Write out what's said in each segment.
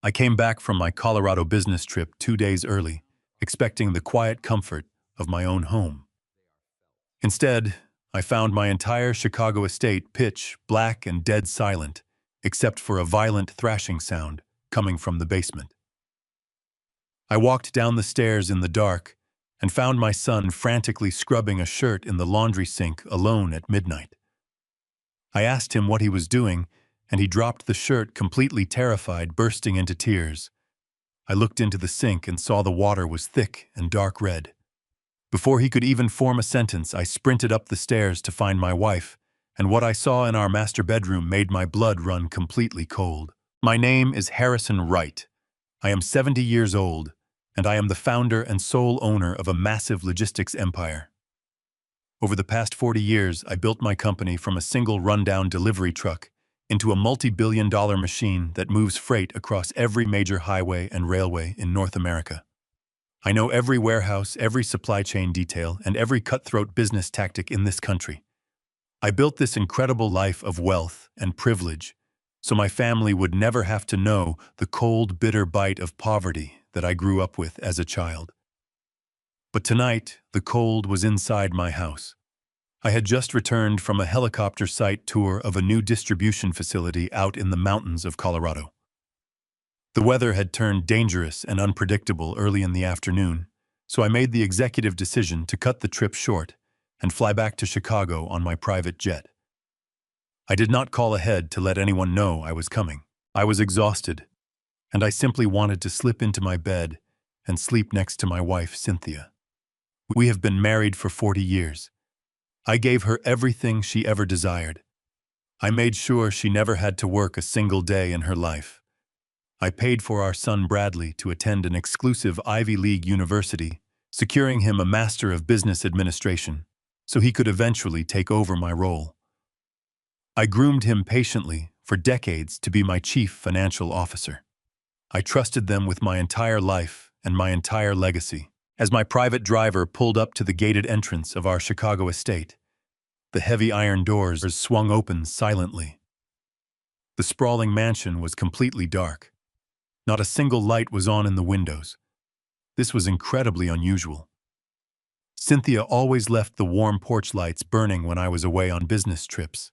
I came back from my Colorado business trip 2 days early, expecting the quiet comfort of my own home. Instead, I found my entire Chicago estate pitch black and dead silent, except for a violent thrashing sound coming from the basement. I walked down the stairs in the dark and found my son frantically scrubbing a shirt in the laundry sink alone at midnight. I asked him what he was doing, and he dropped the shirt completely terrified, bursting into tears. I looked into the sink and saw the water was thick and dark red. Before he could even form a sentence, I sprinted up the stairs to find my wife, and what I saw in our master bedroom made my blood run completely cold. My name is Harrison Wright. I am 70 years old, and I am the founder and sole owner of a massive logistics empire. Over the past 40 years, I built my company from a single rundown delivery truck into a multi-billion-dollar machine that moves freight across every major highway and railway in North America. I know every warehouse, every supply chain detail, and every cutthroat business tactic in this country. I built this incredible life of wealth and privilege so my family would never have to know the cold, bitter bite of poverty that I grew up with as a child. But tonight, the cold was inside my house. I had just returned from a helicopter site tour of a new distribution facility out in the mountains of Colorado. The weather had turned dangerous and unpredictable early in the afternoon, so I made the executive decision to cut the trip short and fly back to Chicago on my private jet. I did not call ahead to let anyone know I was coming. I was exhausted, and I simply wanted to slip into my bed and sleep next to my wife, Cynthia. We have been married for 40 years. I gave her everything she ever desired. I made sure she never had to work a single day in her life. I paid for our son Bradley to attend an exclusive Ivy League university, securing him a Master of Business Administration, so he could eventually take over my role. I groomed him patiently for decades to be my chief financial officer. I trusted them with my entire life and my entire legacy. As my private driver pulled up to the gated entrance of our Chicago estate, the heavy iron doors swung open silently. The sprawling mansion was completely dark. Not a single light was on in the windows. This was incredibly unusual. Cynthia always left the warm porch lights burning when I was away on business trips.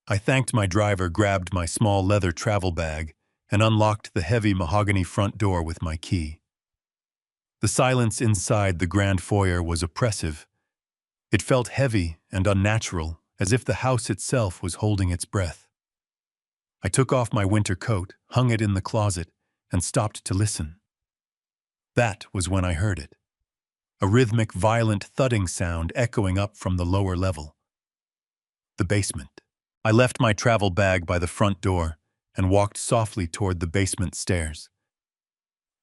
I thanked my driver, grabbed my small leather travel bag, and unlocked the heavy mahogany front door with my key. The silence inside the grand foyer was oppressive. It felt heavy and unnatural, as if the house itself was holding its breath. I took off my winter coat, hung it in the closet, and stopped to listen. That was when I heard it. A rhythmic, violent thudding sound echoing up from the lower level. The basement. I left my travel bag by the front door and walked softly toward the basement stairs.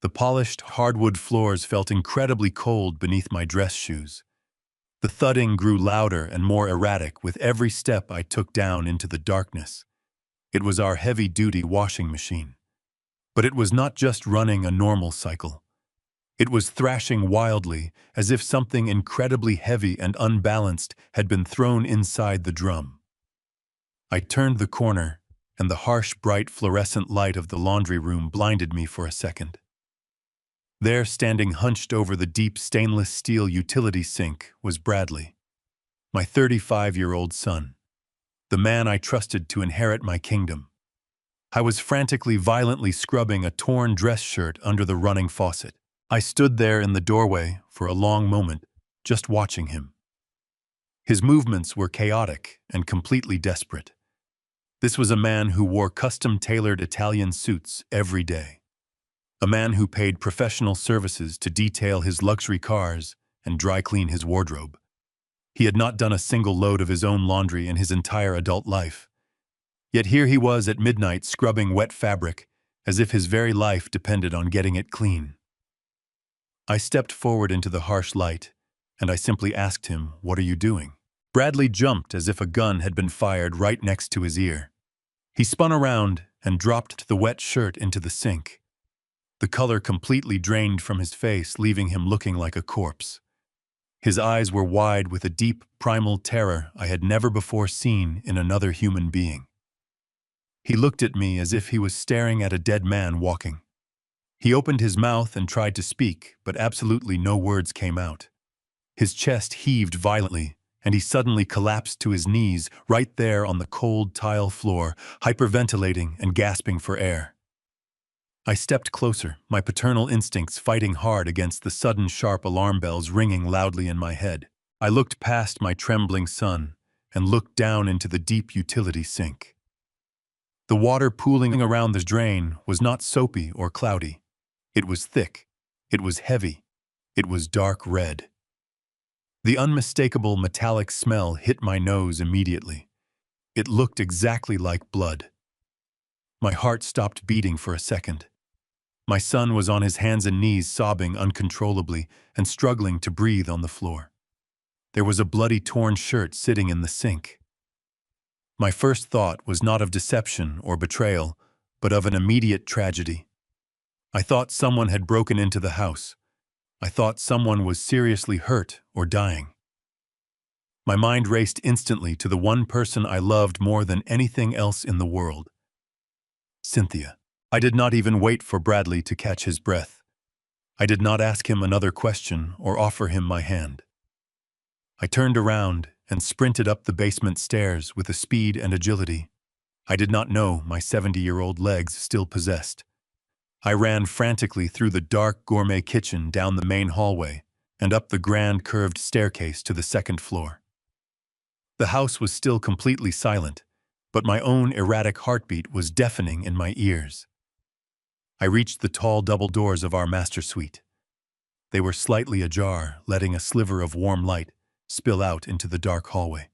The polished, hardwood floors felt incredibly cold beneath my dress shoes. The thudding grew louder and more erratic with every step I took down into the darkness. It was our heavy-duty washing machine. But it was not just running a normal cycle. It was thrashing wildly, as if something incredibly heavy and unbalanced had been thrown inside the drum. I turned the corner, and the harsh, bright, fluorescent light of the laundry room blinded me for a second. There, standing hunched over the deep stainless steel utility sink, was Bradley, my 35-year-old son, the man I trusted to inherit my kingdom. I was frantically, violently scrubbing a torn dress shirt under the running faucet. I stood there in the doorway for a long moment, just watching him. His movements were chaotic and completely desperate. This was a man who wore custom-tailored Italian suits every day. A man who paid professional services to detail his luxury cars and dry clean his wardrobe. He had not done a single load of his own laundry in his entire adult life. Yet here he was at midnight scrubbing wet fabric, as if his very life depended on getting it clean. I stepped forward into the harsh light, and I simply asked him, "What are you doing?" Bradley jumped as if a gun had been fired right next to his ear. He spun around and dropped the wet shirt into the sink. The color completely drained from his face, leaving him looking like a corpse. His eyes were wide with a deep, primal terror I had never before seen in another human being. He looked at me as if he was staring at a dead man walking. He opened his mouth and tried to speak, but absolutely no words came out. His chest heaved violently, and he suddenly collapsed to his knees right there on the cold tile floor, hyperventilating and gasping for air. I stepped closer, my paternal instincts fighting hard against the sudden sharp alarm bells ringing loudly in my head. I looked past my trembling son and looked down into the deep utility sink. The water pooling around the drain was not soapy or cloudy. It was thick. It was heavy. It was dark red. The unmistakable metallic smell hit my nose immediately. It looked exactly like blood. My heart stopped beating for a second. My son was on his hands and knees sobbing uncontrollably and struggling to breathe on the floor. There was a bloody torn shirt sitting in the sink. My first thought was not of deception or betrayal, but of an immediate tragedy. I thought someone had broken into the house. I thought someone was seriously hurt or dying. My mind raced instantly to the one person I loved more than anything else in the world. Cynthia. I did not even wait for Bradley to catch his breath. I did not ask him another question or offer him my hand. I turned around and sprinted up the basement stairs with a speed and agility I did not know my 70-year-old legs still possessed. I ran frantically through the dark gourmet kitchen down the main hallway and up the grand curved staircase to the second floor. The house was still completely silent, but my own erratic heartbeat was deafening in my ears. I reached the tall double doors of our master suite. They were slightly ajar, letting a sliver of warm light spill out into the dark hallway.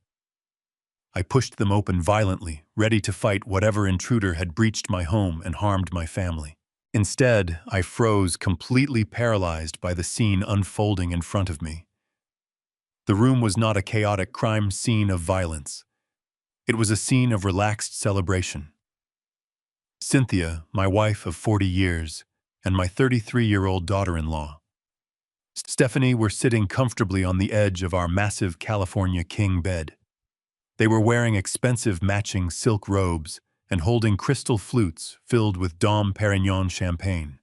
I pushed them open violently, ready to fight whatever intruder had breached my home and harmed my family. Instead, I froze, completely paralyzed by the scene unfolding in front of me. The room was not a chaotic crime scene of violence. It was a scene of relaxed celebration. Cynthia, my wife of 40 years, and my 33-year-old daughter-in-law, Stephanie, were sitting comfortably on the edge of our massive California king bed. They were wearing expensive matching silk robes and holding crystal flutes filled with Dom Perignon champagne.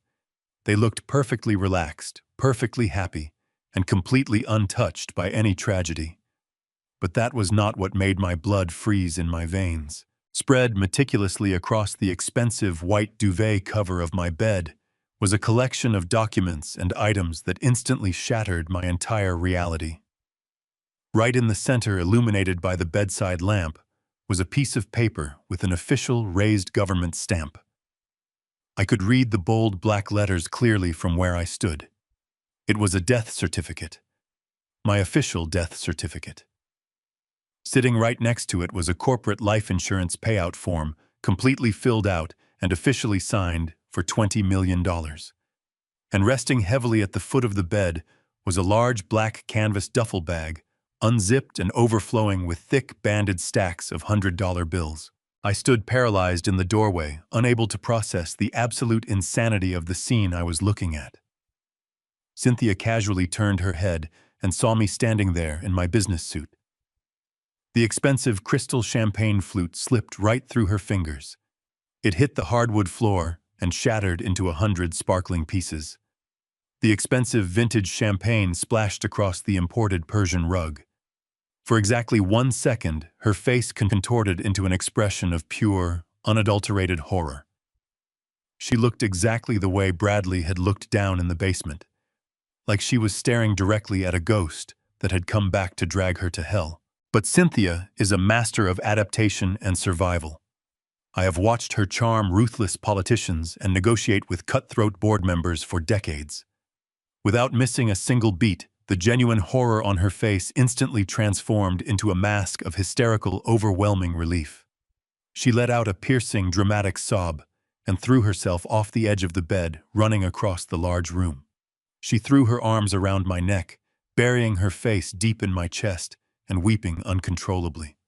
They looked perfectly relaxed, perfectly happy, and completely untouched by any tragedy. But that was not what made my blood freeze in my veins. Spread meticulously across the expensive white duvet cover of my bed was a collection of documents and items that instantly shattered my entire reality. Right in the center, illuminated by the bedside lamp, was a piece of paper with an official raised government stamp. I could read the bold black letters clearly from where I stood. It was a death certificate. My official death certificate. Sitting right next to it was a corporate life insurance payout form, completely filled out and officially signed for $20 million. And resting heavily at the foot of the bed was a large black canvas duffel bag, unzipped and overflowing with thick banded stacks of $100 bills. I stood paralyzed in the doorway, unable to process the absolute insanity of the scene I was looking at. Cynthia casually turned her head and saw me standing there in my business suit. The expensive crystal champagne flute slipped right through her fingers. It hit the hardwood floor and shattered into 100 sparkling pieces. The expensive vintage champagne splashed across the imported Persian rug. For exactly 1 second, her face contorted into an expression of pure, unadulterated horror. She looked exactly the way Bradley had looked down in the basement, like she was staring directly at a ghost that had come back to drag her to hell. But Cynthia is a master of adaptation and survival. I have watched her charm ruthless politicians and negotiate with cutthroat board members for decades. Without missing a single beat, the genuine horror on her face instantly transformed into a mask of hysterical, overwhelming relief. She let out a piercing, dramatic sob and threw herself off the edge of the bed, running across the large room. She threw her arms around my neck, burying her face deep in my chest and weeping uncontrollably.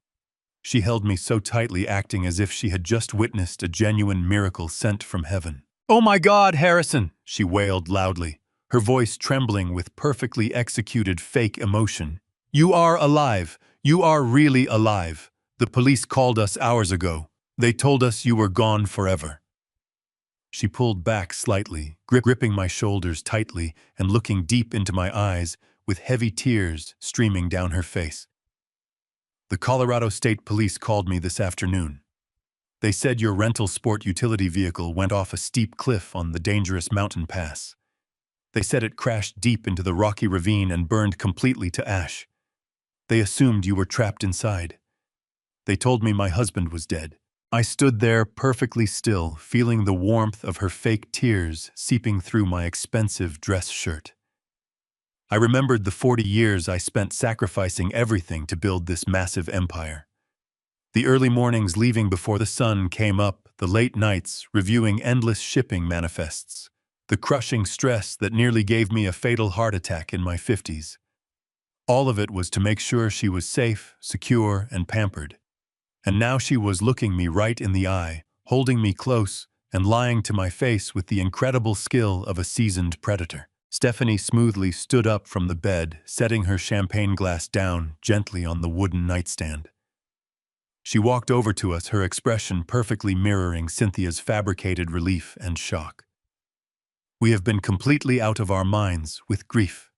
She held me so tightly, acting as if she had just witnessed a genuine miracle sent from heaven. "Oh my God, Harrison!" she wailed loudly, her voice trembling with perfectly executed fake emotion. "You are alive! You are really alive! The police called us hours ago. They told us you were gone forever." She pulled back slightly, gripping my shoulders tightly and looking deep into my eyes with heavy tears streaming down her face. The Colorado State Police called me this afternoon. They said your rental sport utility vehicle went off a steep cliff on the dangerous mountain pass. They said it crashed deep into the rocky ravine and burned completely to ash. They assumed you were trapped inside. They told me my husband was dead. I stood there perfectly still, feeling the warmth of her fake tears seeping through my expensive dress shirt. I remembered the 40 years I spent sacrificing everything to build this massive empire. The early mornings leaving before the sun came up, the late nights reviewing endless shipping manifests, the crushing stress that nearly gave me a fatal heart attack in my 50s. All of it was to make sure she was safe, secure, and pampered. And now she was looking me right in the eye, holding me close, and lying to my face with the incredible skill of a seasoned predator. Stephanie smoothly stood up from the bed, setting her champagne glass down gently on the wooden nightstand. She walked over to us, her expression perfectly mirroring Cynthia's fabricated relief and shock. We have been completely out of our minds with grief.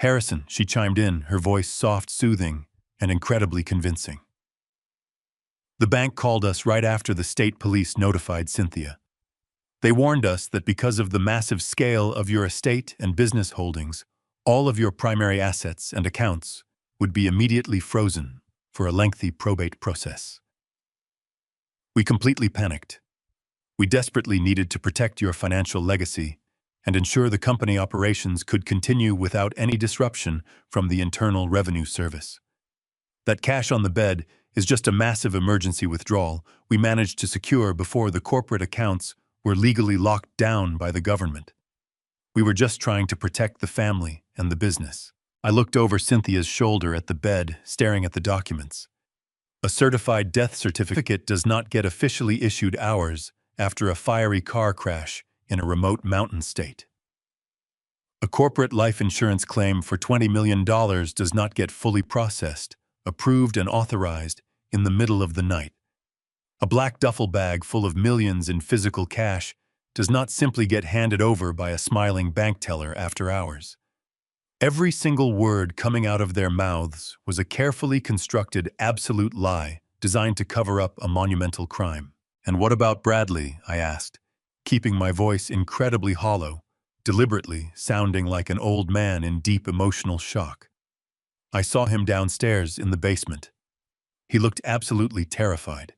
Harrison, she chimed in, her voice soft, soothing, and incredibly convincing. The bank called us right after the state police notified Cynthia. They warned us that because of the massive scale of your estate and business holdings, all of your primary assets and accounts would be immediately frozen for a lengthy probate process. We completely panicked. We desperately needed to protect your financial legacy and ensure the company operations could continue without any disruption from the Internal Revenue Service. That cash on the bed is just a massive emergency withdrawal we managed to secure before the corporate accounts were legally locked down by the government. We were just trying to protect the family and the business. I looked over Cynthia's shoulder at the bed, staring at the documents. A certified death certificate does not get officially issued hours after a fiery car crash in a remote mountain state. A corporate life insurance claim for $20 million does not get fully processed, approved, and authorized in the middle of the night. A black duffel bag full of millions in physical cash does not simply get handed over by a smiling bank teller after hours. Every single word coming out of their mouths was a carefully constructed absolute lie designed to cover up a monumental crime. "And what about Bradley?" I asked, keeping my voice incredibly hollow, deliberately sounding like an old man in deep emotional shock. I saw him downstairs in the basement. He looked absolutely terrified.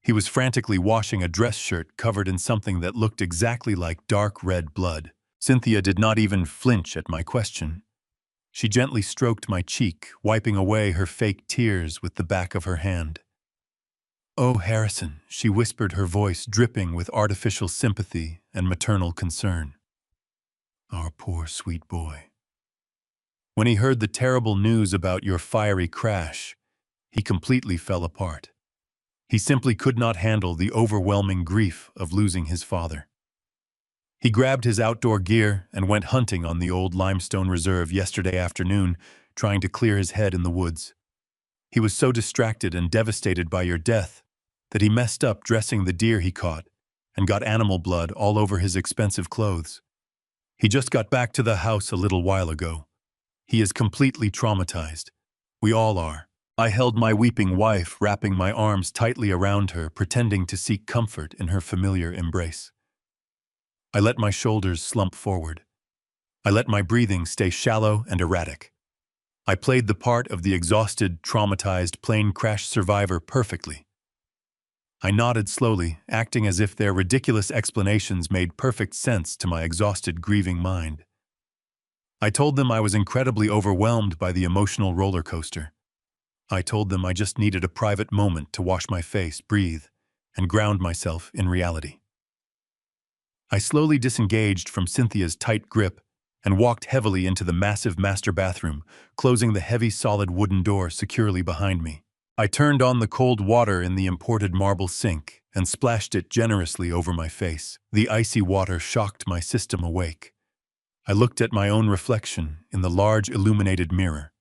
He was frantically washing a dress shirt covered in something that looked exactly like dark red blood. Cynthia did not even flinch at my question. She gently stroked my cheek, wiping away her fake tears with the back of her hand. "Oh, Harrison," she whispered, her voice dripping with artificial sympathy and maternal concern. "Our poor sweet boy. When he heard the terrible news about your fiery crash, he completely fell apart. He simply could not handle the overwhelming grief of losing his father. He grabbed his outdoor gear and went hunting on the old limestone reserve yesterday afternoon, trying to clear his head in the woods. He was so distracted and devastated by your death that he messed up dressing the deer he caught and got animal blood all over his expensive clothes. He just got back to the house a little while ago. He is completely traumatized. We all are." I held my weeping wife, wrapping my arms tightly around her, pretending to seek comfort in her familiar embrace. I let my shoulders slump forward. I let my breathing stay shallow and erratic. I played the part of the exhausted, traumatized plane crash survivor perfectly. I nodded slowly, acting as if their ridiculous explanations made perfect sense to my exhausted, grieving mind. I told them I was incredibly overwhelmed by the emotional roller coaster. I told them I just needed a private moment to wash my face, breathe, and ground myself in reality. I slowly disengaged from Cynthia's tight grip and walked heavily into the massive master bathroom, closing the heavy solid wooden door securely behind me. I turned on the cold water in the imported marble sink and splashed it generously over my face. The icy water shocked my system awake. I looked at my own reflection in the large illuminated mirror.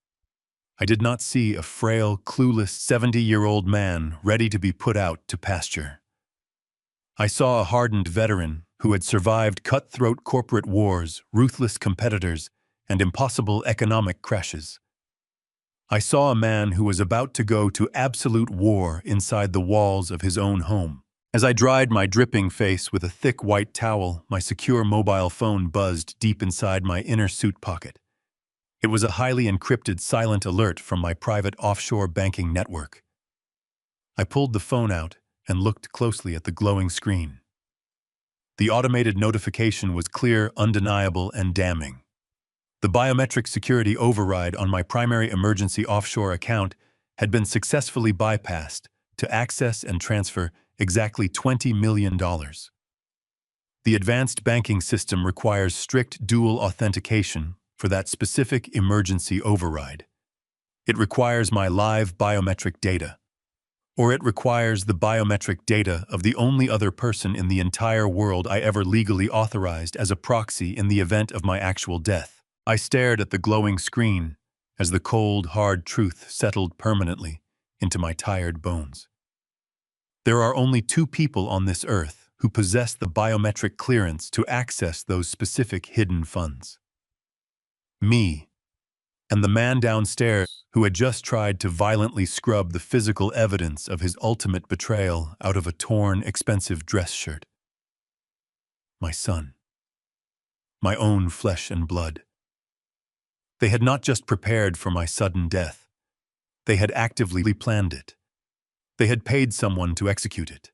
I did not see a frail, clueless 70-year-old man ready to be put out to pasture. I saw a hardened veteran who had survived cutthroat corporate wars, ruthless competitors, and impossible economic crashes. I saw a man who was about to go to absolute war inside the walls of his own home. As I dried my dripping face with a thick white towel, my secure mobile phone buzzed deep inside my inner suit pocket. It was a highly encrypted silent alert from my private offshore banking network. I pulled the phone out and looked closely at the glowing screen. The automated notification was clear, undeniable, and damning. The biometric security override on my primary emergency offshore account had been successfully bypassed to access and transfer exactly $20 million. The advanced banking system requires strict dual authentication for that specific emergency override. It requires my live biometric data, or it requires the biometric data of the only other person in the entire world I ever legally authorized as a proxy in the event of my actual death. I stared at the glowing screen as the cold, hard truth settled permanently into my tired bones. There are only two people on this earth who possess the biometric clearance to access those specific hidden funds. Me, and the man downstairs who had just tried to violently scrub the physical evidence of his ultimate betrayal out of a torn, expensive dress shirt. My son. My own flesh and blood. They had not just prepared for my sudden death. They had actively planned it. They had paid someone to execute it.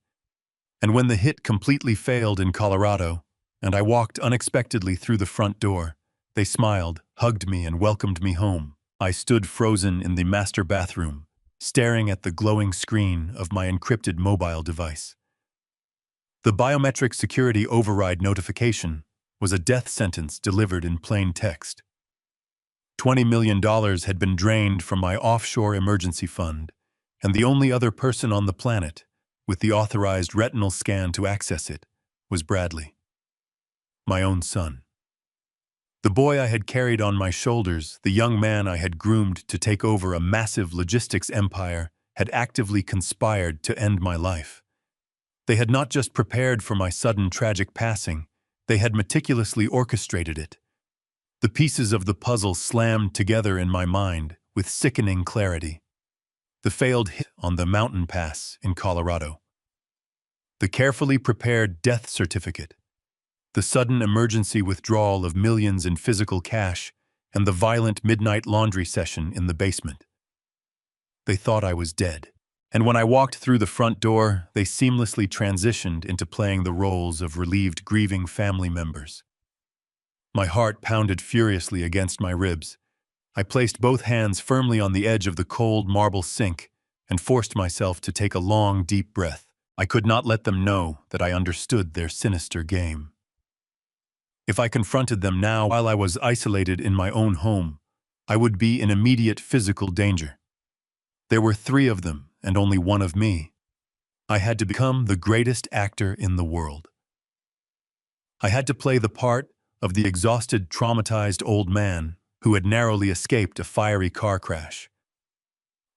And when the hit completely failed in Colorado, and I walked unexpectedly through the front door, they smiled, hugged me, and welcomed me home. I stood frozen in the master bathroom, staring at the glowing screen of my encrypted mobile device. The biometric security override notification was a death sentence delivered in plain text. $20 million had been drained from my offshore emergency fund, and the only other person on the planet with the authorized retinal scan to access it was Bradley, my own son. The boy I had carried on my shoulders, the young man I had groomed to take over a massive logistics empire, had actively conspired to end my life. They had not just prepared for my sudden tragic passing, they had meticulously orchestrated it. The pieces of the puzzle slammed together in my mind with sickening clarity. The failed hit on the mountain pass in Colorado. The carefully prepared death certificate. The sudden emergency withdrawal of millions in physical cash, and the violent midnight laundry session in the basement. They thought I was dead, and when I walked through the front door, they seamlessly transitioned into playing the roles of relieved, grieving family members. My heart pounded furiously against my ribs. I placed both hands firmly on the edge of the cold marble sink and forced myself to take a long, deep breath. I could not let them know that I understood their sinister game. If I confronted them now while I was isolated in my own home, I would be in immediate physical danger. There were 3 of them and only 1 of me. I had to become the greatest actor in the world. I had to play the part of the exhausted, traumatized old man who had narrowly escaped a fiery car crash.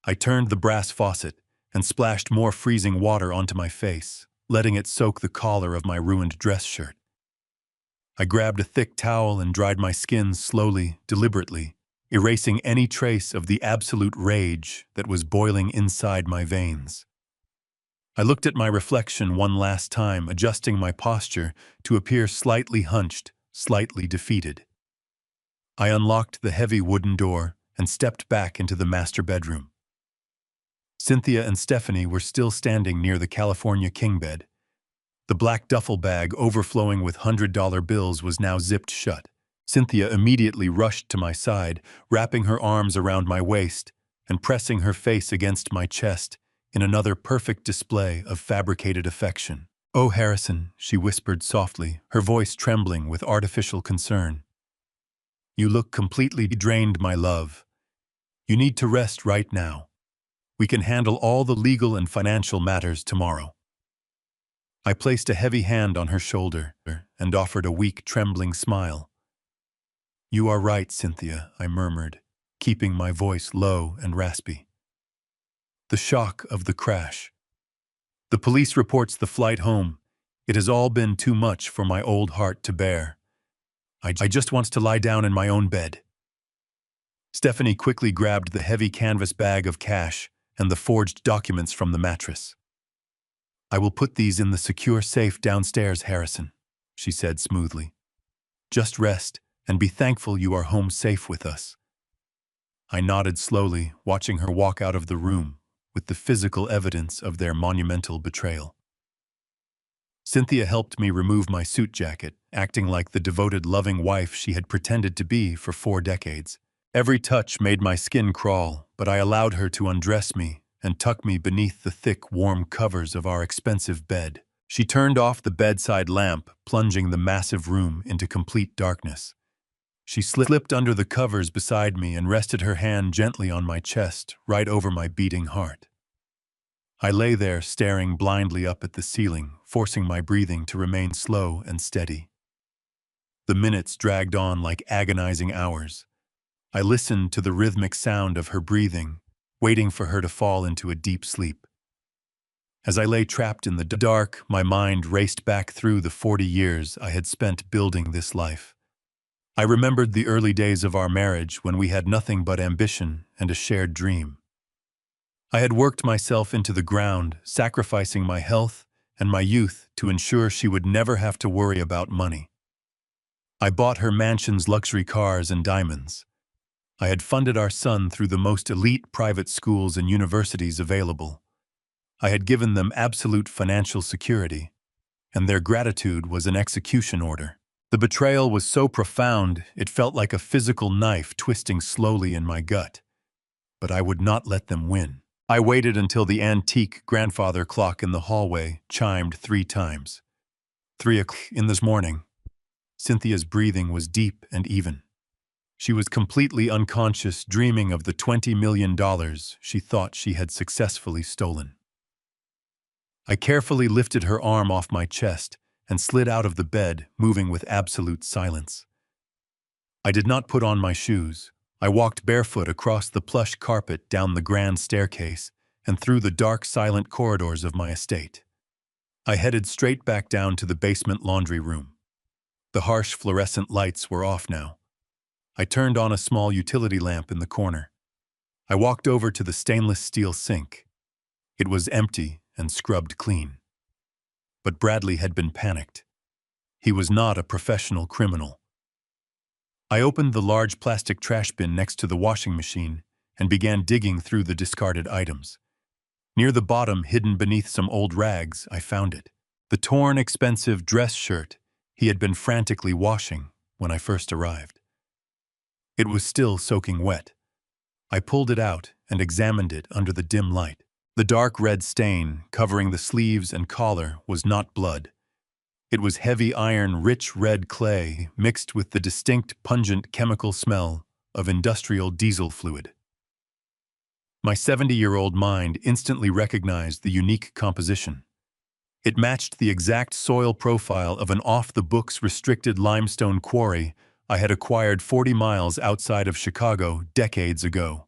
I turned the brass faucet and splashed more freezing water onto my face, letting it soak the collar of my ruined dress shirt. I grabbed a thick towel and dried my skin slowly, deliberately, erasing any trace of the absolute rage that was boiling inside my veins. I looked at my reflection one last time, adjusting my posture to appear slightly hunched, slightly defeated. I unlocked the heavy wooden door and stepped back into the master bedroom. Cynthia and Stephanie were still standing near the California king bed. The black duffel bag overflowing with $100 bills was now zipped shut. Cynthia immediately rushed to my side, wrapping her arms around my waist and pressing her face against my chest in another perfect display of fabricated affection. "Oh, Harrison," she whispered softly, her voice trembling with artificial concern. "You look completely drained, my love. You need to rest right now. We can handle all the legal and financial matters tomorrow." I placed a heavy hand on her shoulder and offered a weak, trembling smile. "You are right, Cynthia," I murmured, keeping my voice low and raspy. The shock of the crash. The police reports the flight home, It has all been too much for my old heart to bear. I just want to lie down in my own bed." Stephanie quickly grabbed the heavy canvas bag of cash and the forged documents from the mattress. "I will put these in the secure safe downstairs, Harrison," she said smoothly. "Just rest and be thankful you are home safe with us." I nodded slowly, watching her walk out of the room with the physical evidence of their monumental betrayal. Cynthia helped me remove my suit jacket, acting like the devoted, loving wife she had pretended to be for 4 decades. Every touch made my skin crawl, but I allowed her to undress me and tuck me beneath the thick, warm covers of our expensive bed. She turned off the bedside lamp, plunging the massive room into complete darkness. She slipped under the covers beside me and rested her hand gently on my chest, right over my beating heart. I lay there staring blindly up at the ceiling, forcing my breathing to remain slow and steady. The minutes dragged on like agonizing hours. I listened to the rhythmic sound of her breathing, waiting for her to fall into a deep sleep. As I lay trapped in the dark, my mind raced back through the 40 years I had spent building this life. I remembered the early days of our marriage when we had nothing but ambition and a shared dream. I had worked myself into the ground, sacrificing my health and my youth to ensure she would never have to worry about money. I bought her mansions, luxury cars, and diamonds. I had funded our son through the most elite private schools and universities available. I had given them absolute financial security, and their gratitude was an execution order. The betrayal was so profound, it felt like a physical knife twisting slowly in my gut. But I would not let them win. I waited until the antique grandfather clock in the hallway chimed 3 times. 3 o'clock in the morning. Cynthia's breathing was deep and even. She was completely unconscious, dreaming of the $20 million she thought she had successfully stolen. I carefully lifted her arm off my chest and slid out of the bed, moving with absolute silence. I did not put on my shoes. I walked barefoot across the plush carpet, down the grand staircase, and through the dark, silent corridors of my estate. I headed straight back down to the basement laundry room. The harsh fluorescent lights were off now. I turned on a small utility lamp in the corner. I walked over to the stainless steel sink. It was empty and scrubbed clean. But Bradley had been panicked. He was not a professional criminal. I opened the large plastic trash bin next to the washing machine and began digging through the discarded items. Near the bottom, hidden beneath some old rags, I found it. The torn, expensive dress shirt he had been frantically washing when I first arrived. It was still soaking wet. I pulled it out and examined it under the dim light. The dark red stain covering the sleeves and collar was not blood. It was heavy iron, rich red clay mixed with the distinct, pungent chemical smell of industrial diesel fluid. My 70-year-old mind instantly recognized the unique composition. It matched the exact soil profile of an off-the-books restricted limestone quarry I had acquired 40 miles outside of Chicago decades ago.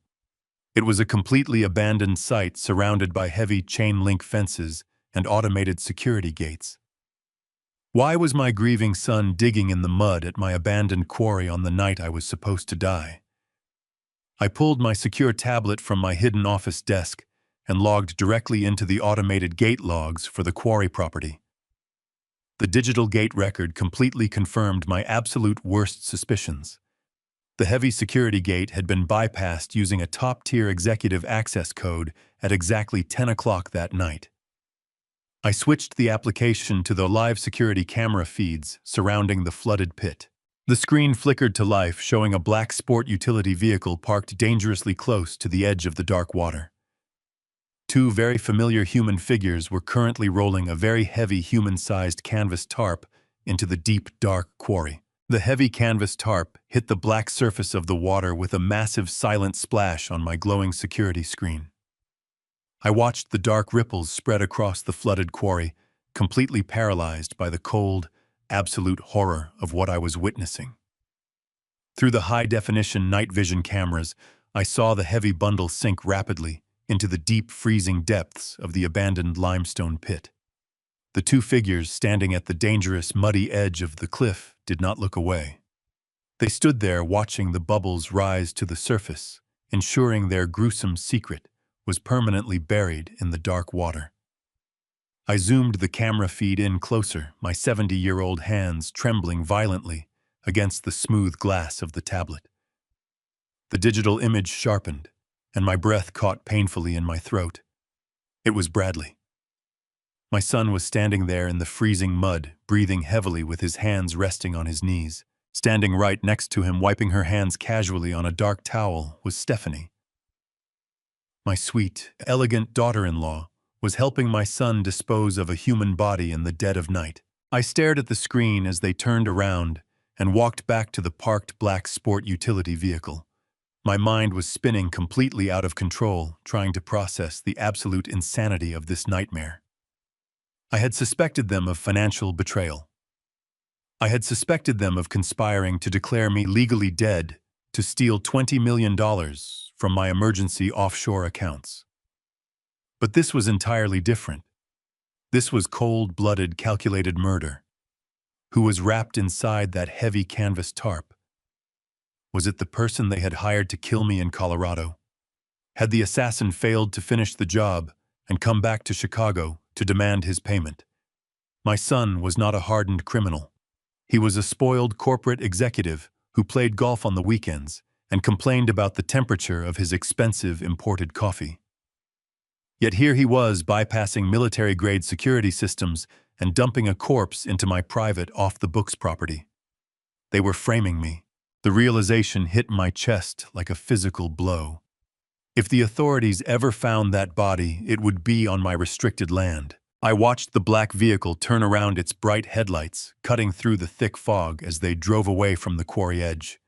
It was a completely abandoned site surrounded by heavy chain-link fences and automated security gates. Why was my grieving son digging in the mud at my abandoned quarry on the night I was supposed to die? I pulled my secure tablet from my hidden office desk and logged directly into the automated gate logs for the quarry property. The digital gate record completely confirmed my absolute worst suspicions. The heavy security gate had been bypassed using a top-tier executive access code at exactly 10 o'clock that night. I switched the application to the live security camera feeds surrounding the flooded pit. The screen flickered to life, showing a black sport utility vehicle parked dangerously close to the edge of the dark water. 2 very familiar human figures were currently rolling a very heavy human-sized canvas tarp into the deep, dark quarry. The heavy canvas tarp hit the black surface of the water with a massive, silent splash on my glowing security screen. I watched the dark ripples spread across the flooded quarry, completely paralyzed by the cold, absolute horror of what I was witnessing. Through the high-definition night vision cameras, I saw the heavy bundle sink rapidly into the deep, freezing depths of the abandoned limestone pit. The two figures standing at the dangerous, muddy edge of the cliff did not look away. They stood there watching the bubbles rise to the surface, ensuring their gruesome secret was permanently buried in the dark water. I zoomed the camera feed in closer, my 70-year-old hands trembling violently against the smooth glass of the tablet. The digital image sharpened, and my breath caught painfully in my throat. It was Bradley. My son was standing there in the freezing mud, breathing heavily with his hands resting on his knees. Standing right next to him, wiping her hands casually on a dark towel, was Stephanie. My sweet, elegant daughter-in-law was helping my son dispose of a human body in the dead of night. I stared at the screen as they turned around and walked back to the parked black sport utility vehicle. My mind was spinning completely out of control, trying to process the absolute insanity of this nightmare. I had suspected them of financial betrayal. I had suspected them of conspiring to declare me legally dead to steal $20 million from my emergency offshore accounts. But this was entirely different. This was cold-blooded, calculated murder. Who was wrapped inside that heavy canvas tarp? Was it the person they had hired to kill me in Colorado? Had the assassin failed to finish the job and come back to Chicago to demand his payment? My son was not a hardened criminal. He was a spoiled corporate executive who played golf on the weekends and complained about the temperature of his expensive imported coffee. Yet here he was bypassing military-grade security systems and dumping a corpse into my private off-the-books property. They were framing me. The realization hit my chest like a physical blow. If the authorities ever found that body, it would be on my restricted land. I watched the black vehicle turn around its bright headlights, cutting through the thick fog as they drove away from the quarry edge.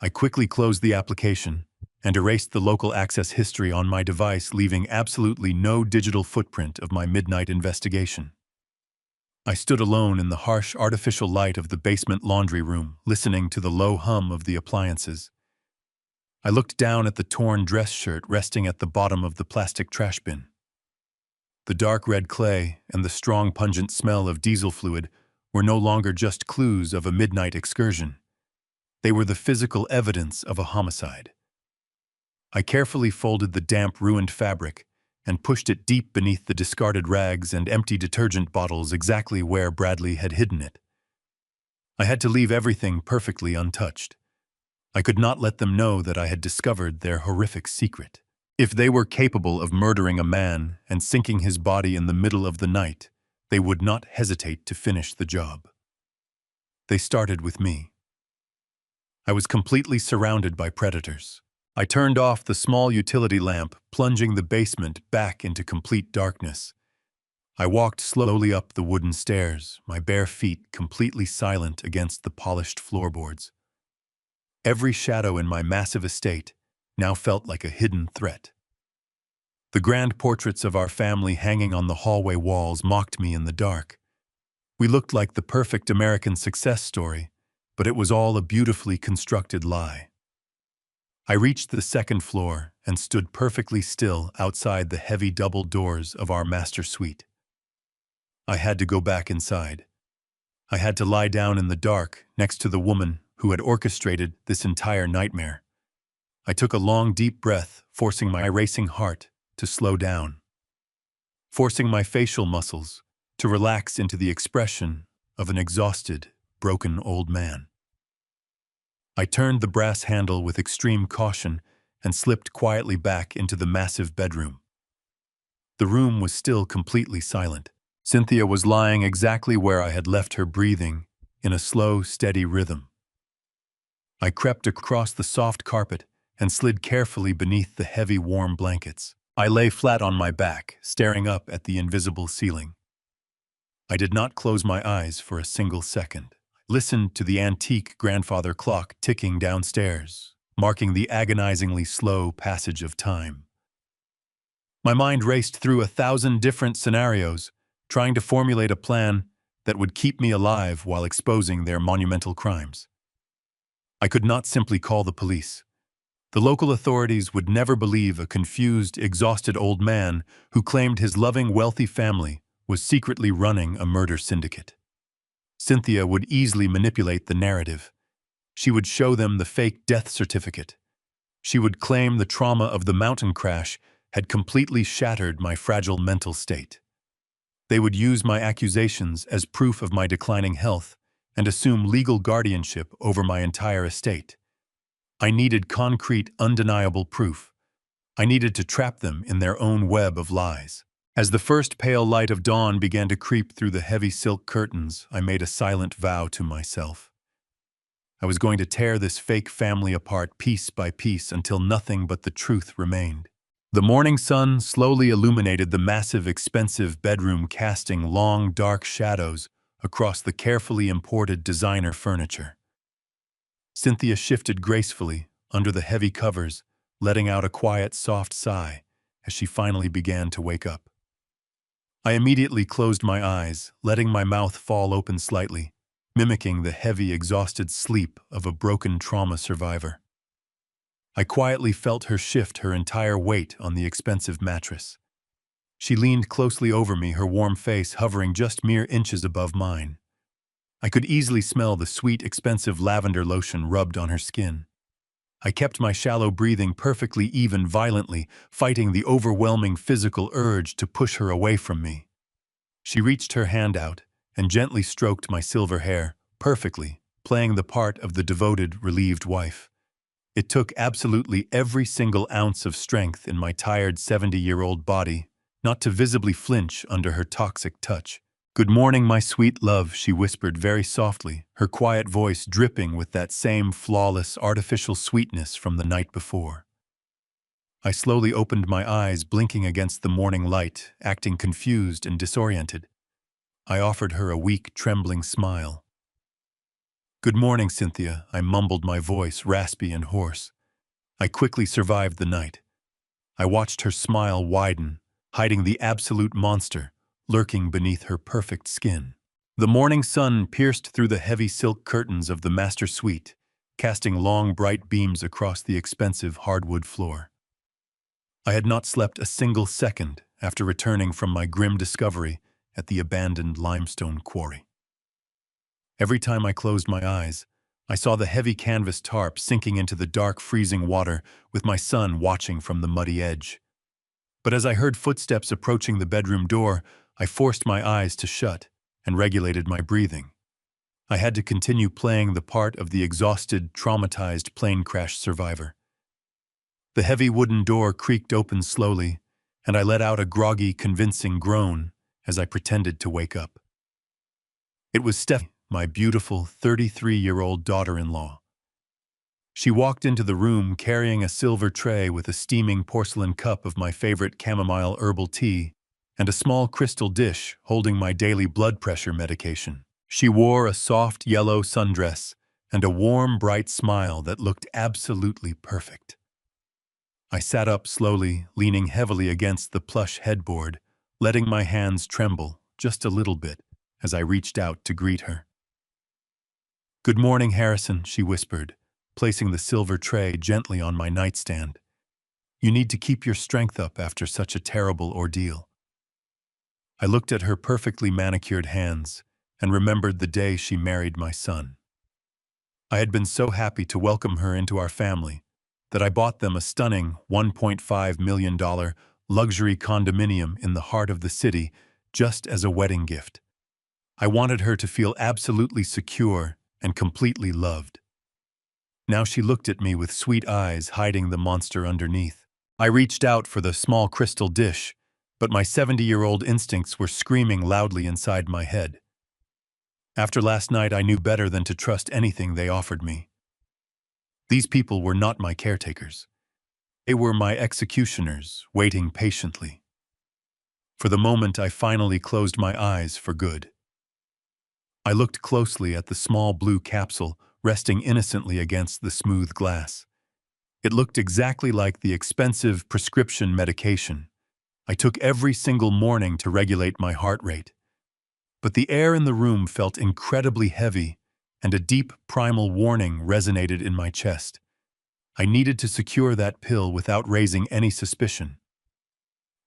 I quickly closed the application and erased the local access history on my device, leaving absolutely no digital footprint of my midnight investigation. I stood alone in the harsh artificial light of the basement laundry room, listening to the low hum of the appliances. I looked down at the torn dress shirt resting at the bottom of the plastic trash bin. The dark red clay and the strong pungent smell of diesel fluid were no longer just clues of a midnight excursion. They were the physical evidence of a homicide. I carefully folded the damp, ruined fabric and pushed it deep beneath the discarded rags and empty detergent bottles, exactly where Bradley had hidden it. I had to leave everything perfectly untouched. I could not let them know that I had discovered their horrific secret. If they were capable of murdering a man and sinking his body in the middle of the night, they would not hesitate to finish the job. They started with me. I was completely surrounded by predators. I turned off the small utility lamp, plunging the basement back into complete darkness. I walked slowly up the wooden stairs, my bare feet completely silent against the polished floorboards. Every shadow in my massive estate now felt like a hidden threat. The grand portraits of our family hanging on the hallway walls mocked me in the dark. We looked like the perfect American success story, but it was all a beautifully constructed lie. I reached the second floor and stood perfectly still outside the heavy double doors of our master suite. I had to go back inside. I had to lie down in the dark next to the woman who had orchestrated this entire nightmare. I took a long, deep breath, forcing my racing heart to slow down, forcing my facial muscles to relax into the expression of an exhausted, broken old man. I turned the brass handle with extreme caution and slipped quietly back into the massive bedroom. The room was still completely silent. Cynthia was lying exactly where I had left her, breathing in a slow, steady rhythm. I crept across the soft carpet and slid carefully beneath the heavy, warm blankets. I lay flat on my back, staring up at the invisible ceiling. I did not close my eyes for a single second. I listened to the antique grandfather clock ticking downstairs, marking the agonizingly slow passage of time. My mind raced through 1,000 different scenarios, trying to formulate a plan that would keep me alive while exposing their monumental crimes. I could not simply call the police. The local authorities would never believe a confused, exhausted old man who claimed his loving, wealthy family was secretly running a murder syndicate. Cynthia would easily manipulate the narrative. She would show them the fake death certificate. She would claim the trauma of the mountain crash had completely shattered my fragile mental state. They would use my accusations as proof of my declining health and assume legal guardianship over my entire estate. I needed concrete, undeniable proof. I needed to trap them in their own web of lies. As the first pale light of dawn began to creep through the heavy silk curtains, I made a silent vow to myself. I was going to tear this fake family apart piece by piece until nothing but the truth remained. The morning sun slowly illuminated the massive, expensive bedroom, casting long, dark shadows across the carefully imported designer furniture. Cynthia shifted gracefully under the heavy covers, letting out a quiet, soft sigh as she finally began to wake up. I immediately closed my eyes, letting my mouth fall open slightly, mimicking the heavy, exhausted sleep of a broken trauma survivor. I quietly felt her shift her entire weight on the expensive mattress. She leaned closely over me, her warm face hovering just mere inches above mine. I could easily smell the sweet, expensive lavender lotion rubbed on her skin. I kept my shallow breathing perfectly even, violently, fighting the overwhelming physical urge to push her away from me. She reached her hand out and gently stroked my silver hair, perfectly, playing the part of the devoted, relieved wife. It took absolutely every single ounce of strength in my tired 70-year-old body not to visibly flinch under her toxic touch. "Good morning, my sweet love," she whispered very softly, her quiet voice dripping with that same flawless, artificial sweetness from the night before. I slowly opened my eyes, blinking against the morning light, acting confused and disoriented. I offered her a weak, trembling smile. "Good morning, Cynthia," I mumbled, my voice raspy and hoarse. I quickly survived the night. I watched her smile widen, hiding the absolute monster lurking beneath her perfect skin. The morning sun pierced through the heavy silk curtains of the master suite, casting long, bright beams across the expensive hardwood floor. I had not slept a single second after returning from my grim discovery at the abandoned limestone quarry. Every time I closed my eyes, I saw the heavy canvas tarp sinking into the dark, freezing water, with my son watching from the muddy edge. But as I heard footsteps approaching the bedroom door, I forced my eyes to shut and regulated my breathing. I had to continue playing the part of the exhausted, traumatized plane crash survivor. The heavy wooden door creaked open slowly, and I let out a groggy, convincing groan as I pretended to wake up. It was Stephanie, my beautiful 33-year-old daughter-in-law. She walked into the room carrying a silver tray with a steaming porcelain cup of my favorite chamomile herbal tea and a small crystal dish holding my daily blood pressure medication. She wore a soft yellow sundress and a warm, bright smile that looked absolutely perfect. I sat up slowly, leaning heavily against the plush headboard, letting my hands tremble just a little bit as I reached out to greet her. "Good morning, Harrison," she whispered, placing the silver tray gently on my nightstand. "You need to keep your strength up after such a terrible ordeal." I looked at her perfectly manicured hands and remembered the day she married my son. I had been so happy to welcome her into our family that I bought them a stunning $1.5 million luxury condominium in the heart of the city just as a wedding gift. I wanted her to feel absolutely secure and completely loved. Now she looked at me with sweet eyes hiding the monster underneath. I reached out for the small crystal dish, but my 70-year-old instincts were screaming loudly inside my head. After last night, I knew better than to trust anything they offered me. These people were not my caretakers. They were my executioners, waiting patiently. For the moment, I finally closed my eyes for good. I looked closely at the small blue capsule resting innocently against the smooth glass. It looked exactly like the expensive prescription medication I took every single morning to regulate my heart rate. But the air in the room felt incredibly heavy, and a deep, primal warning resonated in my chest. I needed to secure that pill without raising any suspicion.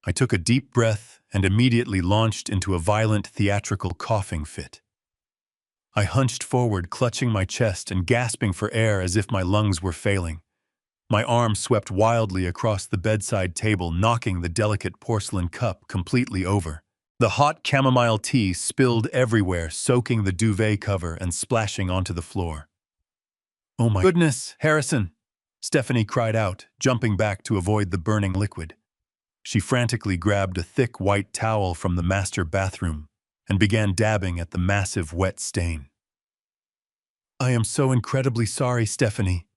I took a deep breath and immediately launched into a violent theatrical coughing fit. I hunched forward, clutching my chest and gasping for air as if my lungs were failing. My arm swept wildly across the bedside table, knocking the delicate porcelain cup completely over. The hot chamomile tea spilled everywhere, soaking the duvet cover and splashing onto the floor. "Oh my goodness, Harrison!" Stephanie cried out, jumping back to avoid the burning liquid. She frantically grabbed a thick white towel from the master bathroom and began dabbing at the massive wet stain. "I am so incredibly sorry, Stephanie,"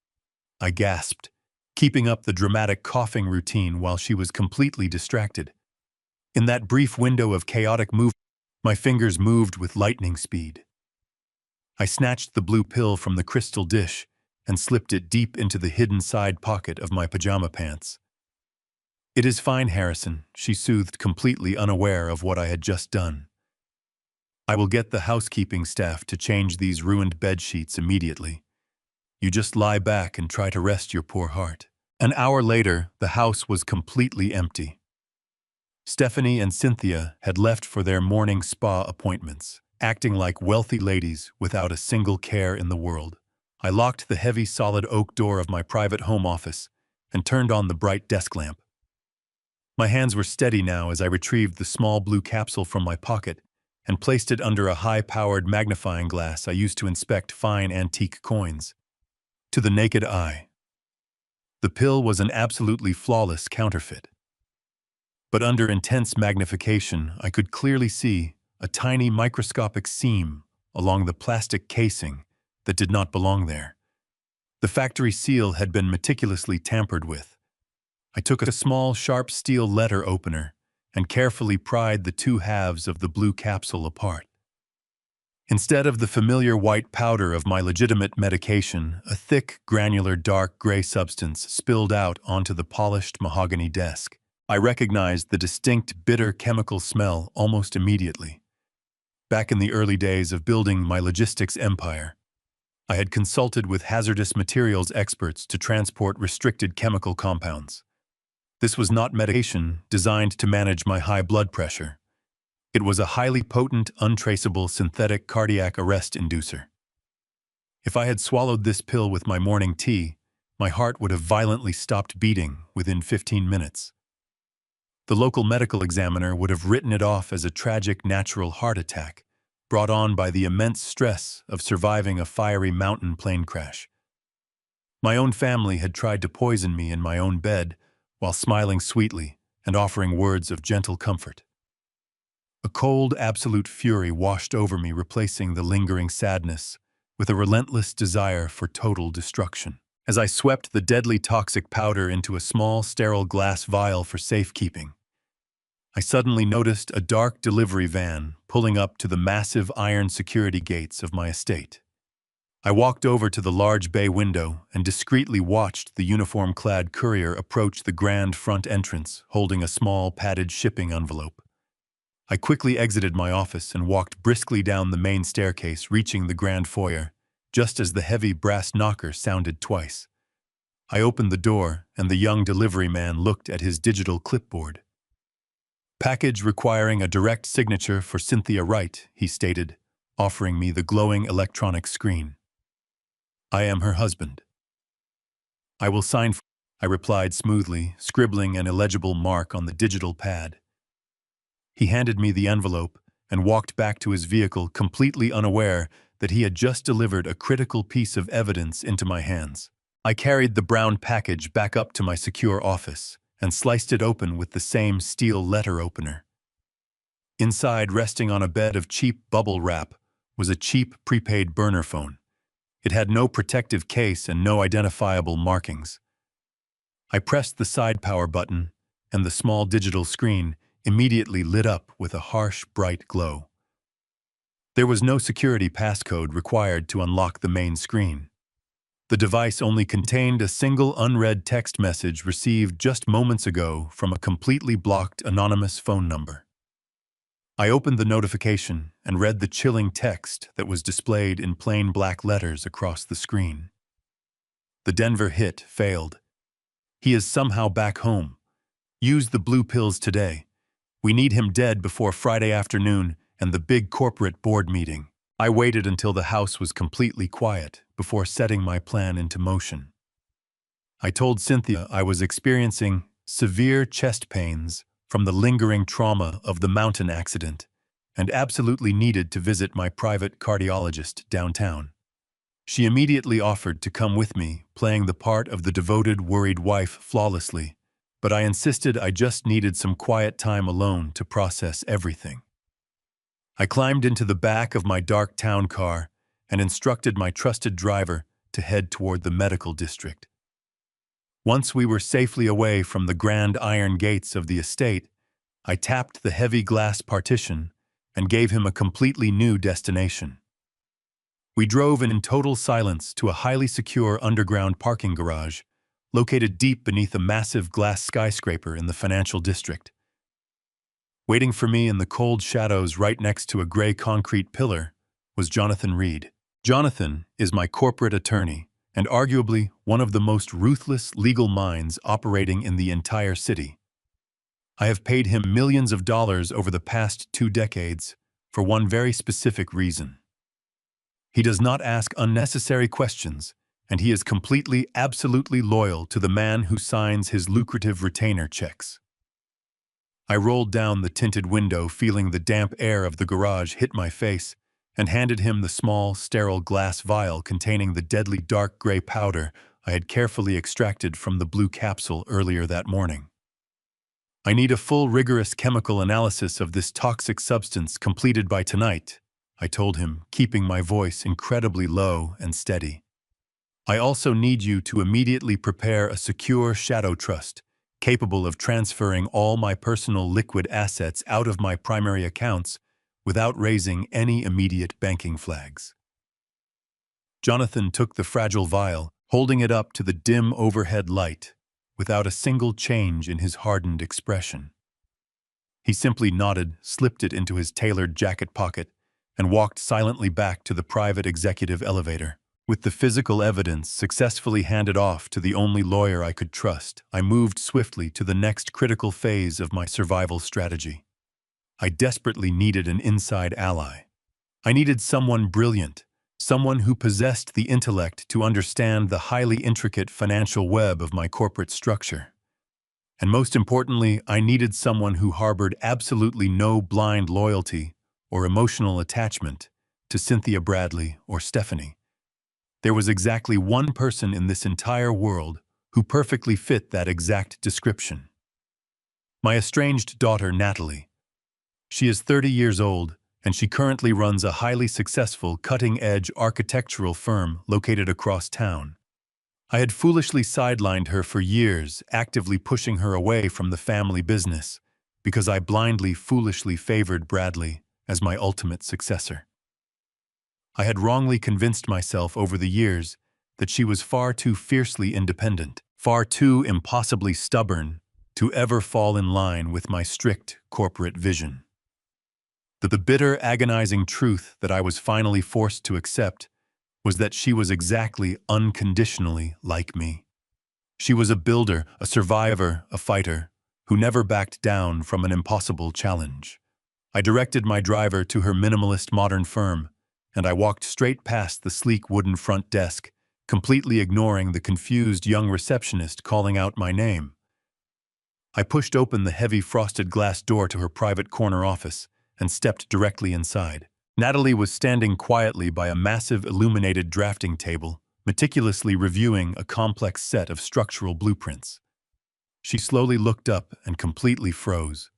I gasped, keeping up the dramatic coughing routine while she was completely distracted. In that brief window of chaotic movement, my fingers moved with lightning speed. I snatched the blue pill from the crystal dish and slipped it deep into the hidden side pocket of my pajama pants. "It is fine, Harrison," she soothed, completely unaware of what I had just done. "I will get the housekeeping staff to change these ruined bed sheets immediately. You just lie back and try to rest your poor heart." An hour later, the house was completely empty. Stephanie and Cynthia had left for their morning spa appointments, acting like wealthy ladies without a single care in the world. I locked the heavy solid oak door of my private home office and turned on the bright desk lamp. My hands were steady now as I retrieved the small blue capsule from my pocket and placed it under a high-powered magnifying glass I used to inspect fine antique coins. To the naked eye, the pill was an absolutely flawless counterfeit. But under intense magnification, I could clearly see a tiny microscopic seam along the plastic casing that did not belong there. The factory seal had been meticulously tampered with. I took a small, sharp steel letter opener and carefully pried the two halves of the blue capsule apart. Instead of the familiar white powder of my legitimate medication, a thick, granular, dark gray substance spilled out onto the polished mahogany desk. I recognized the distinct, bitter chemical smell almost immediately. Back in the early days of building my logistics empire, I had consulted with hazardous materials experts to transport restricted chemical compounds. This was not medication designed to manage my high blood pressure. It was a highly potent, untraceable synthetic cardiac arrest inducer. If I had swallowed this pill with my morning tea, my heart would have violently stopped beating within 15 minutes. The local medical examiner would have written it off as a tragic natural heart attack, brought on by the immense stress of surviving a fiery mountain plane crash. My own family had tried to poison me in my own bed while smiling sweetly and offering words of gentle comfort. A cold, absolute fury washed over me, replacing the lingering sadness with a relentless desire for total destruction. As I swept the deadly toxic powder into a small, sterile glass vial for safekeeping, I suddenly noticed a dark delivery van pulling up to the massive iron security gates of my estate. I walked over to the large bay window and discreetly watched the uniform-clad courier approach the grand front entrance, holding a small, padded shipping envelope. I quickly exited my office and walked briskly down the main staircase, reaching the grand foyer, just as the heavy brass knocker sounded twice. I opened the door, and the young delivery man looked at his digital clipboard. "Package requiring a direct signature for Cynthia Wright," he stated, offering me the glowing electronic screen. "I am her husband." "I will sign for," I replied smoothly, scribbling an illegible mark on the digital pad. He handed me the envelope and walked back to his vehicle, completely unaware that he had just delivered a critical piece of evidence into my hands. I carried the brown package back up to my secure office and sliced it open with the same steel letter opener. Inside, resting on a bed of cheap bubble wrap, was a cheap prepaid burner phone. It had no protective case and no identifiable markings. I pressed the side power button, and the small digital screen immediately lit up with a harsh, bright glow. There was no security passcode required to unlock the main screen. The device only contained a single unread text message received just moments ago from a completely blocked anonymous phone number. I opened the notification and read the chilling text that was displayed in plain black letters across the screen. "The Denver hit failed. He is somehow back home. Use the blue pills today. We need him dead before Friday afternoon and the big corporate board meeting. I waited until the house was completely quiet before setting my plan into motion. I told Cynthia I was experiencing severe chest pains from the lingering trauma of the mountain accident and absolutely needed to visit my private cardiologist downtown. She immediately offered to come with me, playing the part of the devoted, worried wife flawlessly, but I insisted I just needed some quiet time alone to process everything. I climbed into the back of my dark town car and instructed my trusted driver to head toward the medical district. Once we were safely away from the grand iron gates of the estate, I tapped the heavy glass partition and gave him a completely new destination. We drove in total silence to a highly secure underground parking garage located deep beneath a massive glass skyscraper in the financial district. Waiting for me in the cold shadows right next to a gray concrete pillar was Jonathan Reed. Jonathan is my corporate attorney and arguably one of the most ruthless legal minds operating in the entire city. I have paid him millions of dollars over the past 2 decades for one very specific reason. He does not ask unnecessary questions, and he is completely, absolutely loyal to the man who signs his lucrative retainer checks. I rolled down the tinted window, feeling the damp air of the garage hit my face, and handed him the small, sterile glass vial containing the deadly dark gray powder I had carefully extracted from the blue capsule earlier that morning. I need a full, rigorous chemical analysis of this toxic substance completed by tonight, I told him, keeping my voice incredibly low and steady. I also need you to immediately prepare a secure shadow trust, capable of transferring all my personal liquid assets out of my primary accounts without raising any immediate banking flags. Jonathan took the fragile vial, holding it up to the dim overhead light, without a single change in his hardened expression. He simply nodded, slipped it into his tailored jacket pocket, and walked silently back to the private executive elevator. With the physical evidence successfully handed off to the only lawyer I could trust, I moved swiftly to the next critical phase of my survival strategy. I desperately needed an inside ally. I needed someone brilliant, someone who possessed the intellect to understand the highly intricate financial web of my corporate structure. And most importantly, I needed someone who harbored absolutely no blind loyalty or emotional attachment to Cynthia Bradley or Stephanie. There was exactly one person in this entire world who perfectly fit that exact description. My estranged daughter, Natalie. She is 30 years old, and she currently runs a highly successful, cutting-edge architectural firm located across town. I had foolishly sidelined her for years, actively pushing her away from the family business, because I blindly, foolishly favored Bradley as my ultimate successor. I had wrongly convinced myself over the years that she was far too fiercely independent, far too impossibly stubborn to ever fall in line with my strict corporate vision. The bitter, agonizing truth that I was finally forced to accept was that she was exactly, unconditionally like me. She was a builder, a survivor, a fighter, who never backed down from an impossible challenge. I directed my driver to her minimalist modern firm, and I walked straight past the sleek wooden front desk, completely ignoring the confused young receptionist calling out my name. I pushed open the heavy frosted glass door to her private corner office and stepped directly inside. Natalie was standing quietly by a massive illuminated drafting table, meticulously reviewing a complex set of structural blueprints. She slowly looked up and completely froze.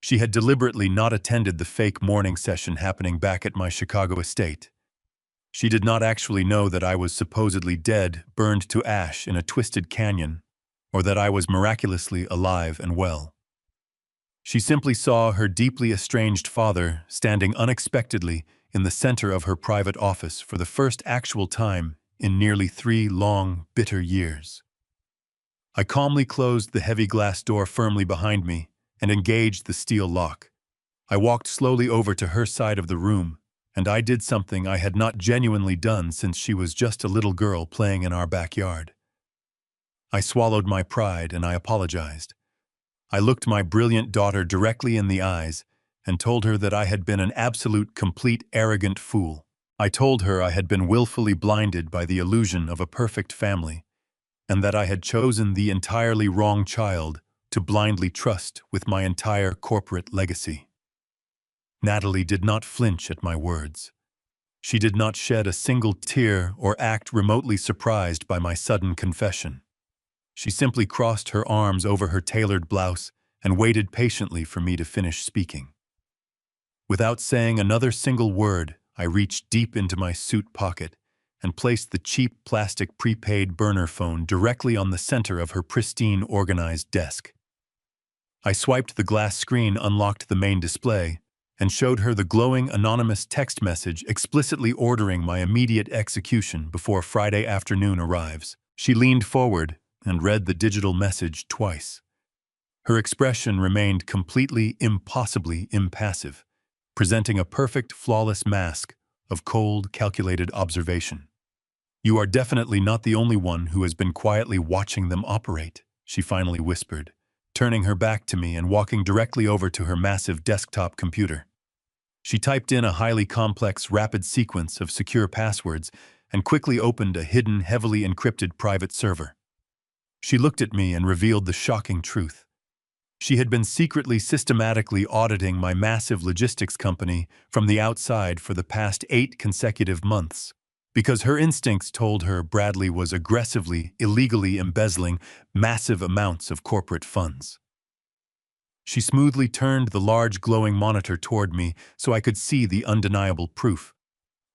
She had deliberately not attended the fake morning session happening back at my Chicago estate. She did not actually know that I was supposedly dead, burned to ash in a twisted canyon, or that I was miraculously alive and well. She simply saw her deeply estranged father standing unexpectedly in the center of her private office for the first actual time in nearly 3 long, bitter years. I calmly closed the heavy glass door firmly behind me and engaged the steel lock. I walked slowly over to her side of the room, and I did something I had not genuinely done since she was just a little girl playing in our backyard. I swallowed my pride and I apologized. I looked my brilliant daughter directly in the eyes and told her that I had been an absolute, complete, arrogant fool. I told her I had been willfully blinded by the illusion of a perfect family, and that I had chosen the entirely wrong child to blindly trust with my entire corporate legacy. Natalie did not flinch at my words. She did not shed a single tear or act remotely surprised by my sudden confession. She simply crossed her arms over her tailored blouse and waited patiently for me to finish speaking. Without saying another single word, I reached deep into my suit pocket and placed the cheap plastic prepaid burner phone directly on the center of her pristine, organized desk. I swiped the glass screen, unlocked the main display, and showed her the glowing anonymous text message explicitly ordering my immediate execution before Friday afternoon arrives. She leaned forward and read the digital message twice. Her expression remained completely, impossibly impassive, presenting a perfect, flawless mask of cold, calculated observation. "You are definitely not the only one who has been quietly watching them operate," she finally whispered, turning her back to me and walking directly over to her massive desktop computer. She typed in a highly complex, rapid sequence of secure passwords and quickly opened a hidden, heavily encrypted private server. She looked at me and revealed the shocking truth. She had been secretly, systematically auditing my massive logistics company from the outside for the past 8 consecutive months, because her instincts told her Bradley was aggressively, illegally embezzling massive amounts of corporate funds. She smoothly turned the large glowing monitor toward me so I could see the undeniable proof.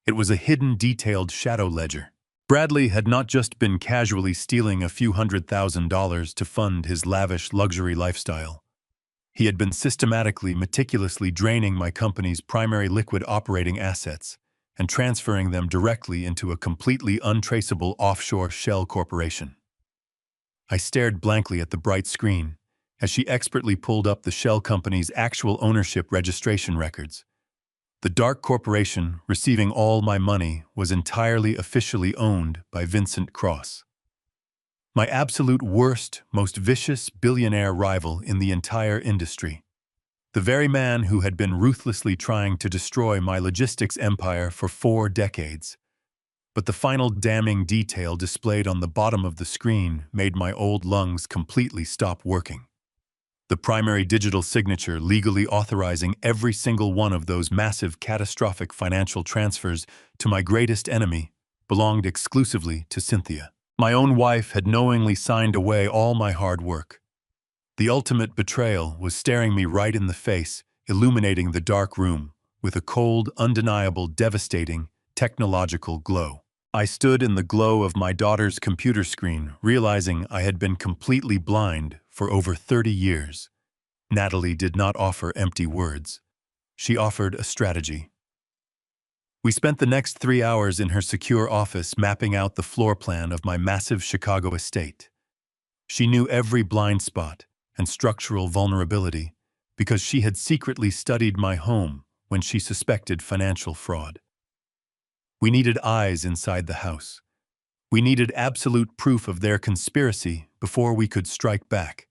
It was a hidden, detailed shadow ledger. Bradley had not just been casually stealing a few $100,000 to fund his lavish luxury lifestyle. He had been systematically, meticulously draining my company's primary liquid operating assets and transferring them directly into a completely untraceable offshore shell corporation. I stared blankly at the bright screen as she expertly pulled up the shell company's actual ownership registration records. The dark corporation receiving all my money was entirely officially owned by Vincent Cross, my absolute worst, most vicious billionaire rival in the entire industry. The very man who had been ruthlessly trying to destroy my logistics empire for 4 decades. But the final damning detail displayed on the bottom of the screen made my old lungs completely stop working. The primary digital signature legally authorizing every single one of those massive, catastrophic financial transfers to my greatest enemy belonged exclusively to Cynthia. My own wife had knowingly signed away all my hard work. The ultimate betrayal was staring me right in the face, illuminating the dark room with a cold, undeniable, devastating, technological glow. I stood in the glow of my daughter's computer screen, realizing I had been completely blind for over 30 years. Natalie did not offer empty words. She offered a strategy. We spent the next 3 hours in her secure office mapping out the floor plan of my massive Chicago estate. She knew every blind spot and structural vulnerability because she had secretly studied my home when she suspected financial fraud. We needed eyes inside the house. We needed absolute proof of their conspiracy before we could strike back.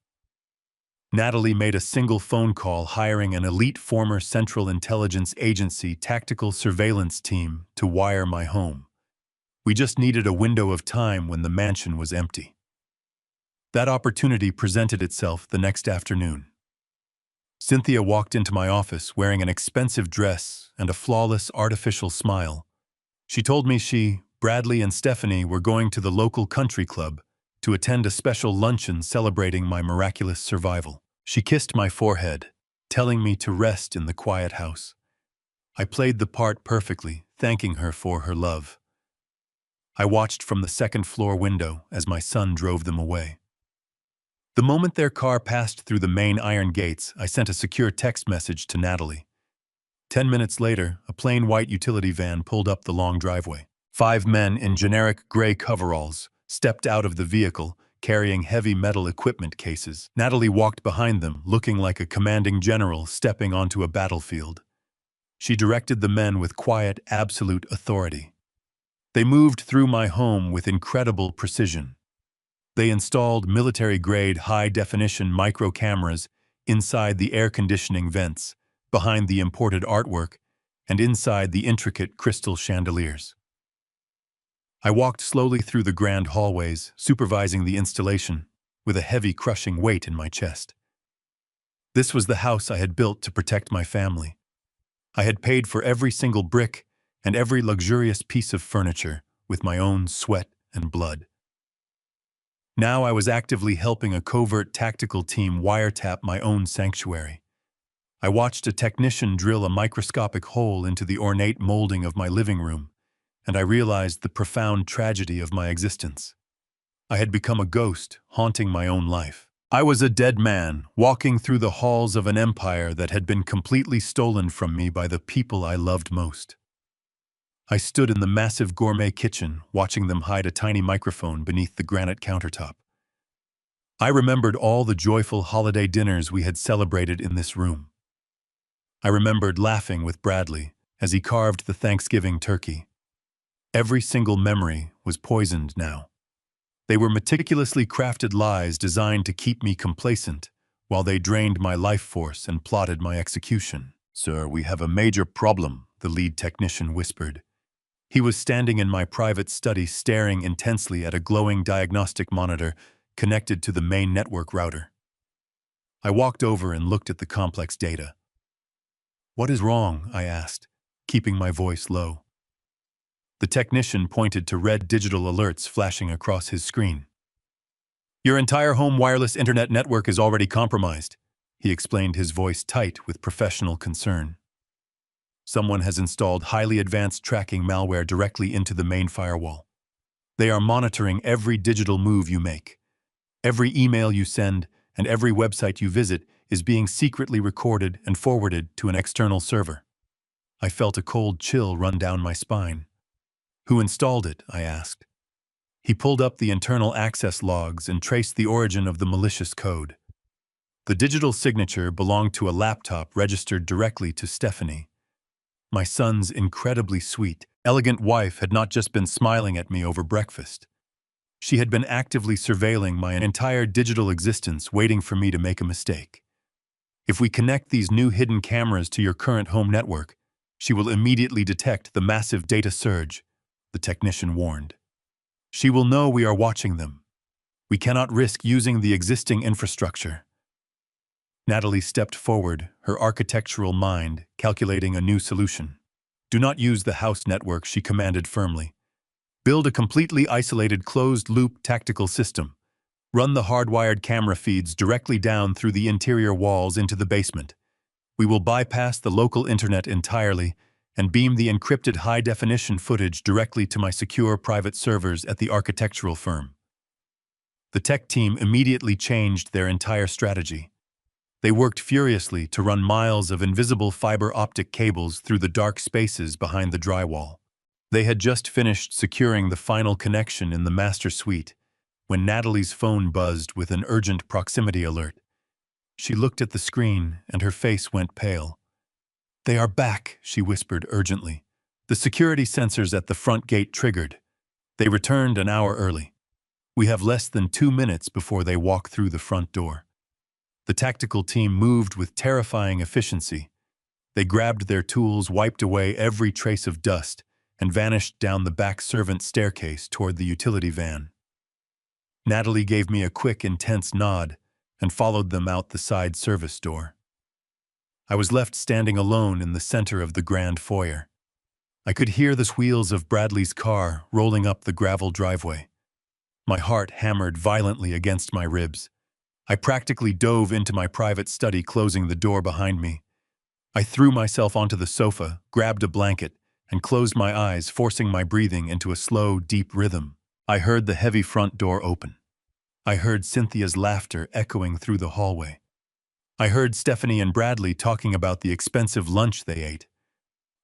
Natalie made a single phone call hiring an elite former Central Intelligence Agency tactical surveillance team to wire my home. We just needed a window of time when the mansion was empty. That opportunity presented itself the next afternoon. Cynthia walked into my office wearing an expensive dress and a flawless artificial smile. She told me she, Bradley, and Stephanie were going to the local country club to attend a special luncheon celebrating my miraculous survival. She kissed my forehead, telling me to rest in the quiet house. I played the part perfectly, thanking her for her love. I watched from the second-floor window as my son drove them away. The moment their car passed through the main iron gates, I sent a secure text message to Natalie. 10 minutes later, a plain white utility van pulled up the long driveway. 5 men in generic gray coveralls stepped out of the vehicle, carrying heavy metal equipment cases. Natalie walked behind them, looking like a commanding general stepping onto a battlefield. She directed the men with quiet, absolute authority. They moved through my home with incredible precision. They installed military-grade high-definition micro cameras inside the air conditioning vents, behind the imported artwork, and inside the intricate crystal chandeliers. I walked slowly through the grand hallways, supervising the installation, with a heavy, crushing weight in my chest. This was the house I had built to protect my family. I had paid for every single brick and every luxurious piece of furniture with my own sweat and blood. Now I was actively helping a covert tactical team wiretap my own sanctuary. I watched a technician drill a microscopic hole into the ornate molding of my living room, and I realized the profound tragedy of my existence. I had become a ghost, haunting my own life. I was a dead man, walking through the halls of an empire that had been completely stolen from me by the people I loved most. I stood in the massive gourmet kitchen, watching them hide a tiny microphone beneath the granite countertop. I remembered all the joyful holiday dinners we had celebrated in this room. I remembered laughing with Bradley as he carved the Thanksgiving turkey. Every single memory was poisoned now. They were meticulously crafted lies designed to keep me complacent, while they drained my life force and plotted my execution. "Sir, we have a major problem," the lead technician whispered. He was standing in my private study, staring intensely at a glowing diagnostic monitor connected to the main network router. I walked over and looked at the complex data. "What is wrong?" I asked, keeping my voice low. The technician pointed to red digital alerts flashing across his screen. "Your entire home wireless internet network is already compromised," he explained, his voice tight with professional concern. "Someone has installed highly advanced tracking malware directly into the main firewall. They are monitoring every digital move you make. Every email you send and every website you visit is being secretly recorded and forwarded to an external server." I felt a cold chill run down my spine. "Who installed it?" I asked. He pulled up the internal access logs and traced the origin of the malicious code. The digital signature belonged to a laptop registered directly to Stephanie. My son's incredibly sweet, elegant wife had not just been smiling at me over breakfast. She had been actively surveilling my entire digital existence, waiting for me to make a mistake. "If we connect these new hidden cameras to your current home network, she will immediately detect the massive data surge," the technician warned. "She will know we are watching them. We cannot risk using the existing infrastructure." Natalie stepped forward, her architectural mind calculating a new solution. "Do not use the house network," she commanded firmly. "Build a completely isolated closed-loop tactical system. Run the hardwired camera feeds directly down through the interior walls into the basement. We will bypass the local internet entirely and beam the encrypted high-definition footage directly to my secure private servers at the architectural firm." The tech team immediately changed their entire strategy. They worked furiously to run miles of invisible fiber optic cables through the dark spaces behind the drywall. They had just finished securing the final connection in the master suite when Natalie's phone buzzed with an urgent proximity alert. She looked at the screen and her face went pale. "They are back," she whispered urgently. "The security sensors at the front gate triggered. They returned an hour early. We have less than 2 minutes before they walk through the front door." The tactical team moved with terrifying efficiency. They grabbed their tools, wiped away every trace of dust, and vanished down the back servant staircase toward the utility van. Natalie gave me a quick, intense nod and followed them out the side service door. I was left standing alone in the center of the grand foyer. I could hear the wheels of Bradley's car rolling up the gravel driveway. My heart hammered violently against my ribs. I practically dove into my private study, closing the door behind me. I threw myself onto the sofa, grabbed a blanket, and closed my eyes, forcing my breathing into a slow, deep rhythm. I heard the heavy front door open. I heard Cynthia's laughter echoing through the hallway. I heard Stephanie and Bradley talking about the expensive lunch they ate.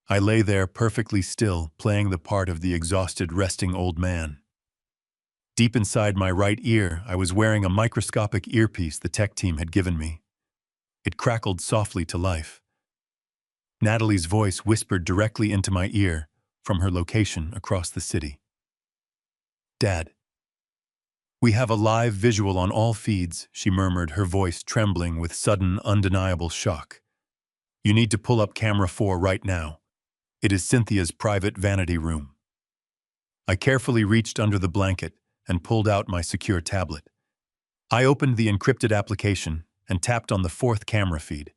I lay there perfectly still, playing the part of the exhausted, resting old man. Deep inside my right ear, I was wearing a microscopic earpiece the tech team had given me. It crackled softly to life. Natalie's voice whispered directly into my ear from her location across the city. "Dad, "We have a live visual on all feeds," she murmured, her voice trembling with sudden, undeniable shock. "You need to pull up camera 4 right now. It is Cynthia's private vanity room." I carefully reached under the blanket and pulled out my secure tablet. I opened the encrypted application and tapped on the 4th camera feed.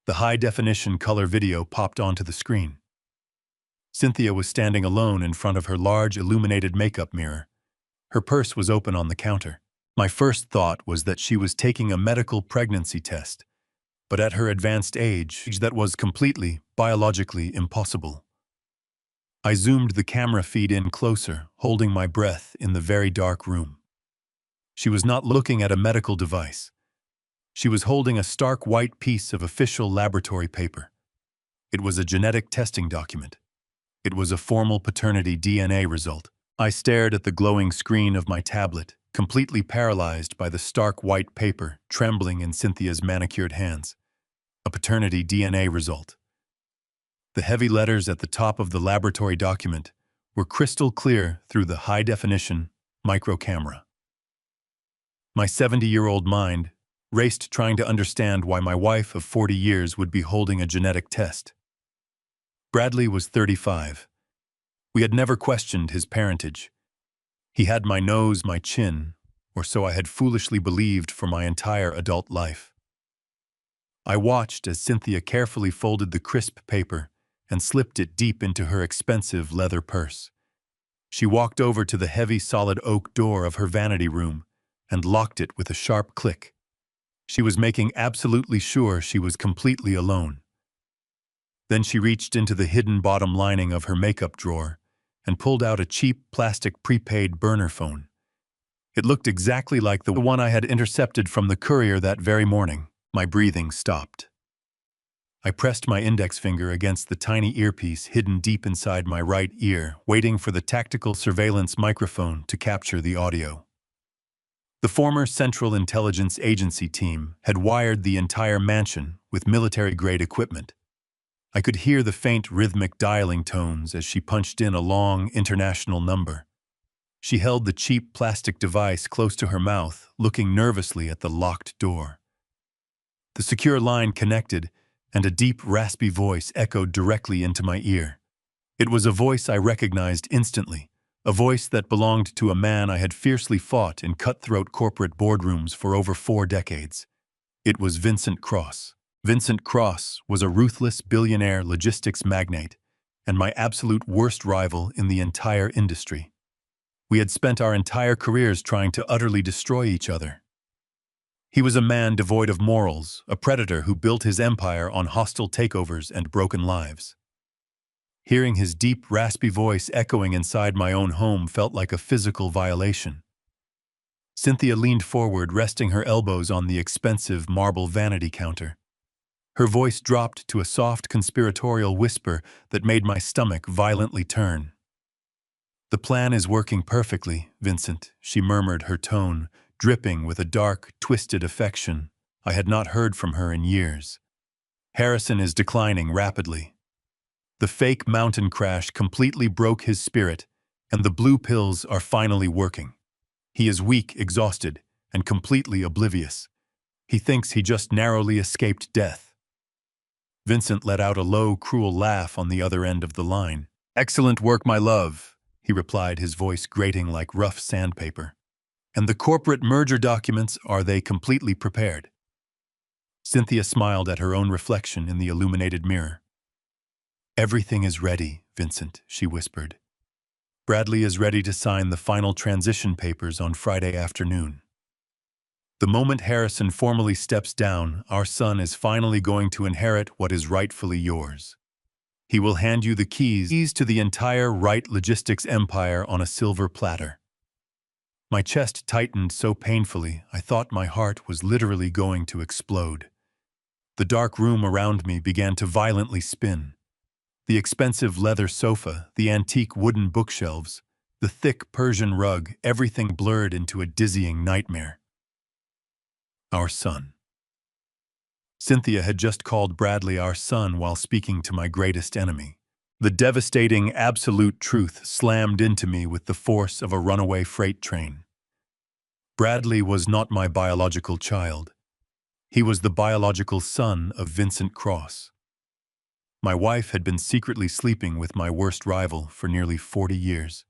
The high-definition color video popped onto the screen. Cynthia was standing alone in front of her large illuminated makeup mirror. Her purse was open on the counter. My first thought was that she was taking a medical pregnancy test, but at her advanced age, that was completely, biologically impossible. I zoomed the camera feed in closer, holding my breath in the very dark room. She was not looking at a medical device. She was holding a stark white piece of official laboratory paper. It was a genetic testing document. It was a formal paternity DNA result. I stared at the glowing screen of my tablet, completely paralyzed by the stark white paper trembling in Cynthia's manicured hands. A paternity DNA result. The heavy letters at the top of the laboratory document were crystal clear through the high-definition micro camera. My 70-year-old mind raced trying to understand why my wife of 40 years would be holding a genetic test. Bradley was 35. We had never questioned his parentage. He had my nose, my chin, or so I had foolishly believed for my entire adult life. I watched as Cynthia carefully folded the crisp paper and slipped it deep into her expensive leather purse. She walked over to the heavy solid oak door of her vanity room and locked it with a sharp click. She was making absolutely sure she was completely alone. Then she reached into the hidden bottom lining of her makeup drawer and pulled out a cheap plastic prepaid burner phone. It looked exactly like the one I had intercepted from the courier that very morning. My breathing stopped. I pressed my index finger against the tiny earpiece hidden deep inside my right ear, waiting for the tactical surveillance microphone to capture the audio. The former Central Intelligence Agency team had wired the entire mansion with military-grade equipment. I could hear the faint rhythmic dialing tones as she punched in a long international number. She held the cheap plastic device close to her mouth, looking nervously at the locked door. The secure line connected, and a deep, raspy voice echoed directly into my ear. It was a voice I recognized instantly, a voice that belonged to a man I had fiercely fought in cutthroat corporate boardrooms for over 4 decades. It was Vincent Cross. Vincent Cross was a ruthless billionaire logistics magnate and my absolute worst rival in the entire industry. We had spent our entire careers trying to utterly destroy each other. He was a man devoid of morals, a predator who built his empire on hostile takeovers and broken lives. Hearing his deep, raspy voice echoing inside my own home felt like a physical violation. Cynthia leaned forward, resting her elbows on the expensive marble vanity counter. Her voice dropped to a soft conspiratorial whisper that made my stomach violently turn. "The plan is working perfectly, Vincent," she murmured, her tone dripping with a dark, twisted affection I had not heard from her in years. "Harrison is declining rapidly. The fake mountain crash completely broke his spirit, and the blue pills are finally working. He is weak, exhausted, and completely oblivious. He thinks he just narrowly escaped death." Vincent let out a low, cruel laugh on the other end of the line. "Excellent work, my love," he replied, his voice grating like rough sandpaper. "And the corporate merger documents, are they completely prepared?" Cynthia smiled at her own reflection in the illuminated mirror. "Everything is ready, Vincent," she whispered. "Bradley is ready to sign the final transition papers on Friday afternoon. The moment Harrison formally steps down, our son is finally going to inherit what is rightfully yours. He will hand you the keys to the entire Wright logistics empire on a silver platter." My chest tightened so painfully I thought my heart was literally going to explode. The dark room around me began to violently spin. The expensive leather sofa, the antique wooden bookshelves, the thick Persian rug, everything blurred into a dizzying nightmare. Our son. Cynthia had just called Bradley our son while speaking to my greatest enemy. The devastating, absolute truth slammed into me with the force of a runaway freight train. Bradley was not my biological child. He was the biological son of Vincent Cross. My wife had been secretly sleeping with my worst rival for nearly 40 years.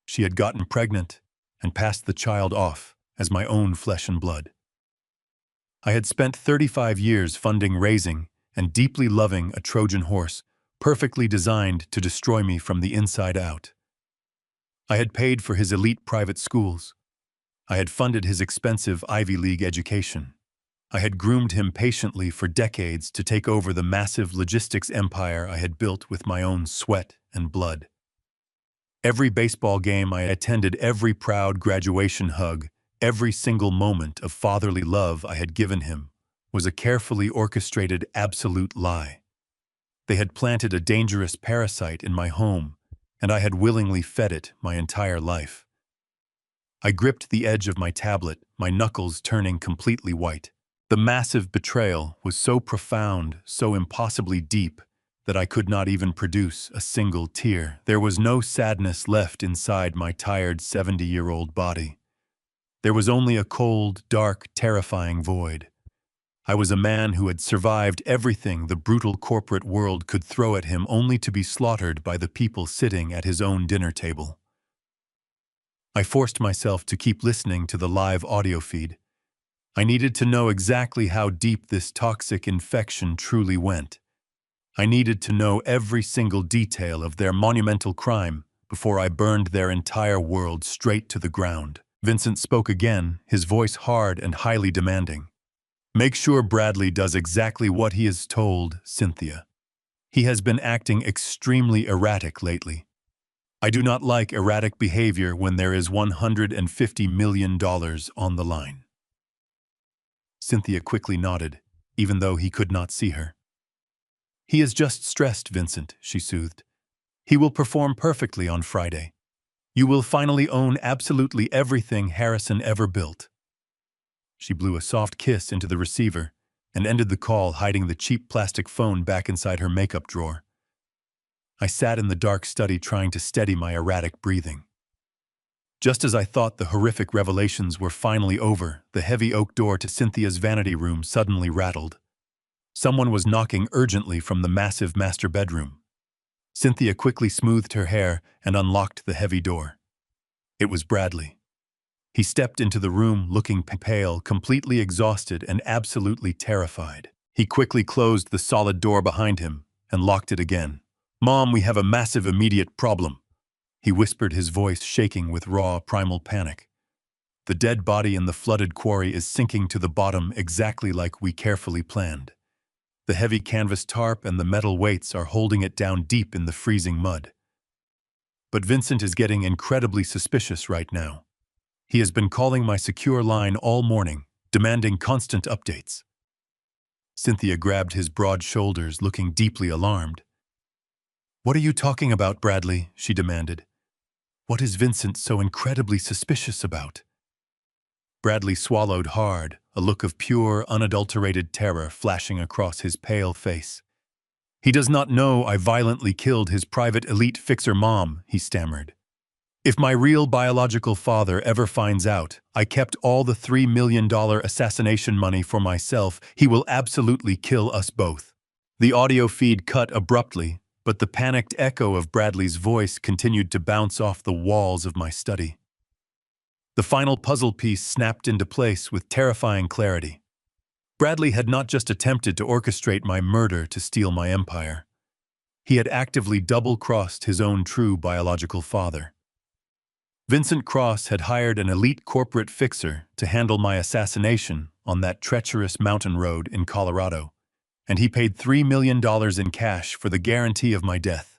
She had gotten pregnant and passed the child off as my own flesh and blood. I had spent 35 years funding, raising, and deeply loving a Trojan horse, perfectly designed to destroy me from the inside out. I had paid for his elite private schools. I had funded his expensive Ivy League education. I had groomed him patiently for decades to take over the massive logistics empire I had built with my own sweat and blood. Every baseball game I attended, every proud graduation hug, every single moment of fatherly love I had given him was a carefully orchestrated absolute lie. They had planted a dangerous parasite in my home, and I had willingly fed it my entire life. I gripped the edge of my tablet, my knuckles turning completely white. The massive betrayal was so profound, so impossibly deep, that I could not even produce a single tear. There was no sadness left inside my tired 70-year-old body. There was only a cold, dark, terrifying void. I was a man who had survived everything the brutal corporate world could throw at him, only to be slaughtered by the people sitting at his own dinner table. I forced myself to keep listening to the live audio feed. I needed to know exactly how deep this toxic infection truly went. I needed to know every single detail of their monumental crime before I burned their entire world straight to the ground. Vincent spoke again, his voice hard and highly demanding. "Make sure Bradley does exactly what he is told, Cynthia. He has been acting extremely erratic lately. I do not like erratic behavior when there is $150 million on the line." Cynthia quickly nodded, even though he could not see her. "He is just stressed, Vincent," she soothed. "He will perform perfectly on Friday. You will finally own absolutely everything Harrison ever built." She blew a soft kiss into the receiver and ended the call, hiding the cheap plastic phone back inside her makeup drawer. I sat in the dark study trying to steady my erratic breathing. Just as I thought the horrific revelations were finally over, the heavy oak door to Cynthia's vanity room suddenly rattled. Someone was knocking urgently from the massive master bedroom. Cynthia quickly smoothed her hair and unlocked the heavy door. It was Bradley. He stepped into the room looking pale, completely exhausted, and absolutely terrified. He quickly closed the solid door behind him and locked it again. "Mom, we have a massive immediate problem," he whispered, his voice shaking with raw, primal panic. "The dead body in the flooded quarry is sinking to the bottom exactly like we carefully planned. The heavy canvas tarp and the metal weights are holding it down deep in the freezing mud. But Vincent is getting incredibly suspicious right now. He has been calling my secure line all morning, demanding constant updates." Cynthia grabbed his broad shoulders, looking deeply alarmed. "What are you talking about, Bradley?" she demanded. "What is Vincent so incredibly suspicious about?" Bradley swallowed hard, a look of pure, unadulterated terror flashing across his pale face. "He does not know I violently killed his private elite fixer mom," he stammered. "If my real biological father ever finds out I kept all the $3 million assassination money for myself, he will absolutely kill us both." The audio feed cut abruptly, but the panicked echo of Bradley's voice continued to bounce off the walls of my study. The final puzzle piece snapped into place with terrifying clarity. Bradley had not just attempted to orchestrate my murder to steal my empire. He had actively double-crossed his own true biological father. Vincent Cross had hired an elite corporate fixer to handle my assassination on that treacherous mountain road in Colorado, and he paid $3 million in cash for the guarantee of my death.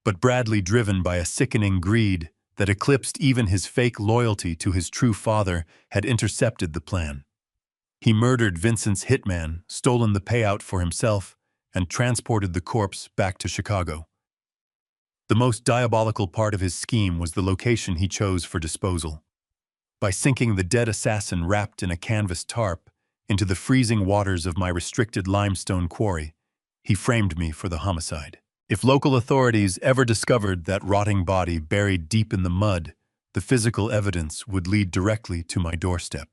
But Bradley, driven by a sickening greed that eclipsed even his fake loyalty to his true father, had intercepted the plan. He murdered Vincent's hitman, stolen the payout for himself, and transported the corpse back to Chicago. The most diabolical part of his scheme was the location he chose for disposal. By sinking the dead assassin wrapped in a canvas tarp into the freezing waters of my restricted limestone quarry, he framed me for the homicide. If local authorities ever discovered that rotting body buried deep in the mud, the physical evidence would lead directly to my doorstep.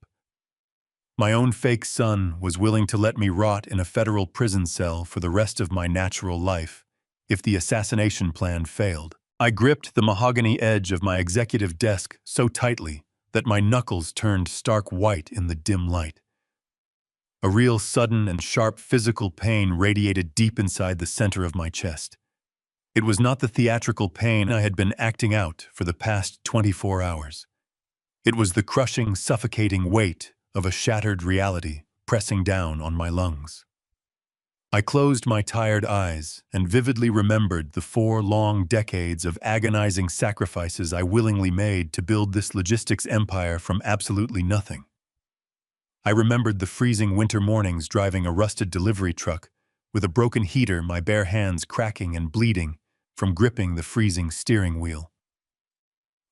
My own fake son was willing to let me rot in a federal prison cell for the rest of my natural life if the assassination plan failed. I gripped the mahogany edge of my executive desk so tightly that my knuckles turned stark white in the dim light. A real sudden and sharp physical pain radiated deep inside the center of my chest. It was not the theatrical pain I had been acting out for the past 24 hours. It was the crushing, suffocating weight of a shattered reality pressing down on my lungs. I closed my tired eyes and vividly remembered the 4 long decades of agonizing sacrifices I willingly made to build this logistics empire from absolutely nothing. I remembered the freezing winter mornings driving a rusted delivery truck with a broken heater, my bare hands cracking and bleeding from gripping the freezing steering wheel.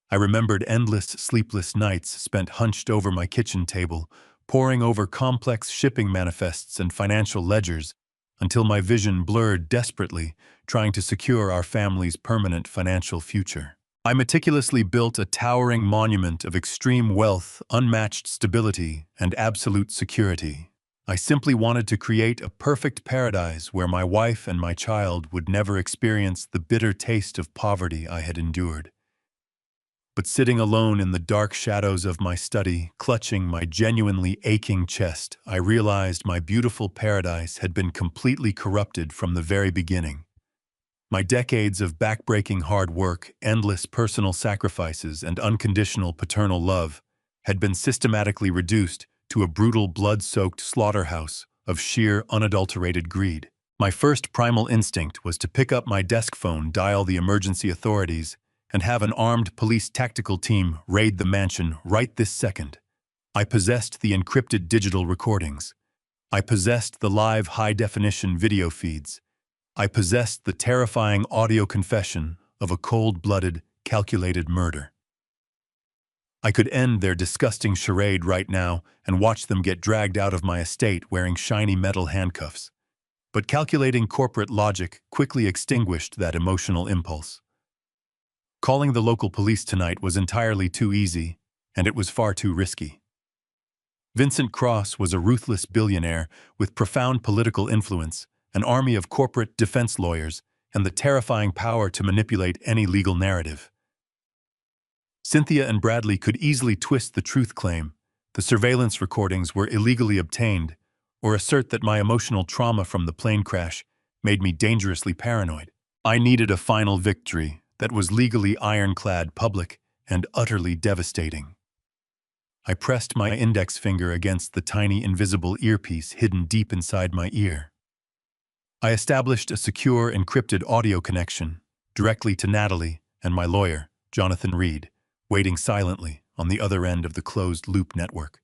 I remembered endless, sleepless nights spent hunched over my kitchen table, poring over complex shipping manifests and financial ledgers until my vision blurred desperately, trying to secure our family's permanent financial future. I meticulously built a towering monument of extreme wealth, unmatched stability, and absolute security. I simply wanted to create a perfect paradise where my wife and my child would never experience the bitter taste of poverty I had endured. But sitting alone in the dark shadows of my study, clutching my genuinely aching chest, I realized my beautiful paradise had been completely corrupted from the very beginning. My decades of backbreaking hard work, endless personal sacrifices, and unconditional paternal love had been systematically reduced to a brutal blood-soaked slaughterhouse of sheer, unadulterated greed. My first primal instinct was to pick up my desk phone, dial the emergency authorities, and have an armed police tactical team raid the mansion right this second. I possessed the encrypted digital recordings. I possessed the live high-definition video feeds. I possessed the terrifying audio confession of a cold-blooded, calculated murder. I could end their disgusting charade right now and watch them get dragged out of my estate wearing shiny metal handcuffs. But calculating corporate logic quickly extinguished that emotional impulse. Calling the local police tonight was entirely too easy, and it was far too risky. Vincent Cross was a ruthless billionaire with profound political influence, an army of corporate defense lawyers, and the terrifying power to manipulate any legal narrative. Cynthia and Bradley could easily twist the truth claim, the surveillance recordings were illegally obtained, or assert that my emotional trauma from the plane crash made me dangerously paranoid. I needed a final victory that was legally ironclad, public, and utterly devastating. I pressed my index finger against the tiny invisible earpiece hidden deep inside my ear. I established a secure, encrypted audio connection directly to Natalie and my lawyer, Jonathan Reed, waiting silently on the other end of the closed-loop network.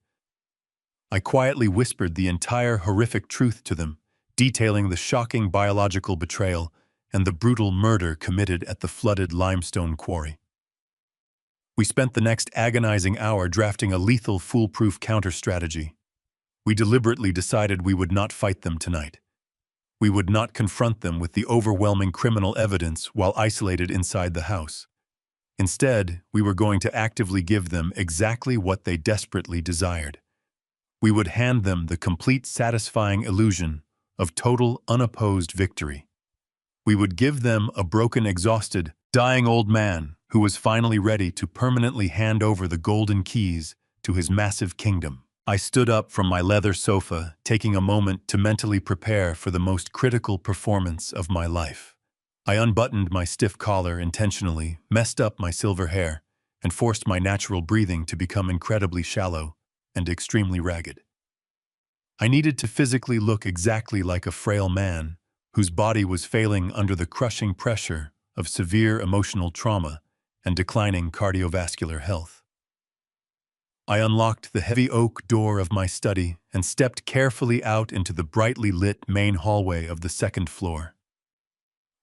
I quietly whispered the entire horrific truth to them, detailing the shocking biological betrayal and the brutal murder committed at the flooded limestone quarry. We spent the next agonizing hour drafting a lethal, foolproof counter-strategy. We deliberately decided we would not fight them tonight. We would not confront them with the overwhelming criminal evidence while isolated inside the house. Instead, we were going to actively give them exactly what they desperately desired. We would hand them the complete, satisfying illusion of total, unopposed victory. We would give them a broken, exhausted, dying old man who was finally ready to permanently hand over the golden keys to his massive kingdom. I stood up from my leather sofa, taking a moment to mentally prepare for the most critical performance of my life. I unbuttoned my stiff collar intentionally, messed up my silver hair, and forced my natural breathing to become incredibly shallow and extremely ragged. I needed to physically look exactly like a frail man whose body was failing under the crushing pressure of severe emotional trauma and declining cardiovascular health. I unlocked the heavy oak door of my study and stepped carefully out into the brightly lit main hallway of the second floor.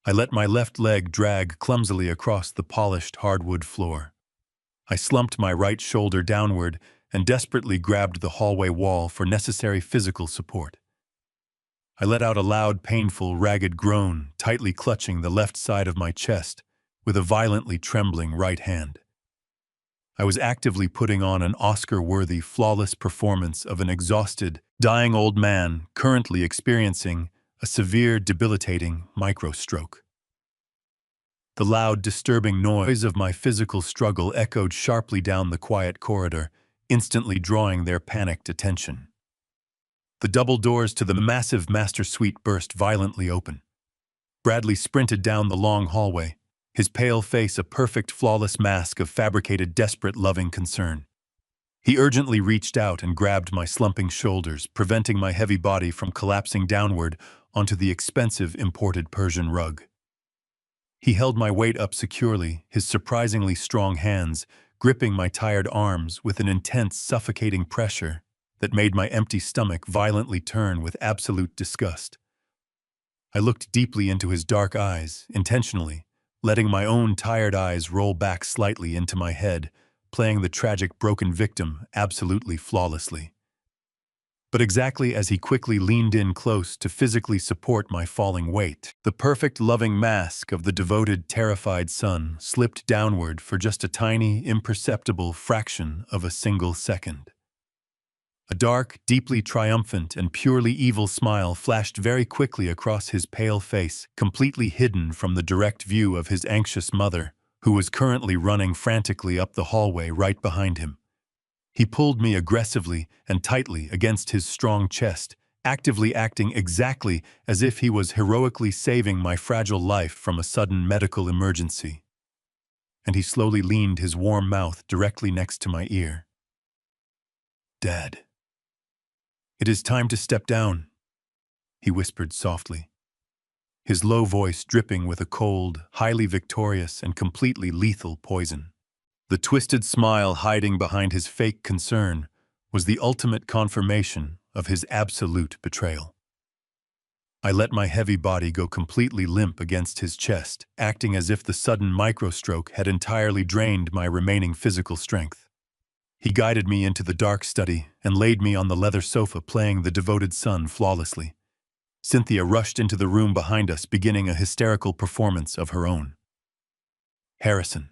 I let my left leg drag clumsily across the polished hardwood floor. I slumped my right shoulder downward and desperately grabbed the hallway wall for necessary physical support. I let out a loud, painful, ragged groan, tightly clutching the left side of my chest with a violently trembling right hand. I was actively putting on an Oscar-worthy, flawless performance of an exhausted, dying old man currently experiencing a severe, debilitating microstroke. The loud, disturbing noise of my physical struggle echoed sharply down the quiet corridor, instantly drawing their panicked attention. The double doors to the massive master suite burst violently open. Bradley sprinted down the long hallway, his pale face a perfect, flawless mask of fabricated, desperate, loving concern. He urgently reached out and grabbed my slumping shoulders, preventing my heavy body from collapsing downward onto the expensive imported Persian rug. He held my weight up securely, his surprisingly strong hands gripping my tired arms with an intense, suffocating pressure that made my empty stomach violently turn with absolute disgust. I looked deeply into his dark eyes, intentionally, letting my own tired eyes roll back slightly into my head, playing the tragic broken victim absolutely flawlessly. But exactly as he quickly leaned in close to physically support my falling weight, the perfect loving mask of the devoted, terrified son slipped downward for just a tiny, imperceptible fraction of a single second. A dark, deeply triumphant and purely evil smile flashed very quickly across his pale face, completely hidden from the direct view of his anxious mother, who was currently running frantically up the hallway right behind him. He pulled me aggressively and tightly against his strong chest, actively acting exactly as if he was heroically saving my fragile life from a sudden medical emergency. And he slowly leaned his warm mouth directly next to my ear. "Dad. It is time to step down," he whispered softly, his low voice dripping with a cold, highly victorious, and completely lethal poison. The twisted smile hiding behind his fake concern was the ultimate confirmation of his absolute betrayal. I let my heavy body go completely limp against his chest, acting as if the sudden microstroke had entirely drained my remaining physical strength. He guided me into the dark study and laid me on the leather sofa, playing the devoted son flawlessly. Cynthia rushed into the room behind us, beginning a hysterical performance of her own. "Harrison,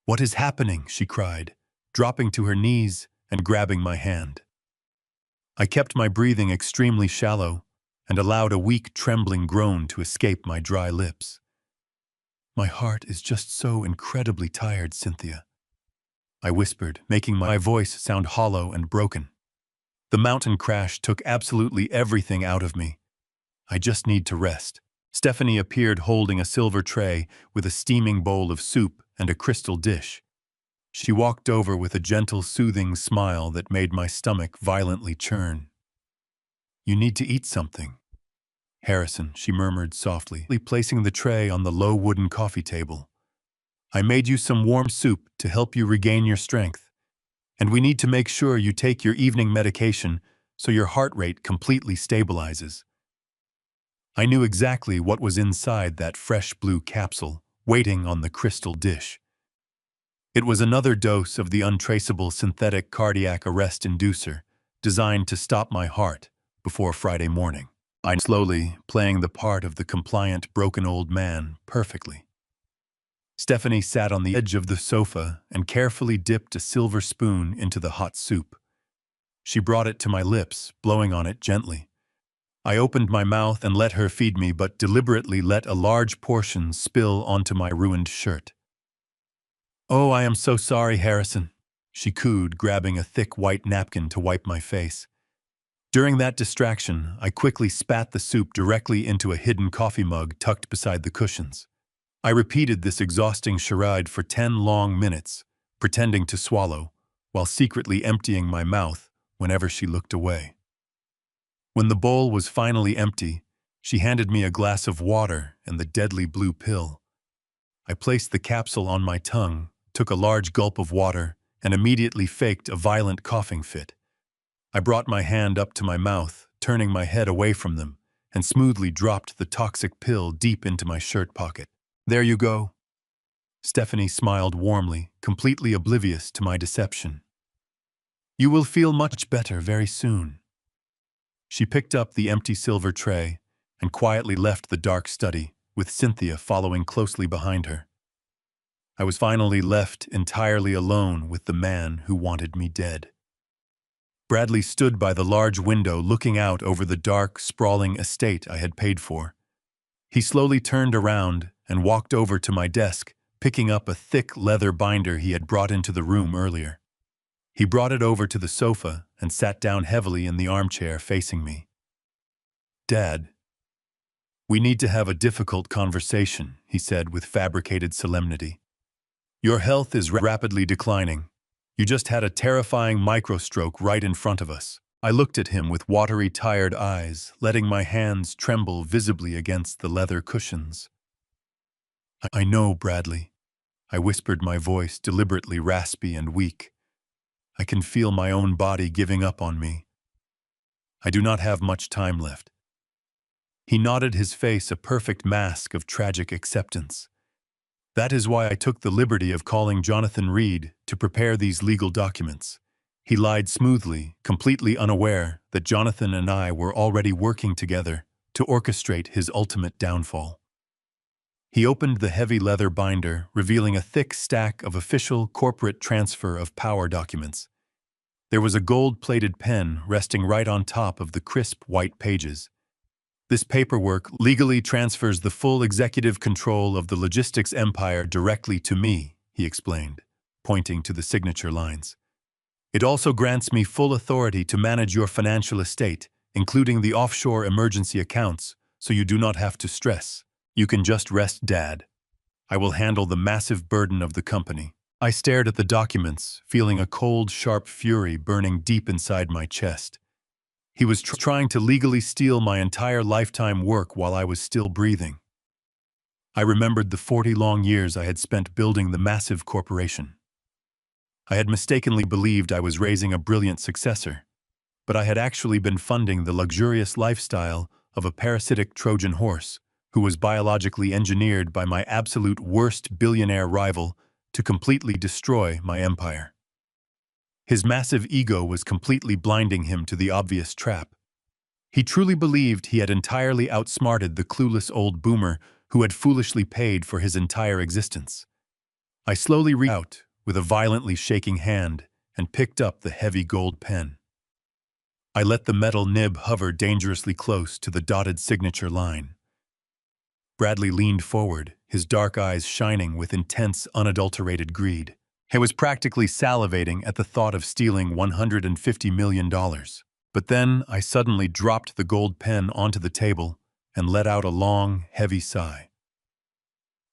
what is happening?" she cried, dropping to her knees and grabbing my hand. I kept my breathing extremely shallow and allowed a weak, trembling groan to escape my dry lips. "My heart is just so incredibly tired, Cynthia," I whispered, making my voice sound hollow and broken. "The mountain crash took absolutely everything out of me. I just need to rest." Stephanie appeared holding a silver tray with a steaming bowl of soup and a crystal dish. She walked over with a gentle, soothing smile that made my stomach violently churn. "You need to eat something, Harrison," she murmured softly, placing the tray on the low wooden coffee table. "I made you some warm soup to help you regain your strength. And we need to make sure you take your evening medication so your heart rate completely stabilizes." I knew exactly what was inside that fresh blue capsule, waiting on the crystal dish. It was another dose of the untraceable synthetic cardiac arrest inducer, designed to stop my heart before Friday morning. I slowly, playing the part of the compliant, broken old man perfectly. Stephanie sat on the edge of the sofa and carefully dipped a silver spoon into the hot soup. She brought it to my lips, blowing on it gently. I opened my mouth and let her feed me, but deliberately let a large portion spill onto my ruined shirt. "Oh, I am so sorry, Harrison," she cooed, grabbing a thick white napkin to wipe my face. During that distraction, I quickly spat the soup directly into a hidden coffee mug tucked beside the cushions. I repeated this exhausting charade for 10 long minutes, pretending to swallow, while secretly emptying my mouth whenever she looked away. When the bowl was finally empty, she handed me a glass of water and the deadly blue pill. I placed the capsule on my tongue, took a large gulp of water, and immediately faked a violent coughing fit. I brought my hand up to my mouth, turning my head away from them, and smoothly dropped the toxic pill deep into my shirt pocket. "There you go." Stephanie smiled warmly, completely oblivious to my deception. "You will feel much better very soon." She picked up the empty silver tray and quietly left the dark study, with Cynthia following closely behind her. I was finally left entirely alone with the man who wanted me dead. Bradley stood by the large window looking out over the dark, sprawling estate I had paid for. He slowly turned around and walked over to my desk, picking up a thick leather binder he had brought into the room earlier. He brought it over to the sofa and sat down heavily in the armchair facing me. "Dad, we need to have a difficult conversation," he said with fabricated solemnity. "Your health is rapidly declining. You just had a terrifying microstroke right in front of us." I looked at him with watery, tired eyes, letting my hands tremble visibly against the leather cushions. "I know, Bradley," I whispered, my voice deliberately raspy and weak. "I can feel my own body giving up on me. I do not have much time left." He nodded, his face a perfect mask of tragic acceptance. "That is why I took the liberty of calling Jonathan Reed to prepare these legal documents." He lied smoothly, completely unaware that Jonathan and I were already working together to orchestrate his ultimate downfall. He opened the heavy leather binder, revealing a thick stack of official corporate transfer of power documents. There was a gold-plated pen resting right on top of the crisp white pages. "This paperwork legally transfers the full executive control of the logistics empire directly to me," he explained, pointing to the signature lines. "It also grants me full authority to manage your financial estate, including the offshore emergency accounts, so you do not have to stress. You can just rest, Dad. I will handle the massive burden of the company." I stared at the documents, feeling a cold, sharp fury burning deep inside my chest. He was trying to legally steal my entire lifetime work while I was still breathing. I remembered the 40 long years I had spent building the massive corporation. I had mistakenly believed I was raising a brilliant successor, but I had actually been funding the luxurious lifestyle of a parasitic Trojan horse who was biologically engineered by my absolute worst billionaire rival to completely destroy my empire. His massive ego was completely blinding him to the obvious trap. He truly believed he had entirely outsmarted the clueless old boomer who had foolishly paid for his entire existence. I slowly reached out with a violently shaking hand and picked up the heavy gold pen. I let the metal nib hover dangerously close to the dotted signature line. Bradley leaned forward, his dark eyes shining with intense, unadulterated greed. He was practically salivating at the thought of stealing $150 million. But then I suddenly dropped the gold pen onto the table and let out a long, heavy sigh.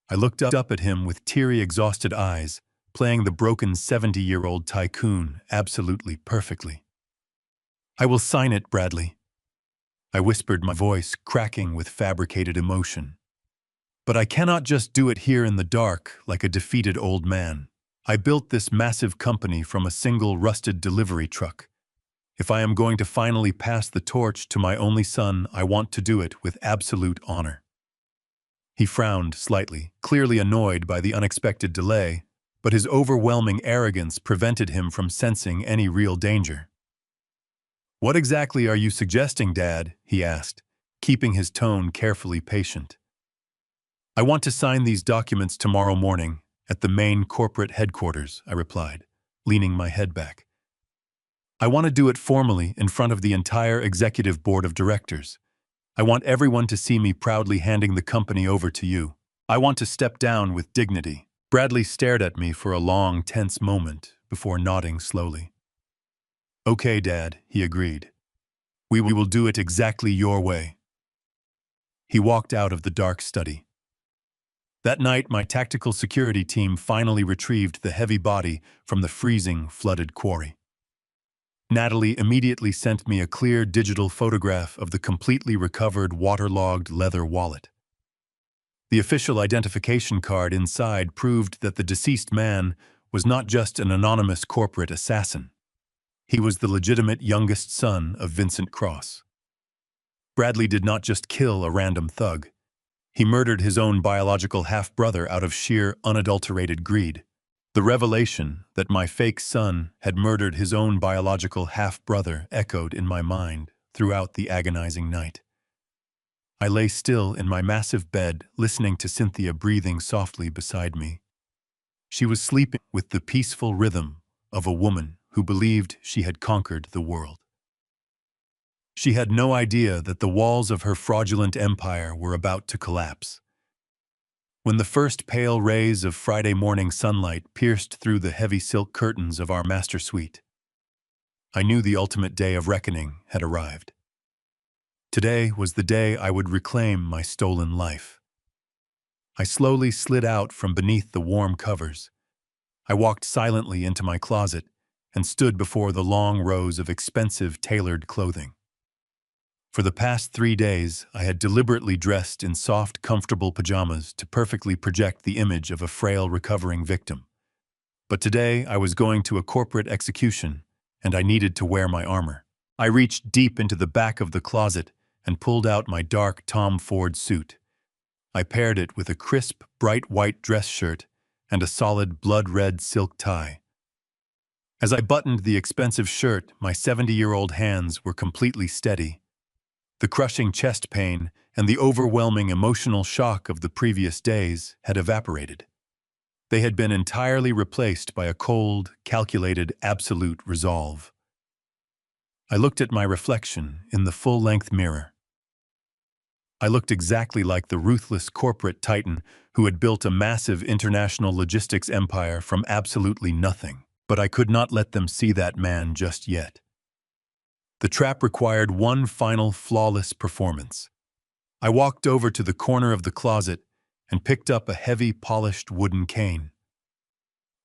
I looked up at him with teary, exhausted eyes, playing the broken 70-year-old tycoon absolutely perfectly. "I will sign it, Bradley," I whispered, my voice cracking with fabricated emotion. "But I cannot just do it here in the dark like a defeated old man. I built this massive company from a single rusted delivery truck. If I am going to finally pass the torch to my only son, I want to do it with absolute honor." He frowned slightly, clearly annoyed by the unexpected delay, but his overwhelming arrogance prevented him from sensing any real danger. "What exactly are you suggesting, Dad?" he asked, keeping his tone carefully patient. "I want to sign these documents tomorrow morning at the main corporate headquarters," I replied, leaning my head back. "I want to do it formally in front of the entire executive board of directors. I want everyone to see me proudly handing the company over to you. I want to step down with dignity." Bradley stared at me for a long, tense moment before nodding slowly. "Okay, Dad," he agreed. We will do it exactly your way." He walked out of the dark study. That night, my tactical security team finally retrieved the heavy body from the freezing, flooded quarry. Natalie immediately sent me a clear digital photograph of the completely recovered, waterlogged leather wallet. The official identification card inside proved that the deceased man was not just an anonymous corporate assassin. He was the legitimate youngest son of Vincent Cross. Bradley did not just kill a random thug. He murdered his own biological half-brother out of sheer, unadulterated greed. The revelation that my fake son had murdered his own biological half-brother echoed in my mind throughout the agonizing night. I lay still in my massive bed, listening to Cynthia breathing softly beside me. She was sleeping with the peaceful rhythm of a woman who believed she had conquered the world. She had no idea that the walls of her fraudulent empire were about to collapse. When the first pale rays of Friday morning sunlight pierced through the heavy silk curtains of our master suite, I knew the ultimate day of reckoning had arrived. Today was the day I would reclaim my stolen life. I slowly slid out from beneath the warm covers. I walked silently into my closet and stood before the long rows of expensive tailored clothing. For the past 3 days, I had deliberately dressed in soft, comfortable pajamas to perfectly project the image of a frail, recovering victim. But today, I was going to a corporate execution, and I needed to wear my armor. I reached deep into the back of the closet and pulled out my dark Tom Ford suit. I paired it with a crisp, bright white dress shirt and a solid blood-red silk tie. As I buttoned the expensive shirt, my 70-year-old hands were completely steady. The crushing chest pain and the overwhelming emotional shock of the previous days had evaporated. They had been entirely replaced by a cold, calculated, absolute resolve. I looked at my reflection in the full-length mirror. I looked exactly like the ruthless corporate titan who had built a massive international logistics empire from absolutely nothing. But I could not let them see that man just yet. The trap required one final flawless performance. I walked over to the corner of the closet and picked up a heavy, polished wooden cane.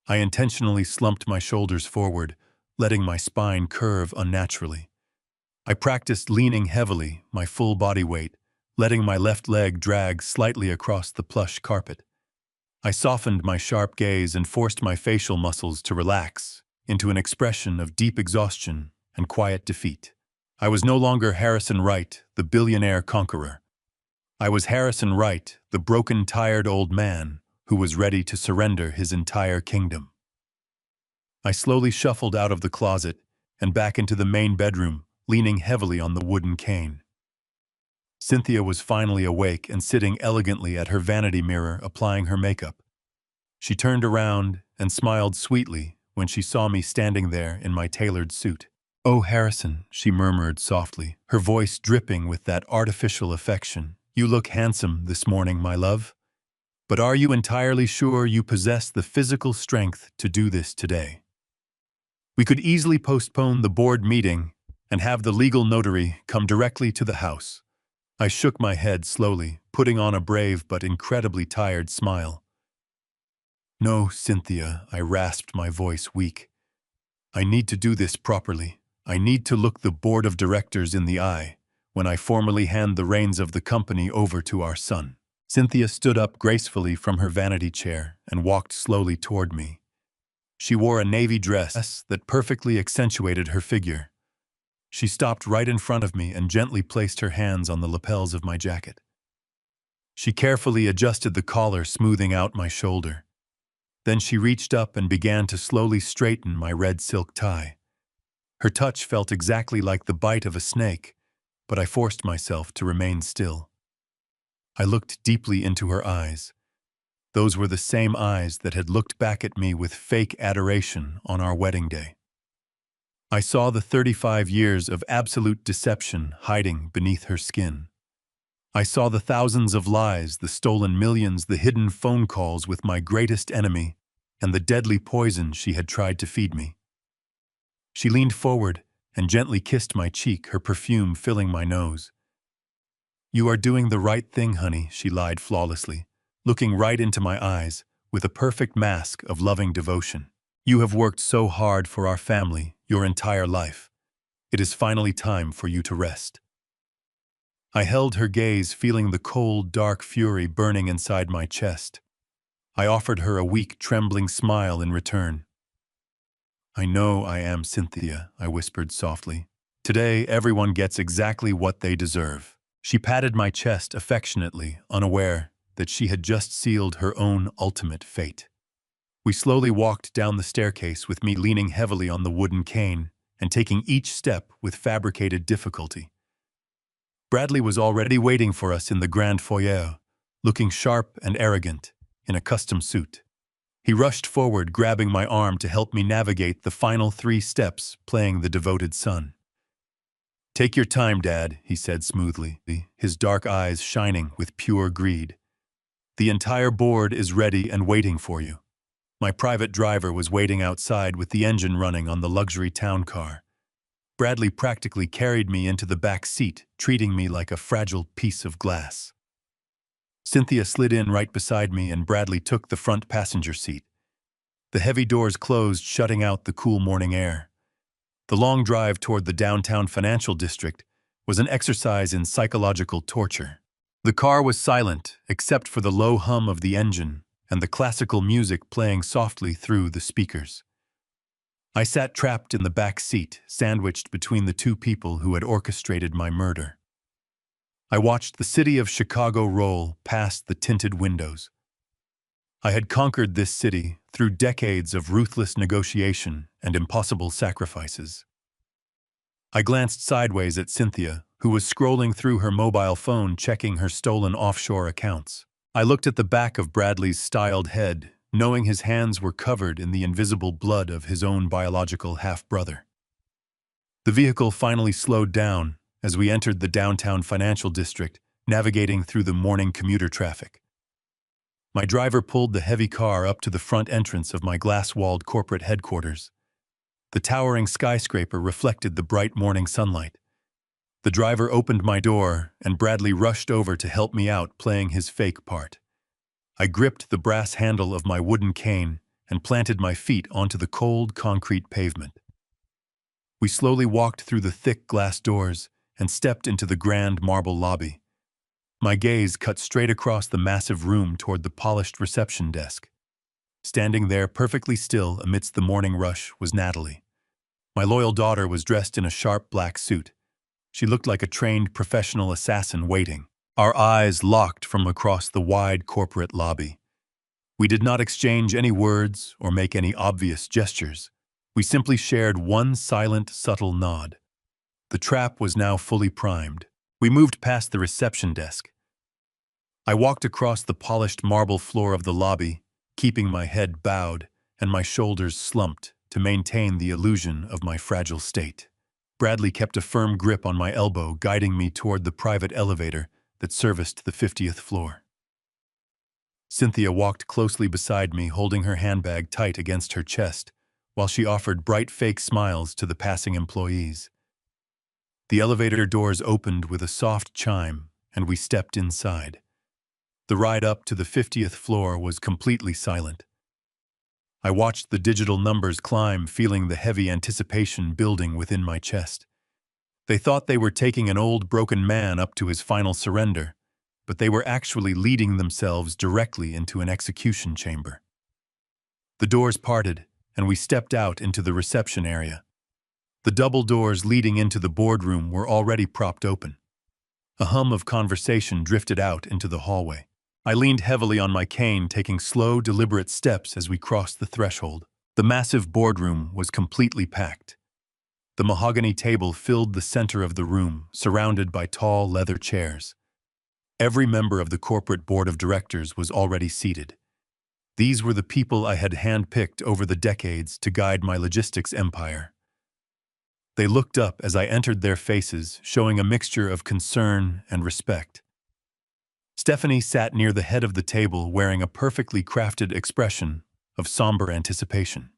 I intentionally slumped my shoulders forward, letting my spine curve unnaturally. I practiced leaning heavily, my full body weight, letting my left leg drag slightly across the plush carpet. I softened my sharp gaze and forced my facial muscles to relax into an expression of deep exhaustion and quiet defeat. I was no longer Harrison Wright, the billionaire conqueror. I was Harrison Wright, the broken, tired old man who was ready to surrender his entire kingdom. I slowly shuffled out of the closet and back into the main bedroom, leaning heavily on the wooden cane. Cynthia was finally awake and sitting elegantly at her vanity mirror, applying her makeup. She turned around and smiled sweetly when she saw me standing there in my tailored suit. "Oh, Harrison," she murmured softly, her voice dripping with that artificial affection. "You look handsome this morning, my love. But are you entirely sure you possess the physical strength to do this today? We could easily postpone the board meeting and have the legal notary come directly to the house." I shook my head slowly, putting on a brave but incredibly tired smile. "No, Cynthia," I rasped, my voice weak. "I need to do this properly. I need to look the board of directors in the eye when I formally hand the reins of the company over to our son." Cynthia stood up gracefully from her vanity chair and walked slowly toward me. She wore a navy dress that perfectly accentuated her figure. She stopped right in front of me and gently placed her hands on the lapels of my jacket. She carefully adjusted the collar, smoothing out my shoulder. Then she reached up and began to slowly straighten my red silk tie. Her touch felt exactly like the bite of a snake, but I forced myself to remain still. I looked deeply into her eyes. Those were the same eyes that had looked back at me with fake adoration on our wedding day. I saw the 35 years of absolute deception hiding beneath her skin. I saw the thousands of lies, the stolen millions, the hidden phone calls with my greatest enemy, and the deadly poison she had tried to feed me. She leaned forward and gently kissed my cheek, her perfume filling my nose. "You are doing the right thing, honey," she lied flawlessly, looking right into my eyes with a perfect mask of loving devotion. "You have worked so hard for our family your entire life. It is finally time for you to rest." I held her gaze, feeling the cold, dark fury burning inside my chest. I offered her a weak, trembling smile in return. "I know I am, Cynthia," I whispered softly. "Today, everyone gets exactly what they deserve." She patted my chest affectionately, unaware that she had just sealed her own ultimate fate. We slowly walked down the staircase, with me leaning heavily on the wooden cane and taking each step with fabricated difficulty. Bradley was already waiting for us in the grand foyer, looking sharp and arrogant in a custom suit. He rushed forward, grabbing my arm to help me navigate the final 3 steps, playing the devoted son. "Take your time, Dad," he said smoothly, his dark eyes shining with pure greed. "The entire board is ready and waiting for you." My private driver was waiting outside with the engine running on the luxury town car. Bradley practically carried me into the back seat, treating me like a fragile piece of glass. Cynthia slid in right beside me and Bradley took the front passenger seat. The heavy doors closed, shutting out the cool morning air. The long drive toward the downtown financial district was an exercise in psychological torture. The car was silent, except for the low hum of the engine and the classical music playing softly through the speakers. I sat trapped in the back seat, sandwiched between the 2 people who had orchestrated my murder. I watched the city of Chicago roll past the tinted windows. I had conquered this city through decades of ruthless negotiation and impossible sacrifices. I glanced sideways at Cynthia, who was scrolling through her mobile phone checking her stolen offshore accounts. I looked at the back of Bradley's styled head, knowing his hands were covered in the invisible blood of his own biological half-brother. The vehicle finally slowed down as we entered the downtown financial district, navigating through the morning commuter traffic. My driver pulled the heavy car up to the front entrance of my glass-walled corporate headquarters. The towering skyscraper reflected the bright morning sunlight. The driver opened my door, and Bradley rushed over to help me out, playing his fake part. I gripped the brass handle of my wooden cane and planted my feet onto the cold concrete pavement. We slowly walked through the thick glass doors and stepped into the grand marble lobby. My gaze cut straight across the massive room toward the polished reception desk. Standing there perfectly still amidst the morning rush was Natalie. My loyal daughter was dressed in a sharp black suit. She looked like a trained professional assassin waiting. Our eyes locked from across the wide corporate lobby. We did not exchange any words or make any obvious gestures. We simply shared one silent, subtle nod. The trap was now fully primed. We moved past the reception desk. I walked across the polished marble floor of the lobby, keeping my head bowed and my shoulders slumped to maintain the illusion of my fragile state. Bradley kept a firm grip on my elbow, guiding me toward the private elevator that serviced the 50th floor. Cynthia walked closely beside me, holding her handbag tight against her chest, while she offered bright fake smiles to the passing employees. The elevator doors opened with a soft chime, and we stepped inside. The ride up to the 50th floor was completely silent. I watched the digital numbers climb, feeling the heavy anticipation building within my chest. They thought they were taking an old, broken man up to his final surrender, but they were actually leading themselves directly into an execution chamber. The doors parted, and we stepped out into the reception area. The double doors leading into the boardroom were already propped open. A hum of conversation drifted out into the hallway. I leaned heavily on my cane, taking slow, deliberate steps as we crossed the threshold. The massive boardroom was completely packed. The mahogany table filled the center of the room, surrounded by tall leather chairs. Every member of the corporate board of directors was already seated. These were the people I had handpicked over the decades to guide my logistics empire. They looked up as I entered, their faces showing a mixture of concern and respect. Stephanie sat near the head of the table, wearing a perfectly crafted expression of somber anticipation.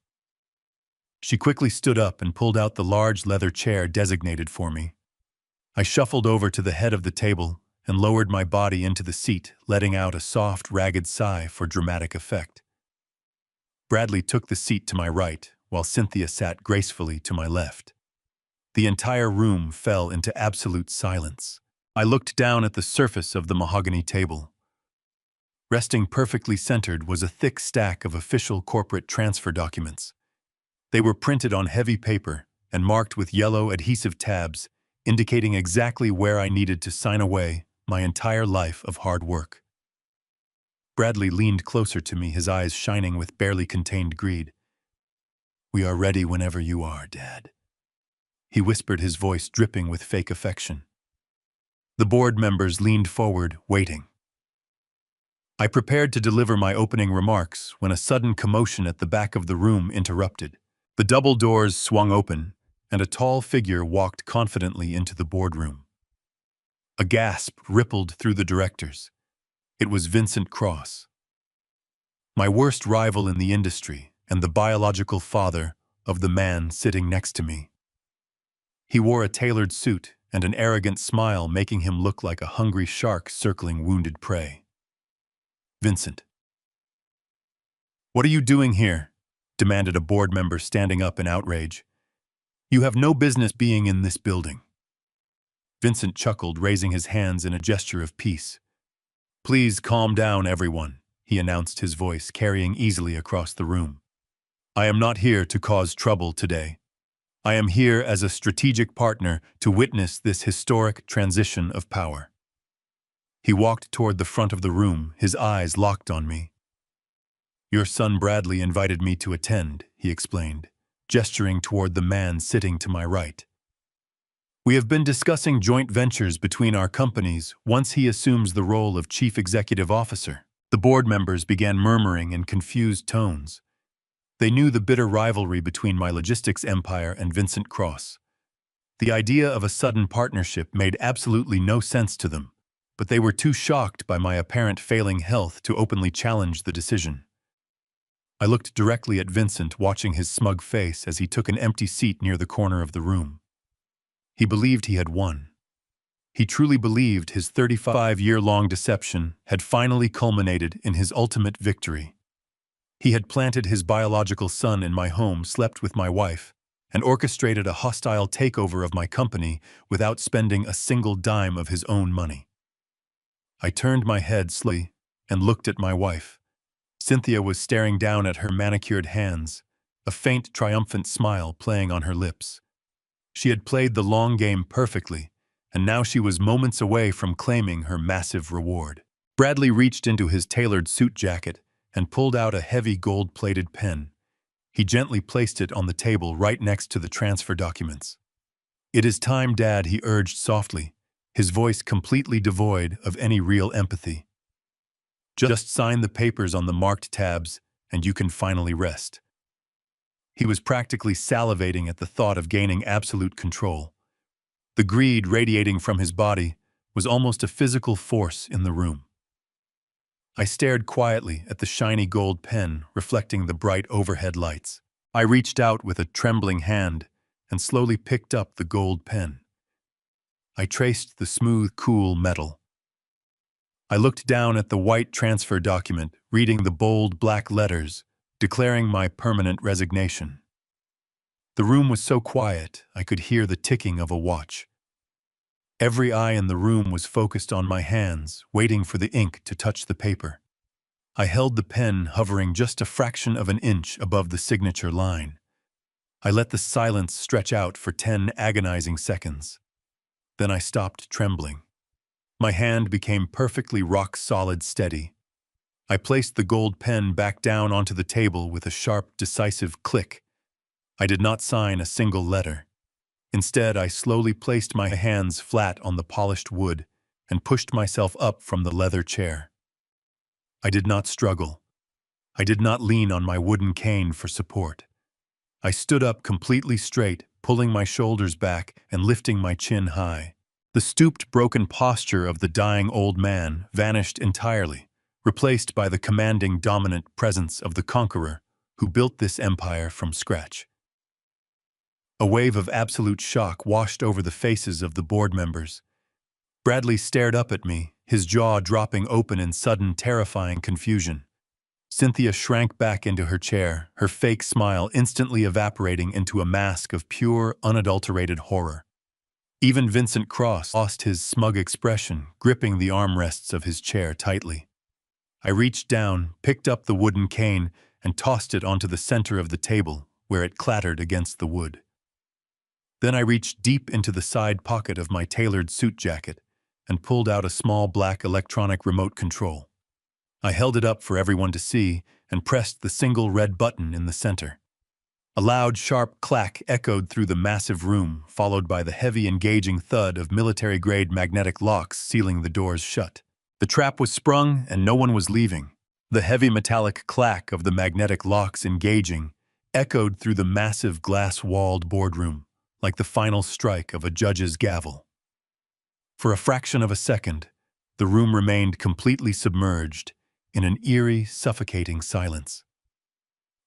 She quickly stood up and pulled out the large leather chair designated for me. I shuffled over to the head of the table and lowered my body into the seat, letting out a soft, ragged sigh for dramatic effect. Bradley took the seat to my right, while Cynthia sat gracefully to my left. The entire room fell into absolute silence. I looked down at the surface of the mahogany table. Resting perfectly centered was a thick stack of official corporate transfer documents. They were printed on heavy paper and marked with yellow adhesive tabs, indicating exactly where I needed to sign away my entire life of hard work. Bradley leaned closer to me, his eyes shining with barely contained greed. "We are ready whenever you are, Dad," he whispered, his voice dripping with fake affection. The board members leaned forward, waiting. I prepared to deliver my opening remarks when a sudden commotion at the back of the room interrupted. The double doors swung open, and a tall figure walked confidently into the boardroom. A gasp rippled through the directors. It was Vincent Cross, my worst rival in the industry and the biological father of the man sitting next to me. He wore a tailored suit and an arrogant smile, making him look like a hungry shark circling wounded prey. "Vincent, what are you doing here?" demanded a board member standing up in outrage. "You have no business being in this building." Vincent chuckled, raising his hands in a gesture of peace. "Please calm down, everyone," he announced, his voice carrying easily across the room. "I am not here to cause trouble today. I am here as a strategic partner to witness this historic transition of power." He walked toward the front of the room, his eyes locked on me. "Your son Bradley invited me to attend," he explained, gesturing toward the man sitting to my right. "We have been discussing joint ventures between our companies once he assumes the role of chief executive officer." The board members began murmuring in confused tones. They knew the bitter rivalry between my logistics empire and Vincent Cross. The idea of a sudden partnership made absolutely no sense to them, but they were too shocked by my apparent failing health to openly challenge the decision. I looked directly at Vincent, watching his smug face as he took an empty seat near the corner of the room. He believed he had won. He truly believed his 35-year-long deception had finally culminated in his ultimate victory. He had planted his biological son in my home, slept with my wife, and orchestrated a hostile takeover of my company without spending a single dime of his own money. I turned my head slowly and looked at my wife. Cynthia was staring down at her manicured hands, a faint, triumphant smile playing on her lips. She had played the long game perfectly, and now she was moments away from claiming her massive reward. Bradley reached into his tailored suit jacket and pulled out a heavy gold-plated pen. He gently placed it on the table right next to the transfer documents. "It is time, Dad," he urged softly, his voice completely devoid of any real empathy. "Just sign the papers on the marked tabs, and you can finally rest." He was practically salivating at the thought of gaining absolute control. The greed radiating from his body was almost a physical force in the room. I stared quietly at the shiny gold pen reflecting the bright overhead lights. I reached out with a trembling hand and slowly picked up the gold pen. I traced the smooth, cool metal. I looked down at the white transfer document, reading the bold black letters, declaring my permanent resignation. The room was so quiet, I could hear the ticking of a watch. Every eye in the room was focused on my hands, waiting for the ink to touch the paper. I held the pen hovering just a fraction of an inch above the signature line. I let the silence stretch out for 10 agonizing seconds. Then I stopped trembling. My hand became perfectly rock-solid steady. I placed the gold pen back down onto the table with a sharp, decisive click. I did not sign a single letter. Instead, I slowly placed my hands flat on the polished wood and pushed myself up from the leather chair. I did not struggle. I did not lean on my wooden cane for support. I stood up completely straight, pulling my shoulders back and lifting my chin high. The stooped, broken posture of the dying old man vanished entirely, replaced by the commanding, dominant presence of the conqueror who built this empire from scratch. A wave of absolute shock washed over the faces of the board members. Bradley stared up at me, his jaw dropping open in sudden, terrifying confusion. Cynthia shrank back into her chair, her fake smile instantly evaporating into a mask of pure, unadulterated horror. Even Vincent Cross lost his smug expression, gripping the armrests of his chair tightly. I reached down, picked up the wooden cane, and tossed it onto the center of the table, where it clattered against the wood. Then I reached deep into the side pocket of my tailored suit jacket and pulled out a small black electronic remote control. I held it up for everyone to see and pressed the single red button in the center. A loud, sharp clack echoed through the massive room, followed by the heavy, engaging thud of military-grade magnetic locks sealing the doors shut. The trap was sprung and no one was leaving. The heavy metallic clack of the magnetic locks engaging echoed through the massive glass-walled boardroom, like the final strike of a judge's gavel. For a fraction of a second, the room remained completely submerged in an eerie, suffocating silence.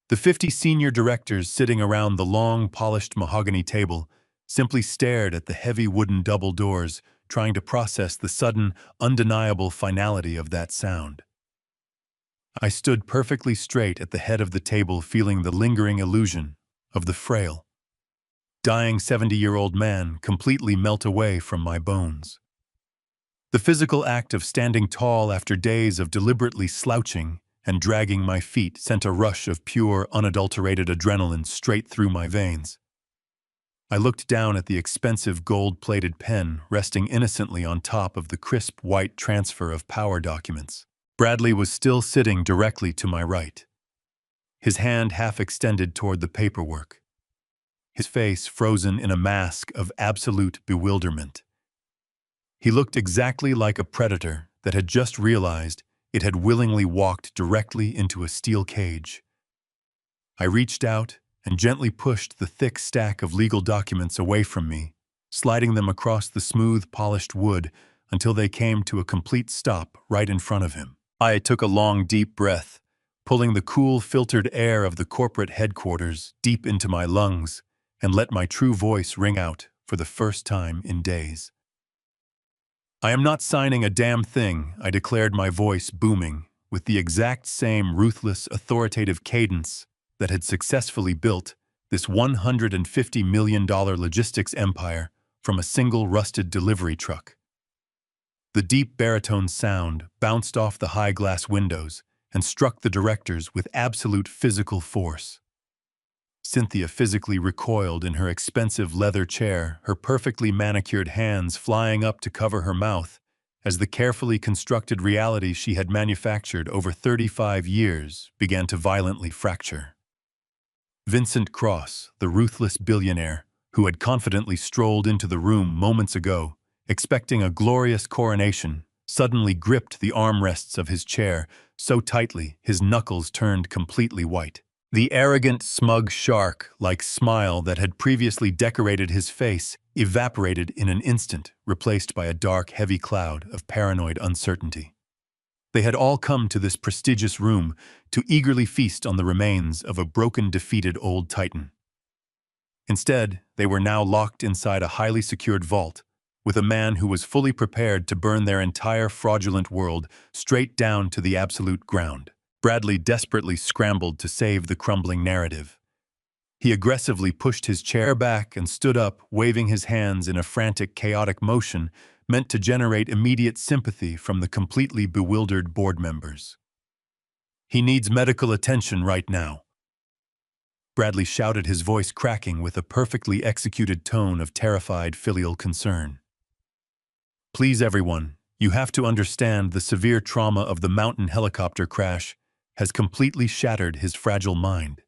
The 50 senior directors sitting around the long, polished mahogany table simply stared at the heavy wooden double doors, trying to process the sudden, undeniable finality of that sound. I stood perfectly straight at the head of the table, feeling the lingering illusion of the frail, dying 70-year-old man completely melt away from my bones. The physical act of standing tall after days of deliberately slouching and dragging my feet sent a rush of pure, unadulterated adrenaline straight through my veins. I looked down at the expensive gold-plated pen resting innocently on top of the crisp white transfer of power documents. Bradley was still sitting directly to my right, his hand half extended toward the paperwork, his face frozen in a mask of absolute bewilderment. He looked exactly like a predator that had just realized it had willingly walked directly into a steel cage. I reached out and gently pushed the thick stack of legal documents away from me, sliding them across the smooth, polished wood until they came to a complete stop right in front of him. I took a long, deep breath, pulling the cool, filtered air of the corporate headquarters deep into my lungs, and let my true voice ring out for the first time in days. "I am not signing a damn thing," I declared, my voice booming with the exact same ruthless, authoritative cadence that had successfully built this $150 million logistics empire from a single rusted delivery truck. The deep baritone sound bounced off the high glass windows and struck the directors with absolute physical force. Cynthia physically recoiled in her expensive leather chair, her perfectly manicured hands flying up to cover her mouth as the carefully constructed reality she had manufactured over 35 years began to violently fracture. Vincent Cross, the ruthless billionaire who had confidently strolled into the room moments ago, expecting a glorious coronation, suddenly gripped the armrests of his chair so tightly his knuckles turned completely white. The arrogant, smug shark-like smile that had previously decorated his face evaporated in an instant, replaced by a dark, heavy cloud of paranoid uncertainty. They had all come to this prestigious room to eagerly feast on the remains of a broken, defeated old titan. Instead, they were now locked inside a highly secured vault, with a man who was fully prepared to burn their entire fraudulent world straight down to the absolute ground. Bradley desperately scrambled to save the crumbling narrative. He aggressively pushed his chair back and stood up, waving his hands in a frantic, chaotic motion meant to generate immediate sympathy from the completely bewildered board members. "He needs medical attention right now," Bradley shouted, his voice cracking with a perfectly executed tone of terrified filial concern. "Please, everyone, you have to understand the severe trauma of the mountain helicopter crash has completely shattered his fragile mind.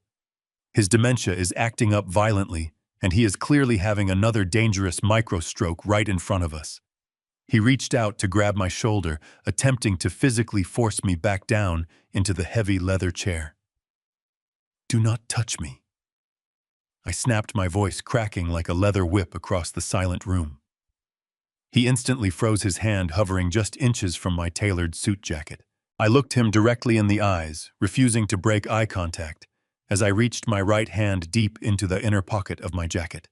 His dementia is acting up violently, and he is clearly having another dangerous microstroke right in front of us." He reached out to grab my shoulder, attempting to physically force me back down into the heavy leather chair. "Do not touch me," I snapped, my voice cracking like a leather whip across the silent room. He instantly froze, his hand hovering just inches from my tailored suit jacket. I looked him directly in the eyes, refusing to break eye contact, as I reached my right hand deep into the inner pocket of my jacket.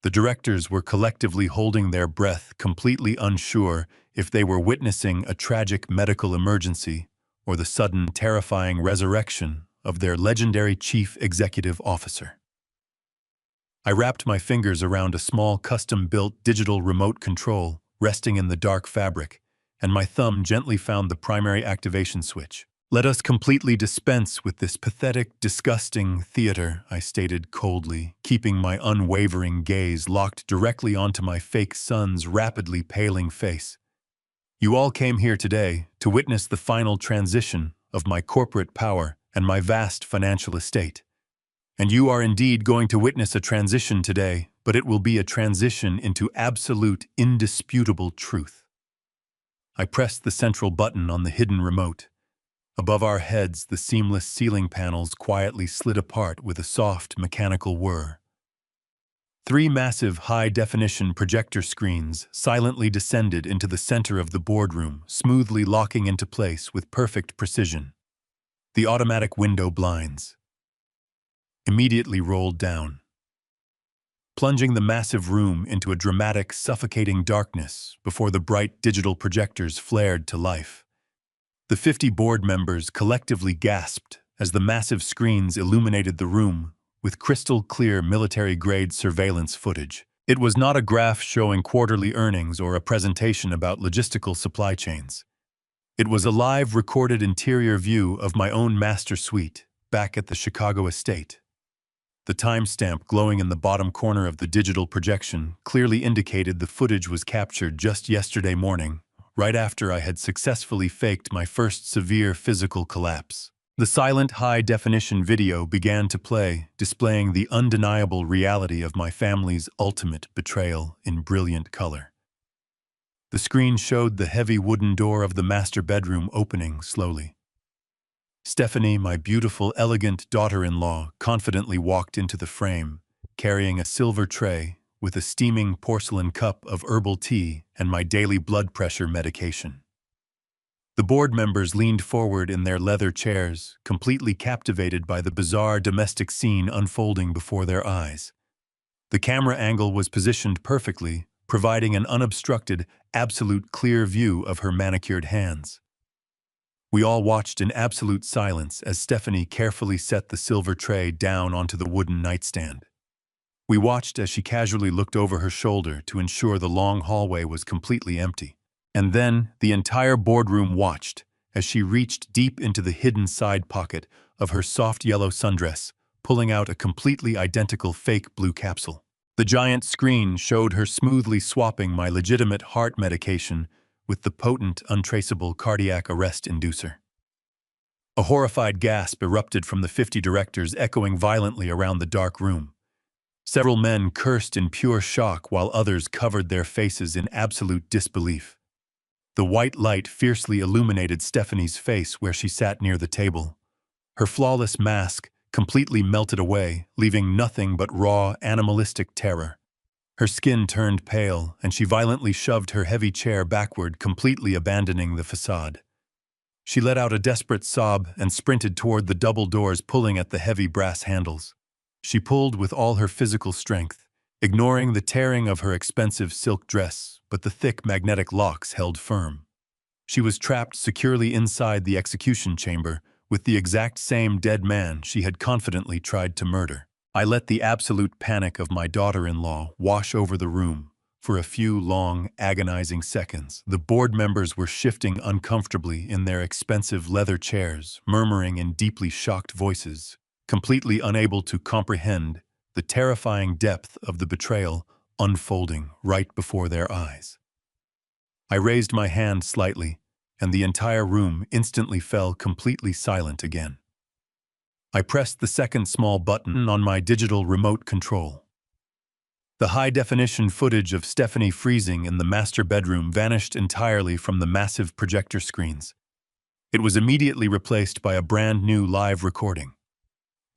The directors were collectively holding their breath, completely unsure if they were witnessing a tragic medical emergency or the sudden, terrifying resurrection of their legendary chief executive officer. I wrapped my fingers around a small, custom-built digital remote control resting in the dark fabric, and my thumb gently found the primary activation switch. "Let us completely dispense with this pathetic, disgusting theater," I stated coldly, keeping my unwavering gaze locked directly onto my fake son's rapidly paling face. "You all came here today to witness the final transition of my corporate power and my vast financial estate. And you are indeed going to witness a transition today, but it will be a transition into absolute, indisputable truth. I pressed the central button on the hidden remote. Above our heads, the seamless ceiling panels quietly slid apart with a soft, mechanical whir. Three massive, high-definition projector screens silently descended into the center of the boardroom, smoothly locking into place with perfect precision. The automatic window blinds immediately rolled down, plunging the massive room into a dramatic, suffocating darkness before the bright digital projectors flared to life. The 50 board members collectively gasped as the massive screens illuminated the room with crystal-clear military-grade surveillance footage. It was not a graph showing quarterly earnings or a presentation about logistical supply chains. It was a live, recorded interior view of my own master suite back at the Chicago estate. The timestamp glowing in the bottom corner of the digital projection clearly indicated the footage was captured just yesterday morning, right after I had successfully faked my first severe physical collapse. The silent, high-definition video began to play, displaying the undeniable reality of my family's ultimate betrayal in brilliant color. The screen showed the heavy wooden door of the master bedroom opening slowly. Stephanie, my beautiful, elegant daughter-in-law, confidently walked into the frame, carrying a silver tray with a steaming porcelain cup of herbal tea and my daily blood pressure medication. The board members leaned forward in their leather chairs, completely captivated by the bizarre domestic scene unfolding before their eyes. The camera angle was positioned perfectly, providing an unobstructed, absolute clear view of her manicured hands. We all watched in absolute silence as Stephanie carefully set the silver tray down onto the wooden nightstand. We watched as she casually looked over her shoulder to ensure the long hallway was completely empty. And then the entire boardroom watched as she reached deep into the hidden side pocket of her soft yellow sundress, pulling out a completely identical fake blue capsule. The giant screen showed her smoothly swapping my legitimate heart medication with the potent, untraceable cardiac arrest inducer. A horrified gasp erupted from the 50 directors, echoing violently around the dark room. Several men cursed in pure shock while others covered their faces in absolute disbelief. The white light fiercely illuminated Stephanie's face where she sat near the table. Her flawless mask completely melted away, leaving nothing but raw, animalistic terror. Her skin turned pale, and she violently shoved her heavy chair backward, completely abandoning the facade. She let out a desperate sob and sprinted toward the double doors, pulling at the heavy brass handles. She pulled with all her physical strength, ignoring the tearing of her expensive silk dress, but the thick magnetic locks held firm. She was trapped securely inside the execution chamber with the exact same dead man she had confidently tried to murder. I let the absolute panic of my daughter-in-law wash over the room. For a few long, agonizing seconds, the board members were shifting uncomfortably in their expensive leather chairs, murmuring in deeply shocked voices, completely unable to comprehend the terrifying depth of the betrayal unfolding right before their eyes. I raised my hand slightly, and the entire room instantly fell completely silent again. I pressed the second small button on my digital remote control. The high-definition footage of Stephanie freezing in the master bedroom vanished entirely from the massive projector screens. It was immediately replaced by a brand-new live recording.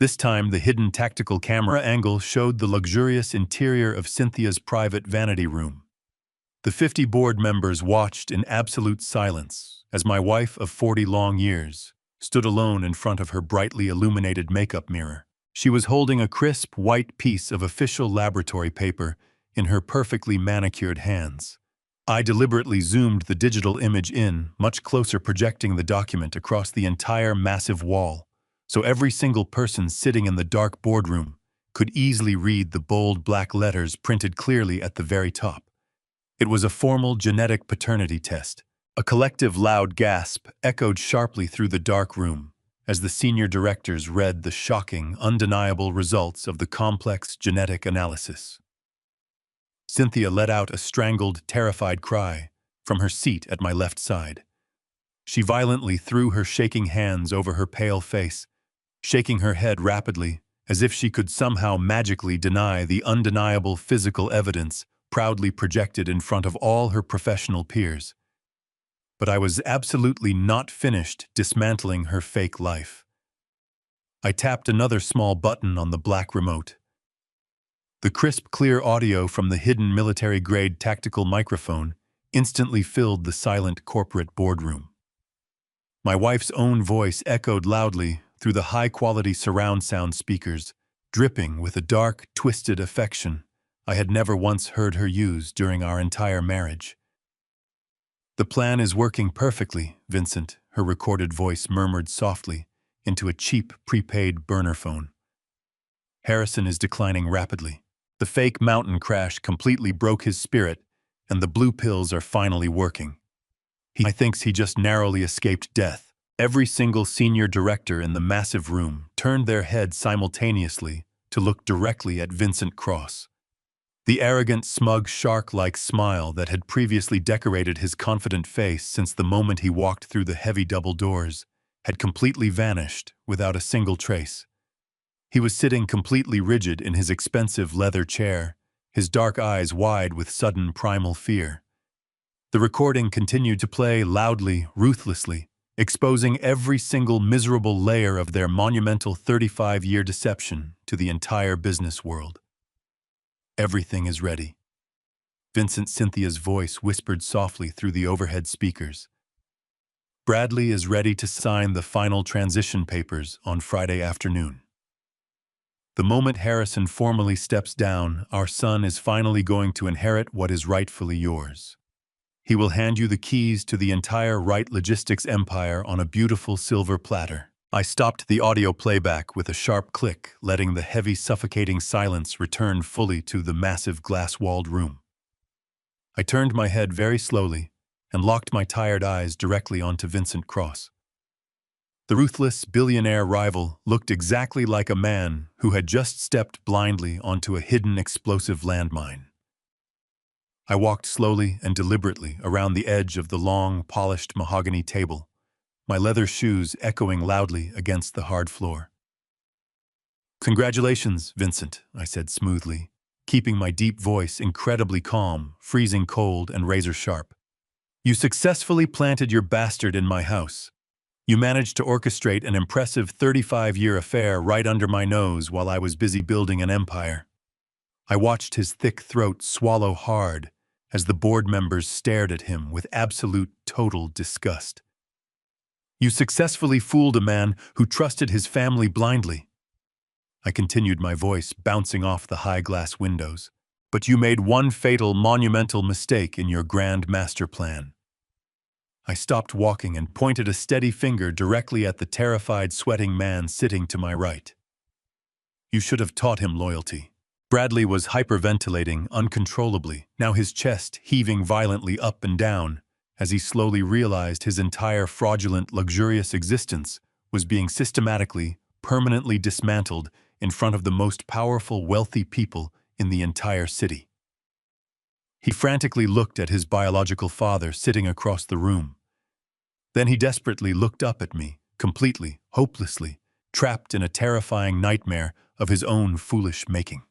This time, the hidden tactical camera angle showed the luxurious interior of Cynthia's private vanity room. The 50 board members watched in absolute silence as my wife of 40 long years stood alone in front of her brightly illuminated makeup mirror. She was holding a crisp, white piece of official laboratory paper in her perfectly manicured hands. I deliberately zoomed the digital image in, much closer, projecting the document across the entire massive wall, so every single person sitting in the dark boardroom could easily read the bold black letters printed clearly at the very top. It was a formal genetic paternity test. A collective loud gasp echoed sharply through the dark room as the senior directors read the shocking, undeniable results of the complex genetic analysis. Cynthia let out a strangled, terrified cry from her seat at my left side. She violently threw her shaking hands over her pale face, shaking her head rapidly as if she could somehow magically deny the undeniable physical evidence proudly projected in front of all her professional peers. but I was absolutely not finished dismantling her fake life. I tapped another small button on the black remote. The crisp, clear audio from the hidden military-grade tactical microphone instantly filled the silent corporate boardroom. My wife's own voice echoed loudly through the high-quality surround sound speakers, dripping with a dark, twisted affection I had never once heard her use during our entire marriage. "The plan is working perfectly, Vincent," her recorded voice murmured softly into a cheap, prepaid burner phone. "Harrison is declining rapidly. The fake mountain crash completely broke his spirit, and the blue pills are finally working. He thinks he just narrowly escaped death." Every single senior director in the massive room turned their heads simultaneously to look directly at Vincent Cross. The arrogant, smug, shark-like smile that had previously decorated his confident face since the moment he walked through the heavy double doors had completely vanished without a single trace. He was sitting completely rigid in his expensive leather chair, his dark eyes wide with sudden primal fear. The recording continued to play loudly, ruthlessly, exposing every single miserable layer of their monumental 35-year deception to the entire business world. "Everything is ready." Vincent Cynthia's voice whispered softly through the overhead speakers. "Bradley is ready to sign the final transition papers on Friday afternoon. The moment Harrison formally steps down, our son is finally going to inherit what is rightfully yours. He will hand you the keys to the entire Wright Logistics empire on a beautiful silver platter." I stopped the audio playback with a sharp click, letting the heavy, suffocating silence return fully to the massive glass-walled room. I turned my head very slowly and locked my tired eyes directly onto Vincent Cross. The ruthless billionaire rival looked exactly like a man who had just stepped blindly onto a hidden explosive landmine. I walked slowly and deliberately around the edge of the long, polished mahogany table, my leather shoes echoing loudly against the hard floor. "Congratulations, Vincent," I said smoothly, keeping my deep voice incredibly calm, freezing cold, and razor-sharp. "You successfully planted your bastard in my house. You managed to orchestrate an impressive 35-year affair right under my nose while I was busy building an empire." I watched his thick throat swallow hard as the board members stared at him with absolute, total disgust. "You successfully fooled a man who trusted his family blindly." I continued, my voice bouncing off the high glass windows. "But you made one fatal, monumental mistake in your grand master plan." I stopped walking and pointed a steady finger directly at the terrified, sweating man sitting to my right. "You should have taught him loyalty." Bradley was hyperventilating uncontrollably, now his chest heaving violently up and down as he slowly realized his entire fraudulent, luxurious existence was being systematically, permanently dismantled in front of the most powerful, wealthy people in the entire city. He frantically looked at his biological father sitting across the room. Then he desperately looked up at me, completely, hopelessly, trapped in a terrifying nightmare of his own foolish making.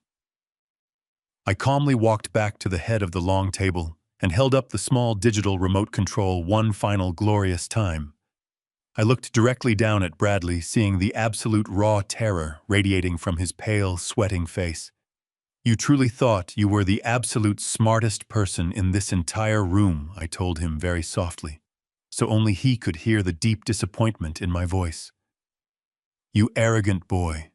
I calmly walked back to the head of the long table and held up the small digital remote control one final glorious time. I looked directly down at Bradley, seeing the absolute raw terror radiating from his pale, sweating face. "You truly thought you were the absolute smartest person in this entire room," I told him very softly, so only he could hear the deep disappointment in my voice. "You arrogant boy.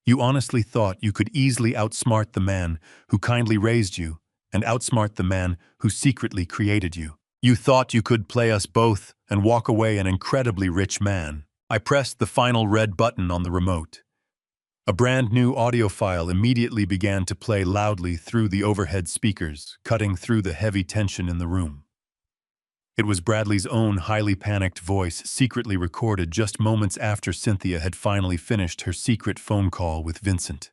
You honestly thought you could easily outsmart the man who kindly raised you and outsmart the man who secretly created you. You thought you could play us both and walk away an incredibly rich man." I pressed the final red button on the remote. A brand new audio file immediately began to play loudly through the overhead speakers, cutting through the heavy tension in the room. It was Bradley's own highly panicked voice, secretly recorded just moments after Cynthia had finally finished her secret phone call with Vincent.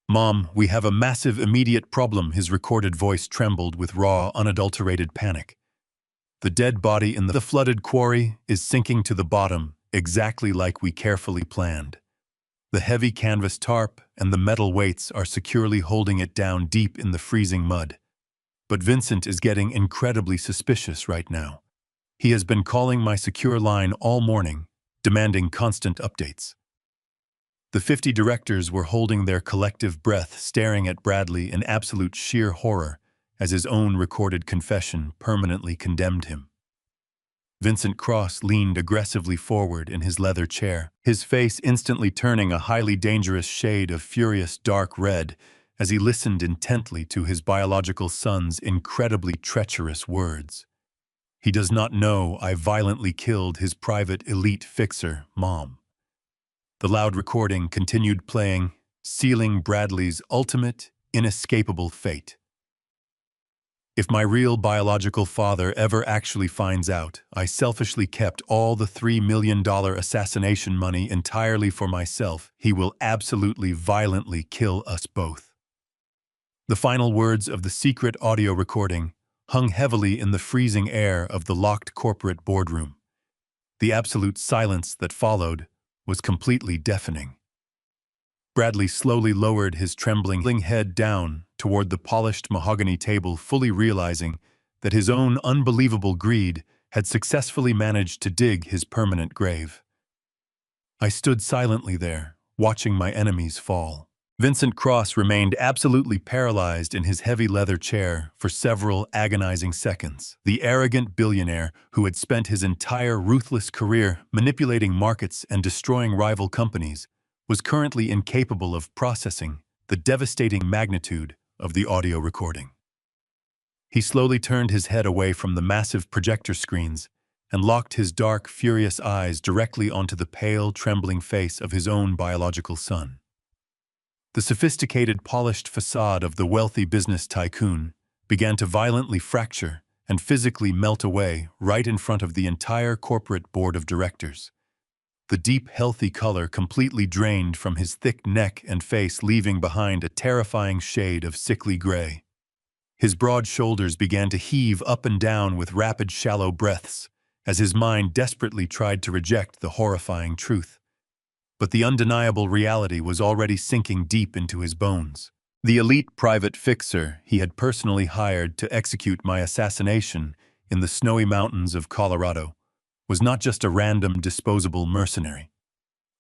"Mom, we have a massive immediate problem," his recorded voice trembled with raw, unadulterated panic. "The dead body in the flooded quarry is sinking to the bottom, exactly like we carefully planned. The heavy canvas tarp and the metal weights are securely holding it down deep in the freezing mud. But Vincent is getting incredibly suspicious right now. He has been calling my secure line all morning, demanding constant updates. The 50 directors were holding their collective breath, staring at Bradley in absolute sheer horror as his own recorded confession permanently condemned him. Vincent Cross leaned aggressively forward in his leather chair, his face instantly turning a highly dangerous shade of furious dark red as he listened intently to his biological son's incredibly treacherous words. He does not know I violently killed his private elite fixer, Mom. The loud recording continued playing, sealing Bradley's ultimate, inescapable fate. If my real biological father ever actually finds out, I selfishly kept all the $3 million assassination money entirely for myself, he will absolutely violently kill us both. The final words of the secret audio recording hung heavily in the freezing air of the locked corporate boardroom. The absolute silence that followed was completely deafening. Bradley slowly lowered his trembling head down toward the polished mahogany table, fully realizing that his own unbelievable greed had successfully managed to dig his permanent grave. I stood silently there, watching my enemies fall. Vincent Cross remained absolutely paralyzed in his heavy leather chair for several agonizing seconds. The arrogant billionaire who had spent his entire ruthless career manipulating markets and destroying rival companies was currently incapable of processing the devastating magnitude of the audio recording. He slowly turned his head away from the massive projector screens and locked his dark, furious eyes directly onto the pale, trembling face of his own biological son. The sophisticated, polished facade of the wealthy business tycoon began to violently fracture and physically melt away right in front of the entire corporate board of directors. The deep, healthy color completely drained from his thick neck and face, leaving behind a terrifying shade of sickly gray. His broad shoulders began to heave up and down with rapid, shallow breaths as his mind desperately tried to reject the horrifying truth. But the undeniable reality was already sinking deep into his bones. The elite private fixer he had personally hired to execute my assassination in the snowy mountains of Colorado was not just a random, disposable mercenary.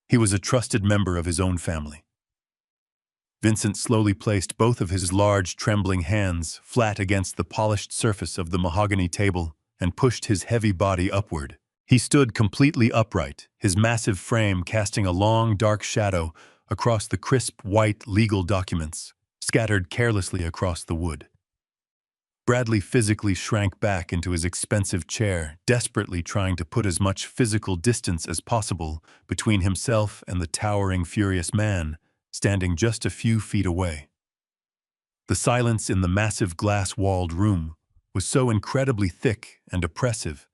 He was a trusted member of his own family. Vincent slowly placed both of his large, trembling hands flat against the polished surface of the mahogany table and pushed his heavy body upward. He stood completely upright, his massive frame casting a long, dark shadow across the crisp, white legal documents scattered carelessly across the wood. Bradley physically shrank back into his expensive chair, desperately trying to put as much physical distance as possible between himself and the towering, furious man standing just a few feet away. The silence in the massive glass-walled room was so incredibly thick and oppressive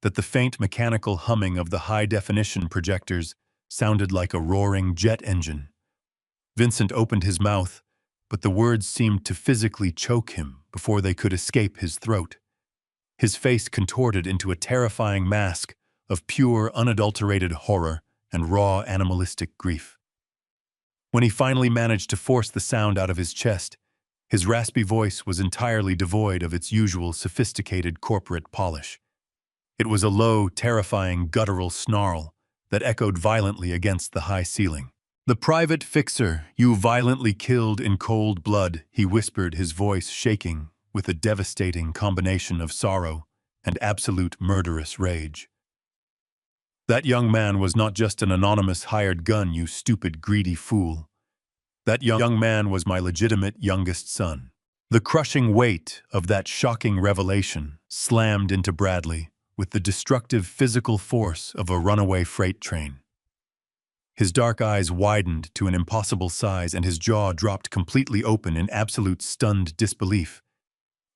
that the faint mechanical humming of the high-definition projectors sounded like a roaring jet engine. Vincent opened his mouth, but the words seemed to physically choke him before they could escape his throat. His face contorted into a terrifying mask of pure, unadulterated horror and raw animalistic grief. When he finally managed to force the sound out of his chest, his raspy voice was entirely devoid of its usual sophisticated corporate polish. It was a low, terrifying, guttural snarl that echoed violently against the high ceiling. "The private fixer you violently killed in cold blood," he whispered, his voice shaking with a devastating combination of sorrow and absolute murderous rage. "That young man was not just an anonymous hired gun, you stupid, greedy fool. That young man was my legitimate youngest son." The crushing weight of that shocking revelation slammed into Bradley with the destructive physical force of a runaway freight train. His dark eyes widened to an impossible size and his jaw dropped completely open in absolute stunned disbelief.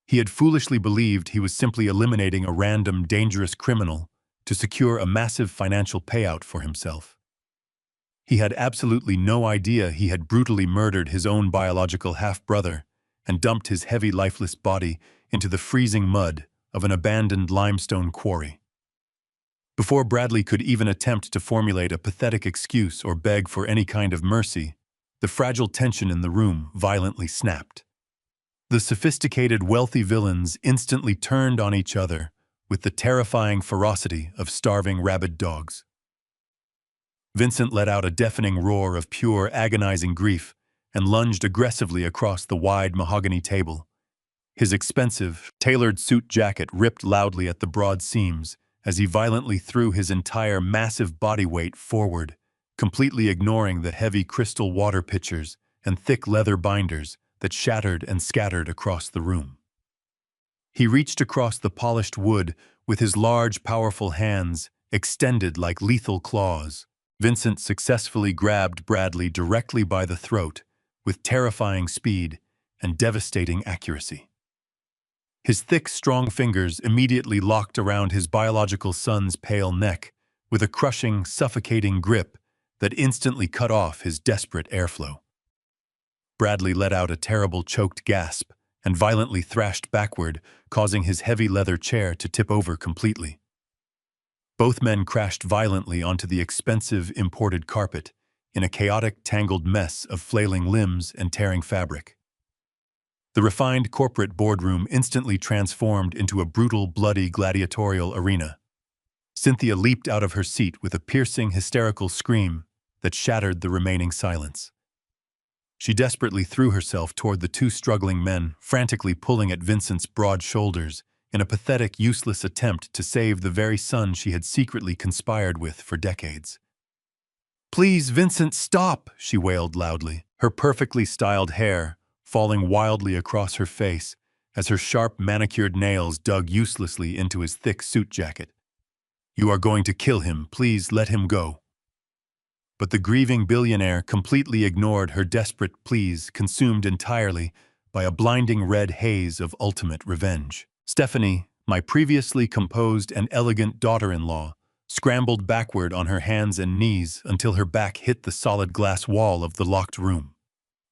He had foolishly believed he was simply eliminating a random, dangerous criminal to secure a massive financial payout for himself. He had absolutely no idea he had brutally murdered his own biological half-brother and dumped his heavy, lifeless body into the freezing mud of an abandoned limestone quarry. Before Bradley could even attempt to formulate a pathetic excuse or beg for any kind of mercy, the fragile tension in the room violently snapped. The sophisticated, wealthy villains instantly turned on each other with the terrifying ferocity of starving rabid dogs. Vincent let out a deafening roar of pure, agonizing grief and lunged aggressively across the wide mahogany table. His expensive, tailored suit jacket ripped loudly at the broad seams as he violently threw his entire massive body weight forward, completely ignoring the heavy crystal water pitchers and thick leather binders that shattered and scattered across the room. He reached across the polished wood with his large, powerful hands extended like lethal claws. Vincent successfully grabbed Bradley directly by the throat with terrifying speed and devastating accuracy. His thick, strong fingers immediately locked around his biological son's pale neck with a crushing, suffocating grip that instantly cut off his desperate airflow. Bradley let out a terrible choked gasp and violently thrashed backward, causing his heavy leather chair to tip over completely. Both men crashed violently onto the expensive imported carpet in a chaotic, tangled mess of flailing limbs and tearing fabric. The refined corporate boardroom instantly transformed into a brutal, bloody gladiatorial arena. Cynthia leaped out of her seat with a piercing, hysterical scream that shattered the remaining silence. She desperately threw herself toward the two struggling men, frantically pulling at Vincent's broad shoulders in a pathetic, useless attempt to save the very son she had secretly conspired with for decades. "Please, Vincent, stop!" she wailed loudly, her perfectly styled hair falling wildly across her face as her sharp, manicured nails dug uselessly into his thick suit jacket. "You are going to kill him. Please let him go." But the grieving billionaire completely ignored her desperate pleas, consumed entirely by a blinding red haze of ultimate revenge. Stephanie, my previously composed and elegant daughter-in-law, scrambled backward on her hands and knees until her back hit the solid glass wall of the locked room.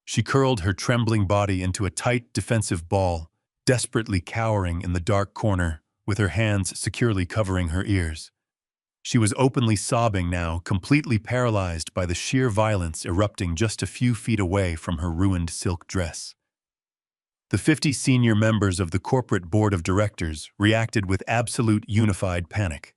She curled her trembling body into a tight, defensive ball, desperately cowering in the dark corner, with her hands securely covering her ears. She was openly sobbing now, completely paralyzed by the sheer violence erupting just a few feet away from her ruined silk dress. The 50 senior members of the corporate board of directors reacted with absolute unified panic.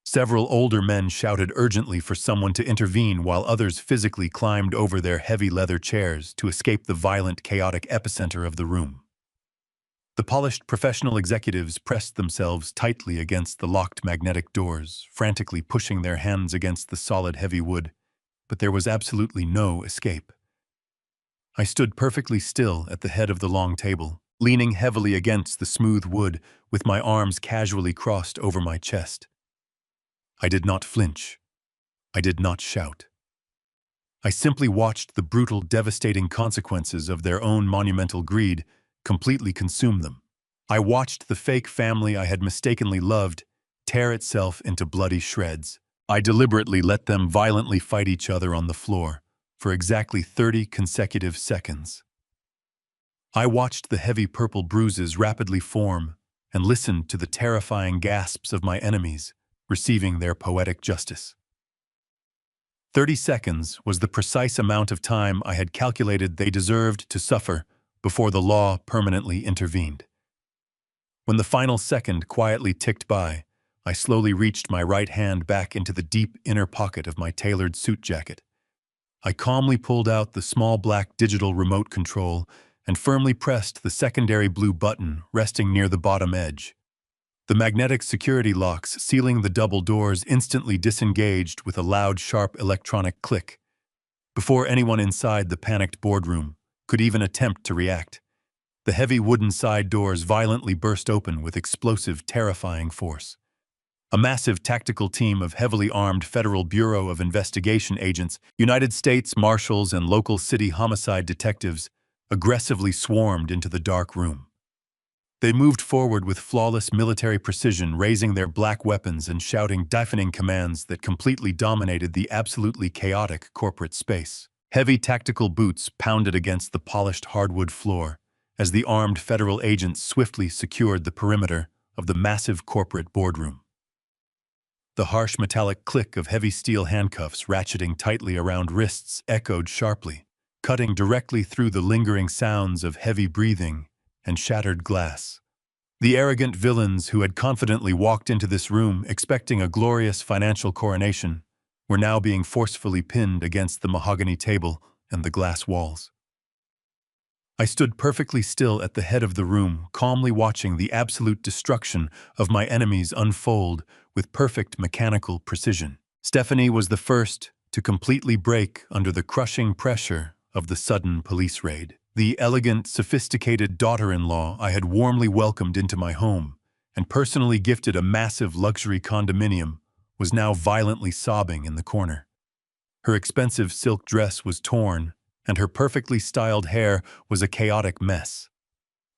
Several older men shouted urgently for someone to intervene while others physically climbed over their heavy leather chairs to escape the violent, chaotic epicenter of the room. The polished professional executives pressed themselves tightly against the locked magnetic doors, frantically pushing their hands against the solid, heavy wood, but there was absolutely no escape. I stood perfectly still at the head of the long table, leaning heavily against the smooth wood with my arms casually crossed over my chest. I did not flinch. I did not shout. I simply watched the brutal, devastating consequences of their own monumental greed completely consume them. I watched the fake family I had mistakenly loved tear itself into bloody shreds. I deliberately let them violently fight each other on the floor for exactly 30 consecutive seconds. I watched the heavy purple bruises rapidly form and listened to the terrifying gasps of my enemies receiving their poetic justice. 30 seconds was the precise amount of time I had calculated they deserved to suffer before the law permanently intervened. When the final second quietly ticked by, I slowly reached my right hand back into the deep inner pocket of my tailored suit jacket. I calmly pulled out the small black digital remote control and firmly pressed the secondary blue button resting near the bottom edge. The magnetic security locks sealing the double doors instantly disengaged with a loud, sharp electronic click. Before anyone inside the panicked boardroom could even attempt to react, the heavy wooden side doors violently burst open with explosive, terrifying force. A massive tactical team of heavily armed Federal Bureau of Investigation agents, United States Marshals, and local city homicide detectives aggressively swarmed into the dark room. They moved forward with flawless military precision, raising their black weapons and shouting deafening commands that completely dominated the absolutely chaotic corporate space. Heavy tactical boots pounded against the polished hardwood floor as the armed federal agents swiftly secured the perimeter of the massive corporate boardroom. The harsh metallic click of heavy steel handcuffs ratcheting tightly around wrists echoed sharply, cutting directly through the lingering sounds of heavy breathing and shattered glass. The arrogant villains who had confidently walked into this room expecting a glorious financial coronation were now being forcefully pinned against the mahogany table and the glass walls. I stood perfectly still at the head of the room, calmly watching the absolute destruction of my enemies unfold with perfect mechanical precision. Stephanie was the first to completely break under the crushing pressure of the sudden police raid. The elegant, sophisticated daughter-in-law I had warmly welcomed into my home and personally gifted a massive luxury condominium was now violently sobbing in the corner. Her expensive silk dress was torn, and her perfectly styled hair was a chaotic mess.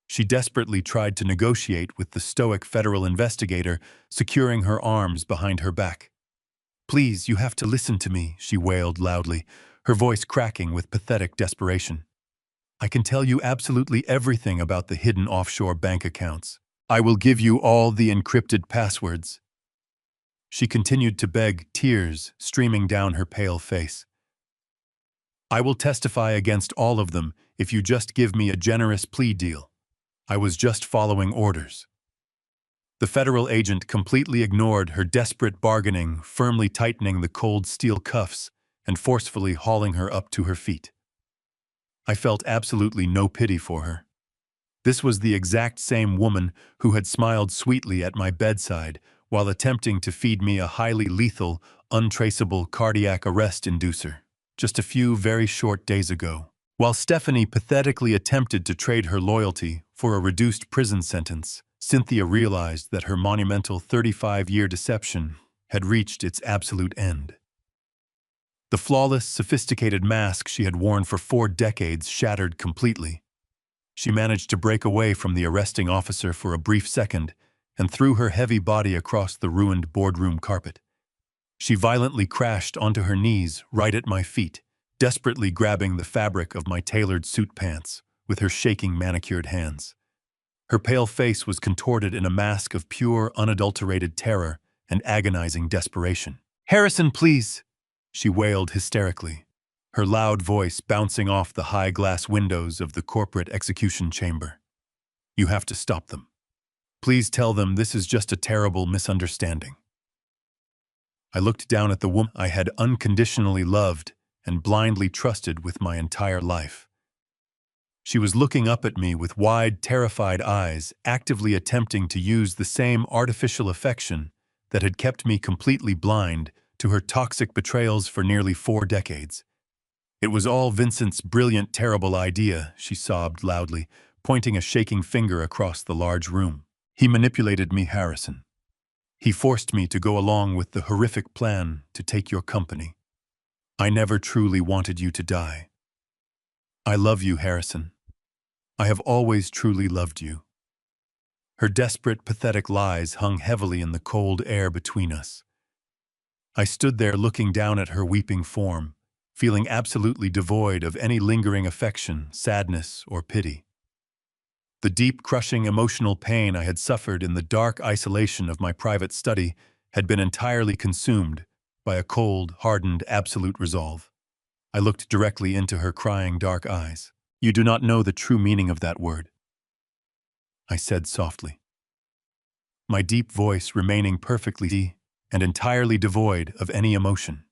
She desperately tried to negotiate with the stoic federal investigator, securing her arms behind her back. "Please, you have to listen to me," she wailed loudly, her voice cracking with pathetic desperation. "I can tell you absolutely everything about the hidden offshore bank accounts. I will give you all the encrypted passwords." She continued to beg, tears streaming down her pale face. "I will testify against all of them if you just give me a generous plea deal. I was just following orders." The federal agent completely ignored her desperate bargaining, firmly tightening the cold steel cuffs and forcefully hauling her up to her feet. I felt absolutely no pity for her. This was the exact same woman who had smiled sweetly at my bedside while attempting to feed me a highly lethal, untraceable cardiac arrest inducer just a few very short days ago. While Stephanie pathetically attempted to trade her loyalty for a reduced prison sentence, Cynthia realized that her monumental 35-year deception had reached its absolute end. The flawless, sophisticated mask she had worn for 4 decades shattered completely. She managed to break away from the arresting officer for a brief second and threw her heavy body across the ruined boardroom carpet. She violently crashed onto her knees right at my feet, desperately grabbing the fabric of my tailored suit pants with her shaking manicured hands. Her pale face was contorted in a mask of pure, unadulterated terror and agonizing desperation. "Harrison, please!" she wailed hysterically, her loud voice bouncing off the high glass windows of the corporate execution chamber. "You have to stop them. Please tell them this is just a terrible misunderstanding." I looked down at the woman I had unconditionally loved and blindly trusted with my entire life. She was looking up at me with wide, terrified eyes, actively attempting to use the same artificial affection that had kept me completely blind to her toxic betrayals for nearly 4 decades. "It was all Vincent's brilliant, terrible idea," she sobbed loudly, pointing a shaking finger across the large room. "He manipulated me, Harrison. He forced me to go along with the horrific plan to take your company. I never truly wanted you to die. I love you, Harrison. I have always truly loved you." Her desperate, pathetic lies hung heavily in the cold air between us. I stood there looking down at her weeping form, feeling absolutely devoid of any lingering affection, sadness, or pity. The deep, crushing emotional pain I had suffered in the dark isolation of my private study had been entirely consumed by a cold, hardened, absolute resolve. I looked directly into her crying dark eyes. "You do not know the true meaning of that word," I said softly, my deep voice remaining perfectly and entirely devoid of any emotion.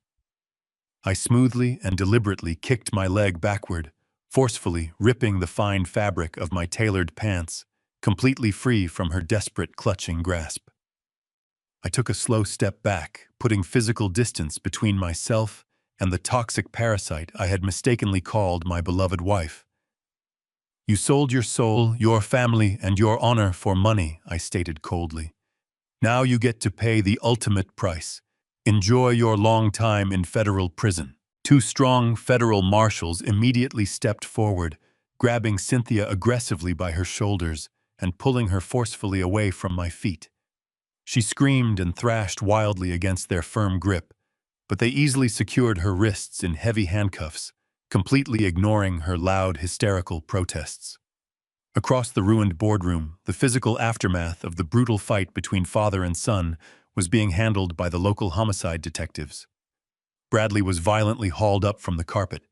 I smoothly and deliberately kicked my leg backward, forcefully ripping the fine fabric of my tailored pants, completely free from her desperate, clutching grasp. I took a slow step back, putting physical distance between myself and the toxic parasite I had mistakenly called my beloved wife. "You sold your soul, your family, and your honor for money," I stated coldly. "Now you get to pay the ultimate price. Enjoy your long time in federal prison." 2 strong federal marshals immediately stepped forward, grabbing Cynthia aggressively by her shoulders and pulling her forcefully away from my feet. She screamed and thrashed wildly against their firm grip, but they easily secured her wrists in heavy handcuffs, completely ignoring her loud, hysterical protests. Across the ruined boardroom, the physical aftermath of the brutal fight between father and son was being handled by the local homicide detectives. Bradley was violently hauled up from the carpet,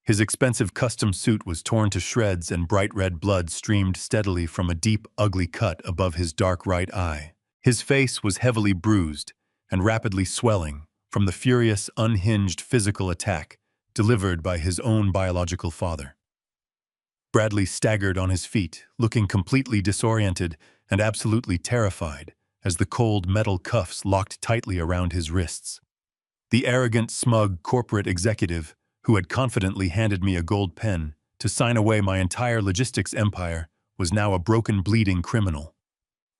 His expensive custom suit was torn to shreds and bright red blood streamed steadily from a deep, ugly cut above his dark right eye. His face was heavily bruised and rapidly swelling from the furious, unhinged physical attack delivered by his own biological father. Bradley staggered on his feet, looking completely disoriented and absolutely terrified as the cold metal cuffs locked tightly around his wrists. The arrogant, smug corporate executive who had confidently handed me a gold pen to sign away my entire logistics empire was now a broken, bleeding criminal.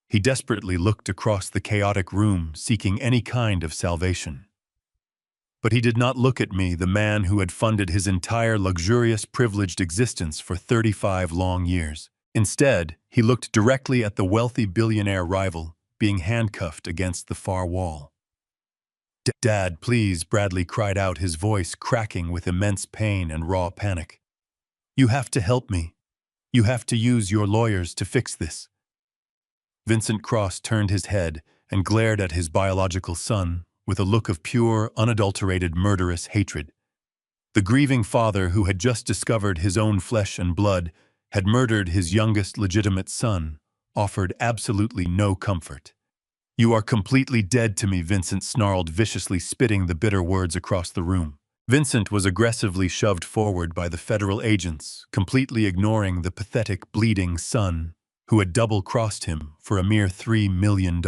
He desperately looked across the chaotic room, seeking any kind of salvation. But he did not look at me, the man who had funded his entire luxurious, privileged existence for 35 long years. Instead, he looked directly at the wealthy billionaire rival being handcuffed against the far wall. "Dad, please," Bradley cried out, his voice cracking with immense pain and raw panic. "You have to help me. You have to use your lawyers to fix this." Vincent Cross turned his head and glared at his biological son with a look of pure, unadulterated, murderous hatred. The grieving father who had just discovered his own flesh and blood had murdered his youngest legitimate son offered absolutely no comfort. "You are completely dead to me," Vincent snarled, viciously spitting the bitter words across the room. Vincent was aggressively shoved forward by the federal agents, completely ignoring the pathetic, bleeding son who had double-crossed him for a mere $3 million.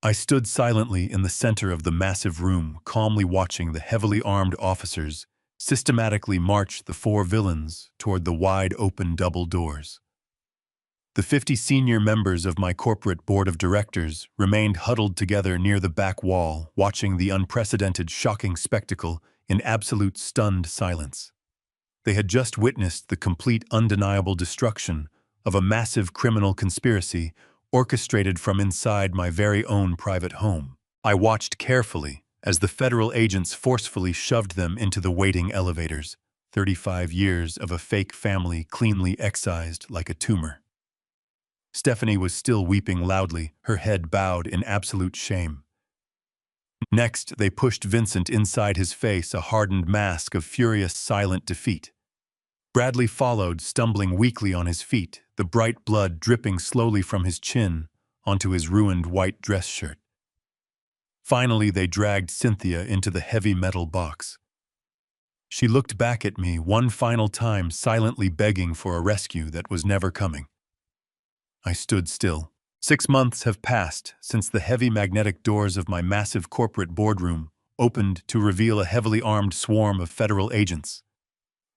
I stood silently in the center of the massive room, calmly watching the heavily armed officers systematically march the four villains toward the wide-open double doors. The 50 senior members of my corporate board of directors remained huddled together near the back wall, watching the unprecedented, shocking spectacle in absolute stunned silence. They had just witnessed the complete, undeniable destruction of a massive criminal conspiracy orchestrated from inside my very own private home. I watched carefully as the federal agents forcefully shoved them into the waiting elevators, 35 years of a fake family cleanly excised like a tumor. Stephanie was still weeping loudly, her head bowed in absolute shame. Next, they pushed Vincent inside, his face a hardened mask of furious, silent defeat. Bradley followed, stumbling weakly on his feet, the bright blood dripping slowly from his chin onto his ruined white dress shirt. Finally, they dragged Cynthia into the heavy metal box. She looked back at me one final time, silently begging for a rescue that was never coming. I stood still. 6 months have passed since the heavy magnetic doors of my massive corporate boardroom opened to reveal a heavily armed swarm of federal agents.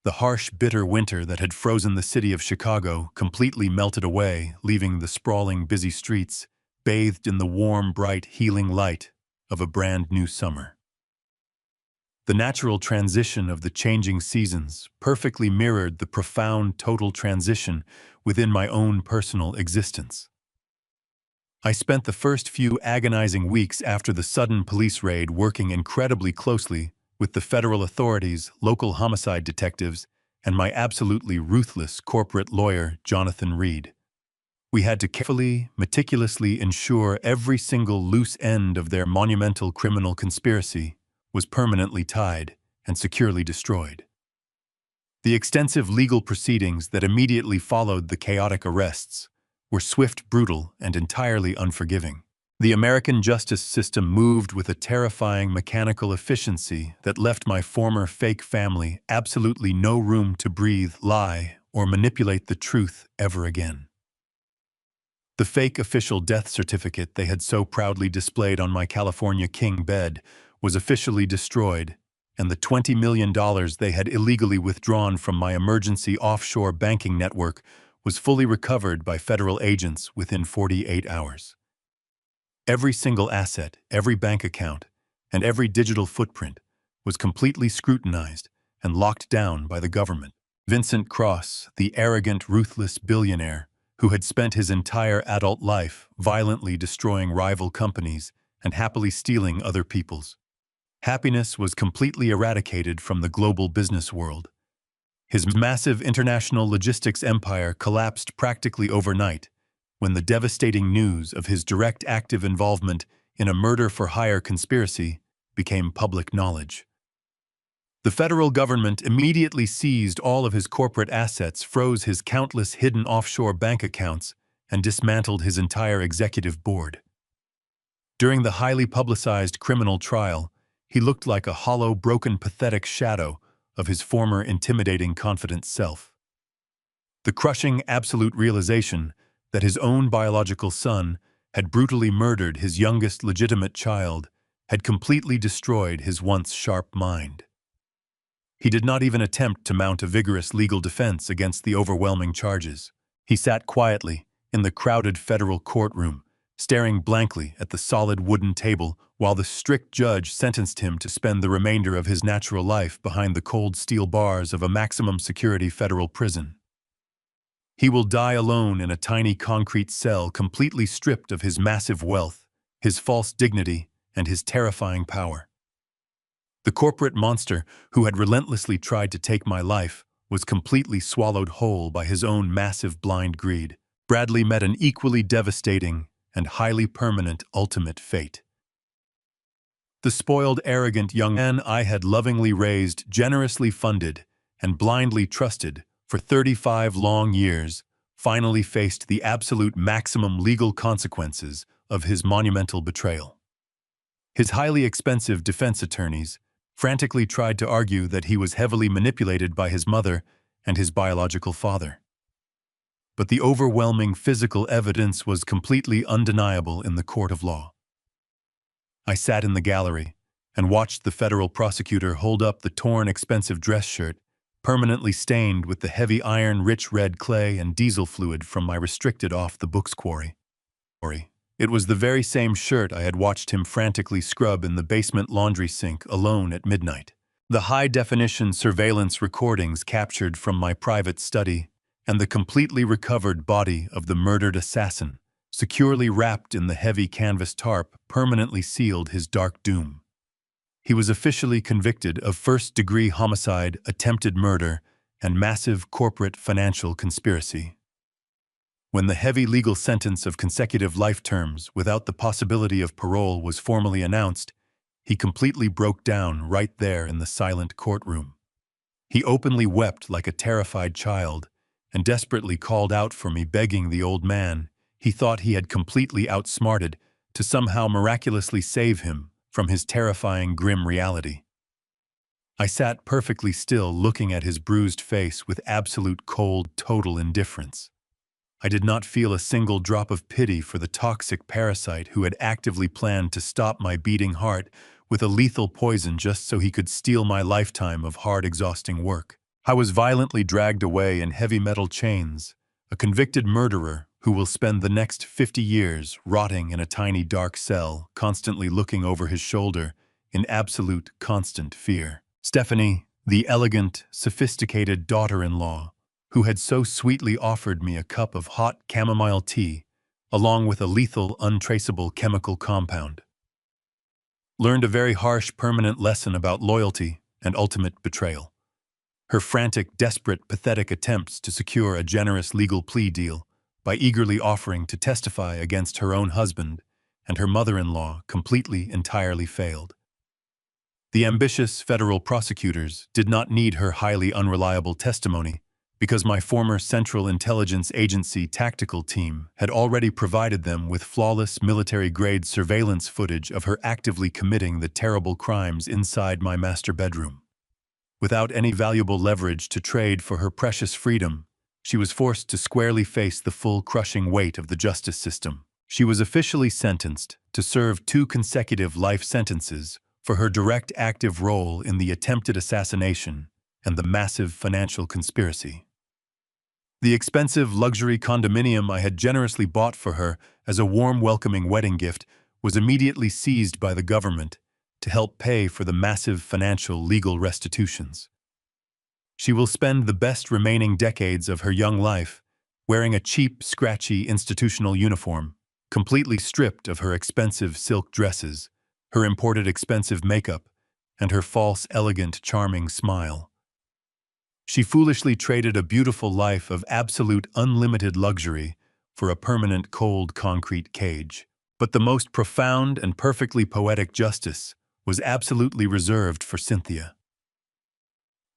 The harsh, bitter winter that had frozen the city of Chicago completely melted away, leaving the sprawling, busy streets bathed in the warm, bright, healing light of a brand new summer. The natural transition of the changing seasons perfectly mirrored the profound, total transition within my own personal existence. I spent the first few agonizing weeks after the sudden police raid working incredibly closely with the federal authorities, local homicide detectives, and my absolutely ruthless corporate lawyer, Jonathan Reed. We had to carefully, meticulously ensure every single loose end of their monumental criminal conspiracy was permanently tied and securely destroyed. The extensive legal proceedings that immediately followed the chaotic arrests were swift, brutal, and entirely unforgiving. The American justice system moved with a terrifying mechanical efficiency that left my former fake family absolutely no room to breathe, lie, or manipulate the truth ever again. The fake official death certificate they had so proudly displayed on my California king bed was officially destroyed, and the $20 million they had illegally withdrawn from my emergency offshore banking network was fully recovered by federal agents within 48 hours. Every single asset, every bank account, and every digital footprint was completely scrutinized and locked down by the government. Vincent Cross, the arrogant, ruthless billionaire who had spent his entire adult life violently destroying rival companies and happily stealing other people's happiness, was completely eradicated from the global business world. His massive international logistics empire collapsed practically overnight when the devastating news of his direct active involvement in a murder-for-hire conspiracy became public knowledge. The federal government immediately seized all of his corporate assets, froze his countless hidden offshore bank accounts, and dismantled his entire executive board. During the highly publicized criminal trial, he looked like a hollow, broken, pathetic shadow of his former intimidating, confident self. The crushing, absolute realization that his own biological son had brutally murdered his youngest legitimate child had completely destroyed his once sharp mind. He did not even attempt to mount a vigorous legal defense against the overwhelming charges. He sat quietly in the crowded federal courtroom, staring blankly at the solid wooden table while the strict judge sentenced him to spend the remainder of his natural life behind the cold steel bars of a maximum security federal prison. He will die alone in a tiny concrete cell, completely stripped of his massive wealth, his false dignity, and his terrifying power. The corporate monster who had relentlessly tried to take my life was completely swallowed whole by his own massive blind greed. Bradley met an equally devastating and highly permanent ultimate fate. The spoiled, arrogant young man I had lovingly raised, generously funded, and blindly trusted for 35 long years finally faced the absolute maximum legal consequences of his monumental betrayal. His highly expensive defense attorneys frantically tried to argue that he was heavily manipulated by his mother and his biological father. But the overwhelming physical evidence was completely undeniable in the court of law. I sat in the gallery and watched the federal prosecutor hold up the torn, expensive dress shirt, permanently stained with the heavy iron, rich red clay and diesel fluid from my restricted off-the-books quarry. It was the very same shirt I had watched him frantically scrub in the basement laundry sink alone at midnight. The high-definition surveillance recordings captured from my private study and the completely recovered body of the murdered assassin, securely wrapped in the heavy canvas tarp, permanently sealed his dark doom. He was officially convicted of first-degree homicide, attempted murder, and massive corporate financial conspiracy. When the heavy legal sentence of consecutive life terms without the possibility of parole was formally announced, he completely broke down right there in the silent courtroom. He openly wept like a terrified child and desperately called out for me, begging the old man he thought he had completely outsmarted to somehow miraculously save him from his terrifying, grim reality. I sat perfectly still, looking at his bruised face with absolute cold, total indifference. I did not feel a single drop of pity for the toxic parasite who had actively planned to stop my beating heart with a lethal poison just so he could steal my lifetime of hard, exhausting work. I was violently dragged away in heavy metal chains, a convicted murderer who will spend the next 50 years rotting in a tiny dark cell, constantly looking over his shoulder in absolute, constant fear. Stephanie, the elegant, sophisticated daughter-in-law, who had so sweetly offered me a cup of hot chamomile tea, along with a lethal, untraceable chemical compound, learned a very harsh, permanent lesson about loyalty and ultimate betrayal. Her frantic, desperate, pathetic attempts to secure a generous legal plea deal by eagerly offering to testify against her own husband and her mother-in-law completely, entirely failed. The ambitious federal prosecutors did not need her highly unreliable testimony because my former Central Intelligence Agency tactical team had already provided them with flawless military-grade surveillance footage of her actively committing the terrible crimes inside my master bedroom. Without any valuable leverage to trade for her precious freedom, she was forced to squarely face the full crushing weight of the justice system. She was officially sentenced to serve 2 consecutive life sentences for her direct active role in the attempted assassination and the massive financial conspiracy. The expensive luxury condominium I had generously bought for her as a warm, welcoming wedding gift was immediately seized by the government to help pay for the massive financial legal restitutions. She will spend the best remaining decades of her young life wearing a cheap, scratchy institutional uniform, completely stripped of her expensive silk dresses, her imported expensive makeup, and her false, elegant, charming smile. She foolishly traded a beautiful life of absolute unlimited luxury for a permanent cold concrete cage. But the most profound and perfectly poetic justice was absolutely reserved for Cynthia.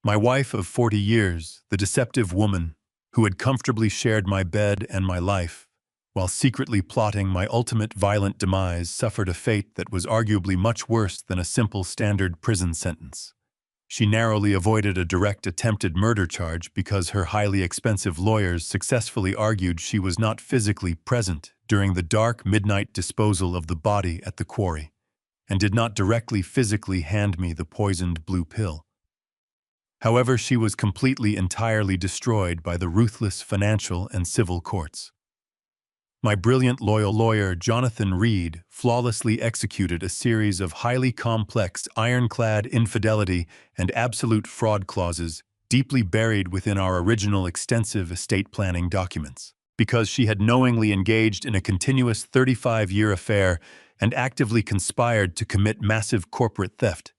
My wife of 40 years, the deceptive woman, who had comfortably shared my bed and my life, while secretly plotting my ultimate violent demise, suffered a fate that was arguably much worse than a simple standard prison sentence. She narrowly avoided a direct attempted murder charge because her highly expensive lawyers successfully argued she was not physically present during the dark midnight disposal of the body at the quarry, and did not directly physically hand me the poisoned blue pill. However, she was entirely destroyed by the ruthless financial and civil courts. My brilliant loyal lawyer, Jonathan Reed, flawlessly executed a series of highly complex, ironclad infidelity and absolute fraud clauses deeply buried within our original extensive estate planning documents. Because she had knowingly engaged in a continuous 35-year affair and actively conspired to commit massive corporate theft,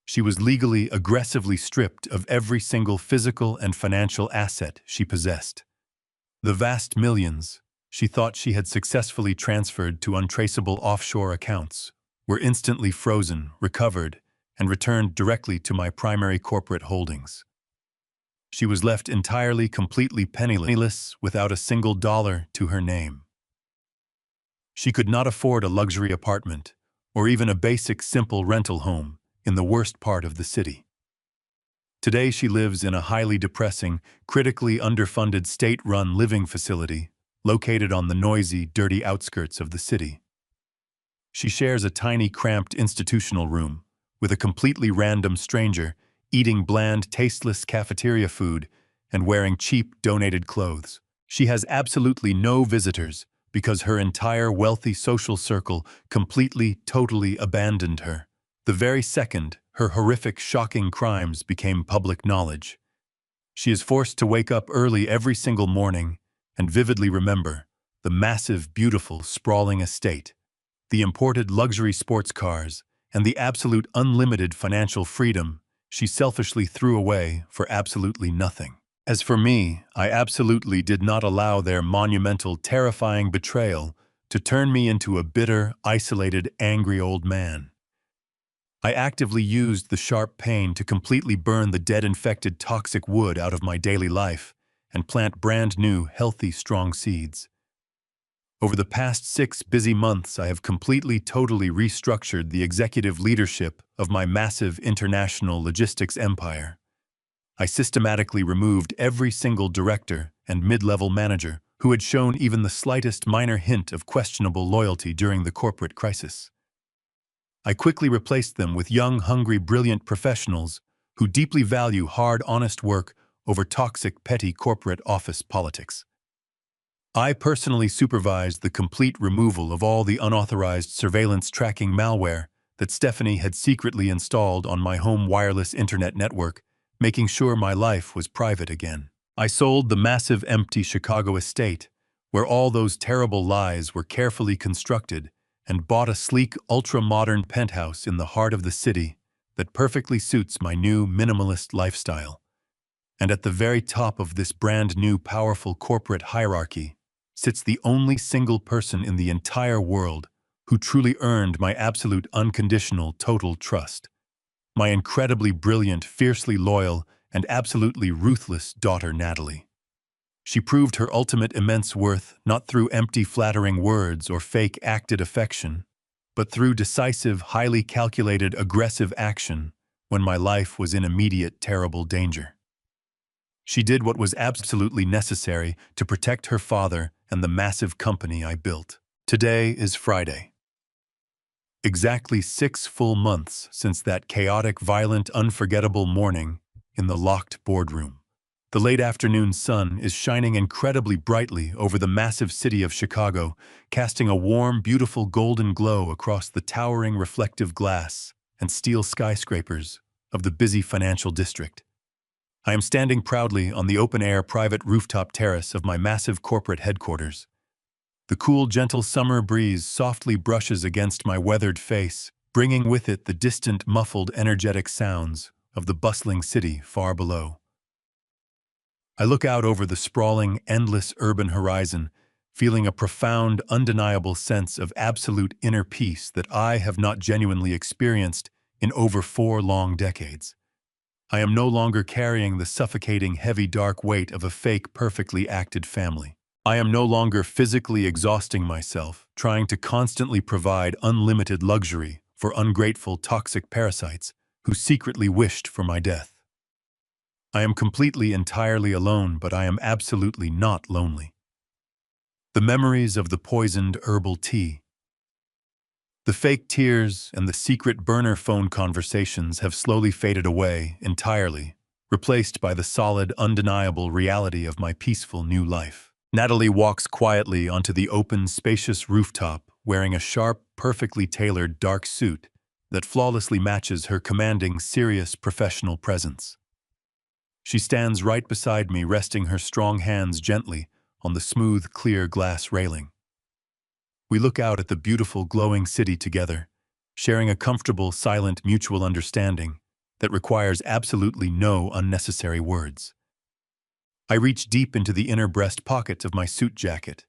she was legally aggressively stripped of every single physical and financial asset she possessed. The vast millions she thought she had successfully transferred to untraceable offshore accounts were instantly frozen, recovered, and returned directly to my primary corporate holdings. She was left completely penniless, without a single dollar to her name. She could not afford a luxury apartment or even a basic simple rental home in the worst part of the city. Today she lives in a highly depressing, critically underfunded state-run living facility located on the noisy, dirty outskirts of the city. She shares a tiny, cramped institutional room with a completely random stranger eating bland, tasteless cafeteria food and wearing cheap, donated clothes. She has absolutely no visitors because her entire wealthy social circle totally abandoned her. The very second her horrific, shocking crimes became public knowledge, she is forced to wake up early every single morning and vividly remember the massive, beautiful, sprawling estate, the imported luxury sports cars, and the absolute unlimited financial freedom she selfishly threw away for absolutely nothing. As for me, I absolutely did not allow their monumental, terrifying betrayal to turn me into a bitter, isolated, angry old man. I actively used the sharp pain to completely burn the dead, infected, toxic wood out of my daily life and plant brand new, healthy, strong seeds. Over the past 6 busy months, I have totally restructured the executive leadership of my massive international logistics empire. I systematically removed every single director and mid-level manager who had shown even the slightest minor hint of questionable loyalty during the corporate crisis. I quickly replaced them with young, hungry, brilliant professionals who deeply value hard, honest work over toxic, petty corporate office politics. I personally supervised the complete removal of all the unauthorized surveillance tracking malware that Stephanie had secretly installed on my home wireless internet network, making sure my life was private again. I sold the massive empty Chicago estate, where all those terrible lies were carefully constructed, and bought a sleek, ultra-modern penthouse in the heart of the city that perfectly suits my new minimalist lifestyle. And at the very top of this brand new powerful corporate hierarchy sits the only single person in the entire world who truly earned my absolute unconditional total trust. My incredibly brilliant, fiercely loyal, and absolutely ruthless daughter, Natalie. She proved her ultimate immense worth not through empty, flattering words or fake acted affection, but through decisive, highly calculated, aggressive action when my life was in immediate, terrible danger. She did what was absolutely necessary to protect her father and the massive company I built. Today is Friday. Exactly 6 full months since that chaotic, violent, unforgettable morning in the locked boardroom. The late afternoon sun is shining incredibly brightly over the massive city of Chicago, casting a warm, beautiful golden glow across the towering reflective glass and steel skyscrapers of the busy financial district. I am standing proudly on the open-air private rooftop terrace of my massive corporate headquarters. The cool, gentle summer breeze softly brushes against my weathered face, bringing with it the distant, muffled, energetic sounds of the bustling city far below. I look out over the sprawling, endless urban horizon, feeling a profound, undeniable sense of absolute inner peace that I have not genuinely experienced in over 4 long decades. I am no longer carrying the suffocating, heavy, dark weight of a fake, perfectly acted family. I am no longer physically exhausting myself, trying to constantly provide unlimited luxury for ungrateful, toxic parasites who secretly wished for my death. I am completely, entirely alone, but I am absolutely not lonely. The memories of the poisoned herbal tea, the fake tears and the secret burner phone conversations have slowly faded away entirely, replaced by the solid, undeniable reality of my peaceful new life. Natalie walks quietly onto the open, spacious rooftop, wearing a sharp, perfectly tailored dark suit that flawlessly matches her commanding, serious, professional presence. She stands right beside me, resting her strong hands gently on the smooth, clear glass railing. We look out at the beautiful, glowing city together, sharing a comfortable, silent, mutual understanding that requires absolutely no unnecessary words. I reach deep into the inner breast pocket of my suit jacket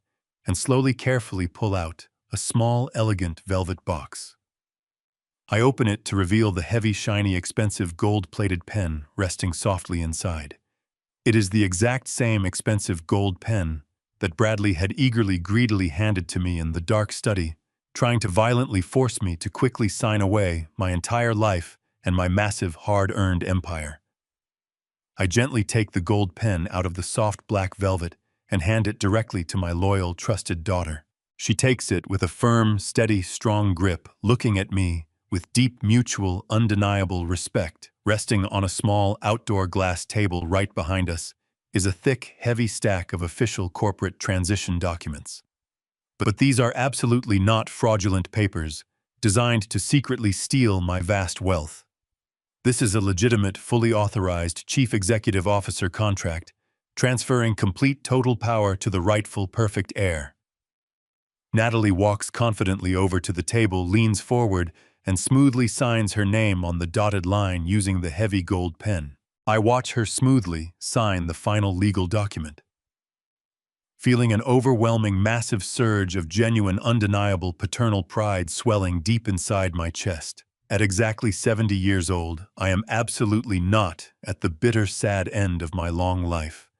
and slowly, carefully pull out a small, elegant velvet box. I open it to reveal the heavy, shiny, expensive gold-plated pen resting softly inside. It is the exact same expensive gold pen that Bradley had eagerly, greedily handed to me in the dark study, trying to violently force me to quickly sign away my entire life and my massive, hard-earned empire. I gently take the gold pen out of the soft black velvet and hand it directly to my loyal, trusted daughter. She takes it with a firm, steady, strong grip, looking at me with deep, mutual, undeniable respect. Resting on a small, outdoor glass table right behind us is a thick, heavy stack of official corporate transition documents. But these are absolutely not fraudulent papers designed to secretly steal my vast wealth. This is a legitimate, fully authorized Chief Executive Officer contract, transferring complete total power to the rightful perfect heir. Natalie walks confidently over to the table, leans forward, and smoothly signs her name on the dotted line using the heavy gold pen. I watch her smoothly sign the final legal document, feeling an overwhelming, massive surge of genuine, undeniable paternal pride swelling deep inside my chest. At exactly 70 years old, I am absolutely not at the bitter, sad end of my long life.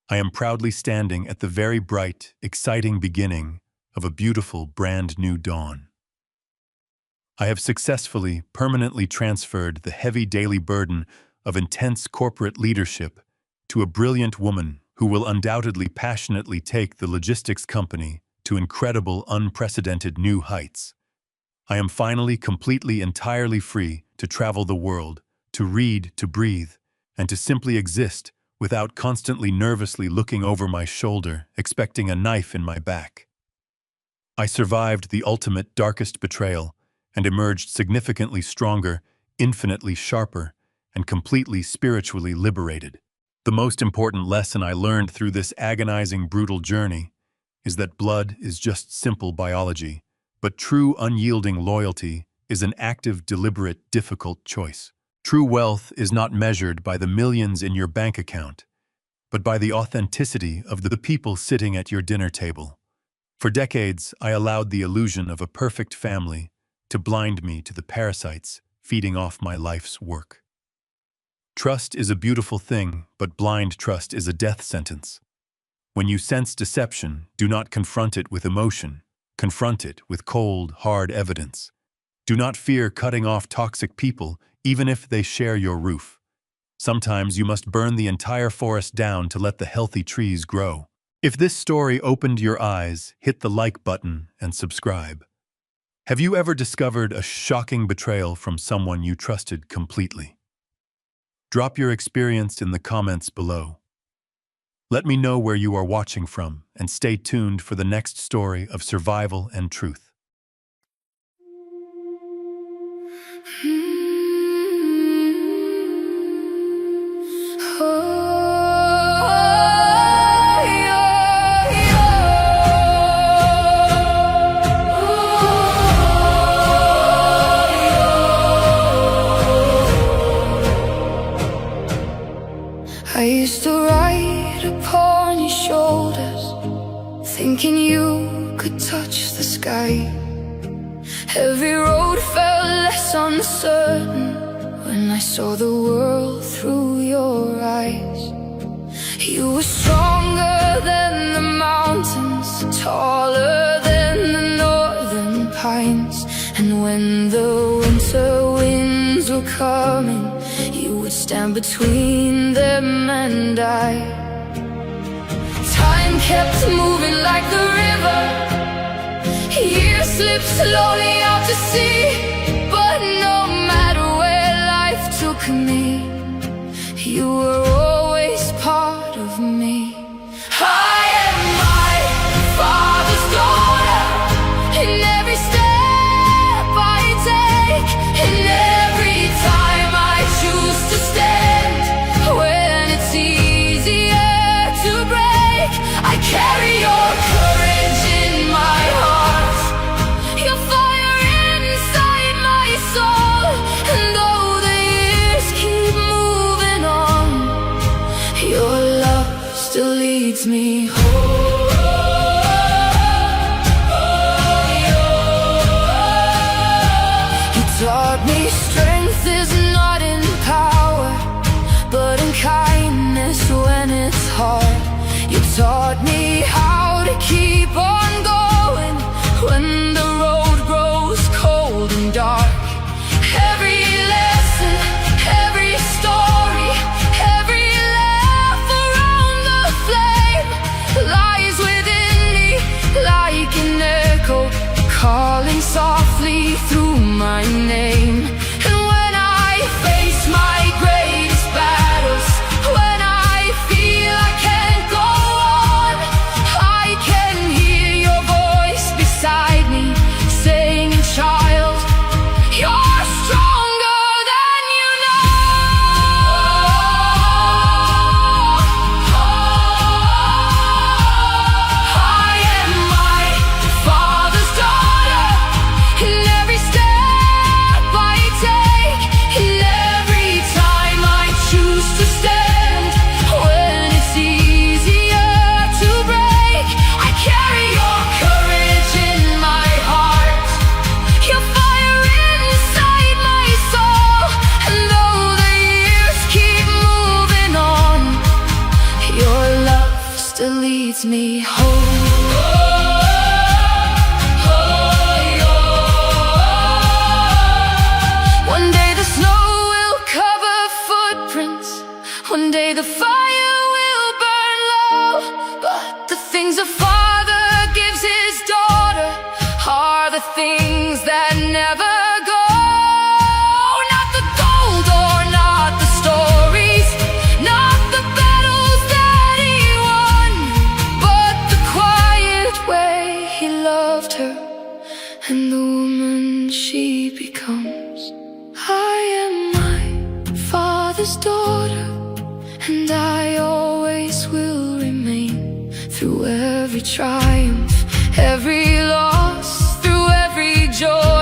I am proudly standing at the very bright, exciting beginning of a beautiful, brand new dawn. I have successfully, permanently transferred the heavy daily burden of intense corporate leadership to a brilliant woman who will undoubtedly passionately take the logistics company to incredible, unprecedented new heights. I am finally completely, entirely free to travel the world, to read, to breathe, and to simply exist without constantly nervously looking over my shoulder, expecting a knife in my back. I survived the ultimate, darkest betrayal and emerged significantly stronger, infinitely sharper, and completely spiritually liberated. The most important lesson I learned through this agonizing, brutal journey is that blood is just simple biology, but true, unyielding loyalty is an active, deliberate, difficult choice. True wealth is not measured by the millions in your bank account, but by the authenticity of the people sitting at your dinner table. For decades, I allowed the illusion of a perfect family to blind me to the parasites feeding off my life's work. Trust is a beautiful thing, but blind trust is a death sentence. When you sense deception, do not confront it with emotion. Confront it with cold, hard evidence. Do not fear cutting off toxic people, even if they share your roof. Sometimes you must burn the entire forest down to let the healthy trees grow. If this story opened your eyes, hit the like button and subscribe. Have you ever discovered a shocking betrayal from someone you trusted completely? Drop your experience in the comments below. Let me know where you are watching from, and stay tuned for the next story of survival and truth. I used to ride upon your shoulders, thinking you could touch the sky. Every road felt less uncertain when I saw the world through your eyes. You were stronger than the mountains, taller than the northern pines. And when the winter winds were coming, you would stand between them and I. Time kept moving like the river, years slipped slowly out to sea. But no matter where life took me, you were always part of me. I am my Father's daughter, in every step I take, in every time I choose to stand. When it's easier to break, I carry your courage in my heart, your fire inside my soul. And though the years keep moving on, your love still leads me home. You taught me strength is not in power, but in kindness when it's hard. You taught me how to keep on going when the road grows cold and dark. Every lesson, every story, every laugh around the flame lies within me like an echo, calling softly through my name. And when I face my greatest battles, when I feel I can't go on, I can hear your voice beside me saying, child, you're stronger than you know. I am my Father's daughter, in every step I take, in every time I choose to stand. When it's easier to break, I carry your courage in my heart, your fire inside my soul. And though the years keep moving on, your love still leads me home. One day the snow will cover footprints, one day the fire will burn low. But the things a father gives his daughter are the things that never go. Not the gold or not the stories, not the battles that he won, but the quiet way he loved her and the woman she becomes. I am my Father's daughter, and I always will remain. Through every triumph, every loss, through every joy,